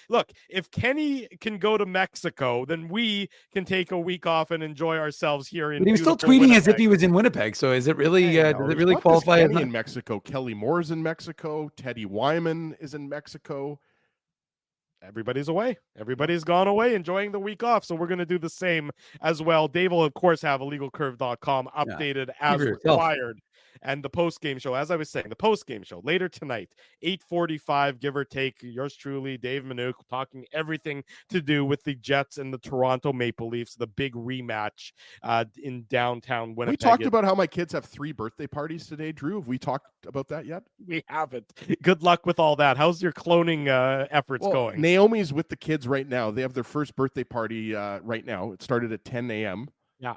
look, if Kenny can go to Mexico, then we can take a week off and enjoy ourselves here in. But he was still tweeting Winnipeg as if he was in Winnipeg. So is it really, does it really qualify as in Mexico? Kelly Moore's in Mexico. Teddy Wyman is in Mexico. everybody's away. Everybody's gone away, enjoying the week off. So we're going to do the same as well. Dave will, of course, have illegalcurve.com updated as required. And the post-game show, as I was saying, the post-game show later tonight, 8:45, give or take. Yours truly, Dave Manouk, talking everything to do with the Jets and the Toronto Maple Leafs, the big rematch in downtown Winnipeg. We talked about how my kids have 3 birthday parties today, Drew. Have we talked about that yet? We haven't. Good luck with all that. How's your cloning efforts going? Naomi's with the kids right now. They have their first birthday party right now. It started at 10 a.m. Yeah.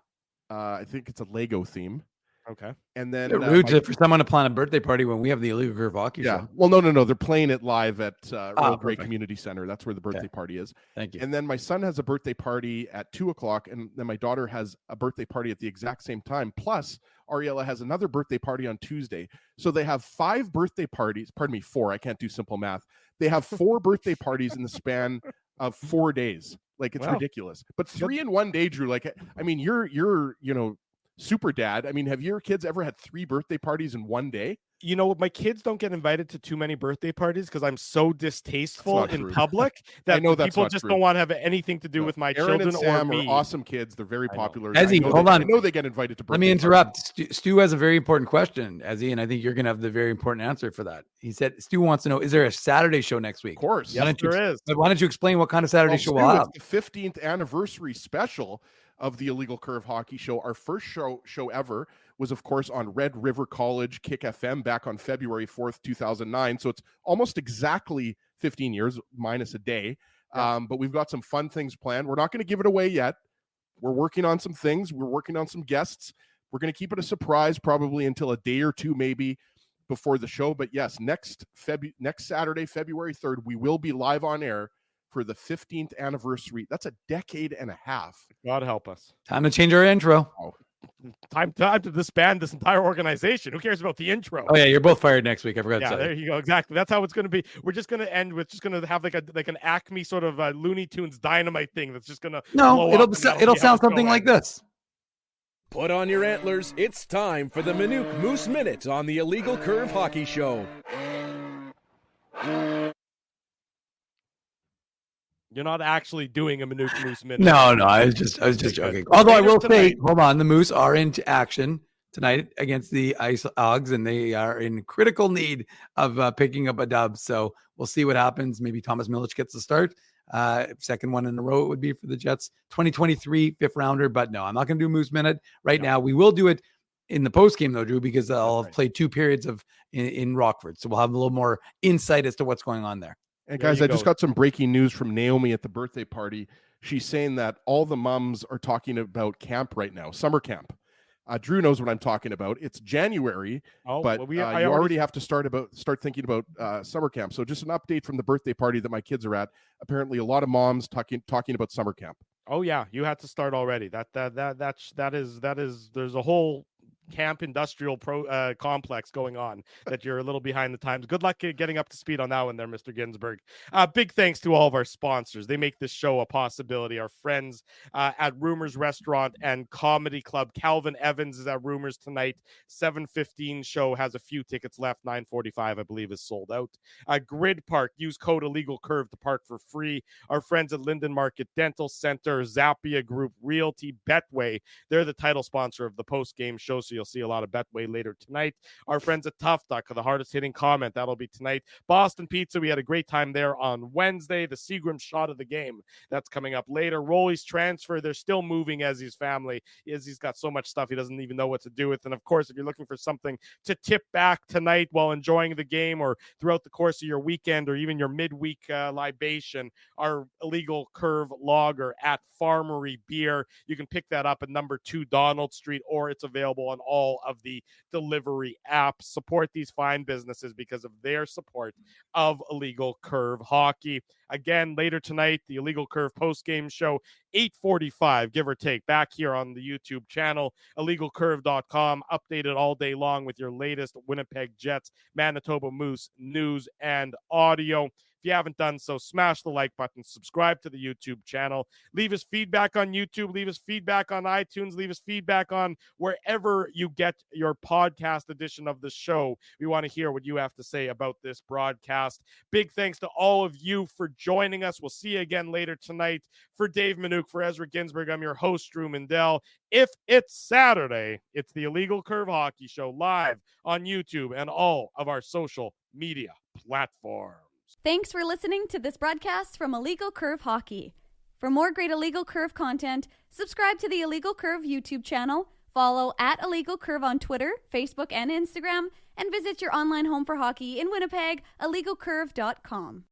I think it's a Lego theme. Okay. And then rude for someone to plan a birthday party when we have the Illegal Curve Hockey show. Well, no. They're playing it live at Royal Grey perfect. Community Center. That's where the birthday party is. Thank you. And then my son has a birthday party at 2:00, and then my daughter has a birthday party at the exact same time. Plus, Ariella has another birthday party on Tuesday. So they have 5 birthday parties. Pardon me, 4. I can't do simple math. They have 4 birthday parties in the span of 4 days. Like, it's ridiculous. But 3 in one day, Drew. Like, I mean, you're super dad. I mean, have your kids ever had 3 birthday parties in one day? You know, my kids don't get invited to too many birthday parties because I'm so distasteful in public that people just don't want to have anything to do with my Aaron children and Sam or me. are awesome kids. They're very popular. Ezzy, hold on. I know they get invited to birthday Let me interrupt. Stu has a very important question, Ezzy, and I think you're going to have the very important answer for that. He said, Stu wants to know, is there a Saturday show next week? Of course. Yes, there is. Why don't you explain what kind of Saturday show we'll have? It's the 15th anniversary special of the Illegal Curve Hockey Show. Our first show ever was, of course, on Red River College Kick FM back on February 4th, 2009. So it's almost exactly 15 years minus a day. But we've got some fun things planned. We're not going to give it away yet. We're working on some things. We're working on some guests. We're going to keep it a surprise probably until a day or two maybe before the show. But yes, next Saturday, February 3rd, we will be live on air for the 15th anniversary. That's a decade and a half. God help us. Time to change our intro. Time to disband this entire organization. Who cares about the intro? Oh yeah, you're both fired next week. I forgot to say. There you go. Exactly. That's how it's going to be. We're just going to end with just going to have like an Acme sort of Looney Tunes Dynamite thing that's just going to it'll sound something like this. Put on your antlers. It's time for the Manouk Moose Minute on the Illegal Curve Hockey Show. You're not actually doing a Manouk Moose Minute. No, I was just joking. Although I will say, hold on, the Moose are into action tonight against the Ice Hogs, and they are in critical need of picking up a dub. So we'll see what happens. Maybe Thomas Milic gets the start. Second one in a row it would be for the Jets. 2023 fifth rounder, but no, I'm not going to do Moose Minute right now. We will do it in the post game though, Drew, because I'll have played 2 periods in Rockford, so we'll have a little more insight as to what's going on there. And guys, I just got some breaking news from Naomi at the birthday party. She's saying that all the mums are talking about camp right now, summer camp. Drew knows what I'm talking about. It's January, but you already have to start thinking about summer camp. So just an update from the birthday party that my kids are at. Apparently, a lot of moms talking about summer camp. Oh yeah, you had to start already. That is. There's a whole camp industrial complex going on that you're a little behind the times. Good luck getting up to speed on that one there, Mr. Ginsburg. Big thanks to all of our sponsors. They make this show a possibility. Our friends at Rumors Restaurant and Comedy Club. Calvin Evans is at Rumors tonight. 7:15 show has a few tickets left. 9:45 I believe is sold out. Grid Park, use code Illegal Curve to park for free. Our friends at Linden Market Dental Center, Zappia Group Realty, Betway, they're the title sponsor of the post-game show, so you'll see a lot of Betway later tonight. Our friends at Tough Duck, the hardest hitting comment, that'll be tonight. Boston Pizza, we had a great time there on Wednesday. The Seagram shot of the game, that's coming up later. Rolly's transfer, they're still moving Ezzy's family. Ezzy's got so much stuff he doesn't even know what to do with. And of course, if you're looking for something to tip back tonight while enjoying the game or throughout the course of your weekend or even your midweek libation, our Illegal Curve lager at Farmery Beer. You can pick that up at number 2 Donald Street, or it's available on all of the delivery apps. Support these fine businesses because of their support of Illegal Curve Hockey. Again, later tonight, the Illegal Curve post-game show, 8:45, give or take, back here on the YouTube channel, illegalcurve.com, updated all day long with your latest Winnipeg Jets, Manitoba Moose news and audio. If you haven't done so, smash the like button, subscribe to the YouTube channel, leave us feedback on YouTube, leave us feedback on iTunes, leave us feedback on wherever you get your podcast edition of the show. We want to hear what you have to say about this broadcast. Big thanks to all of you for joining us. We'll see you again later tonight. For Dave Manouk, for Ezra Ginsburg, I'm your host, Drew Mindell. If it's Saturday, it's the Illegal Curve Hockey Show live on YouTube and all of our social media platforms. Thanks for listening to this broadcast from Illegal Curve Hockey. For more great Illegal Curve content, subscribe to the Illegal Curve YouTube channel, follow at Illegal Curve on Twitter, Facebook, and Instagram, and visit your online home for hockey in Winnipeg, illegalcurve.com.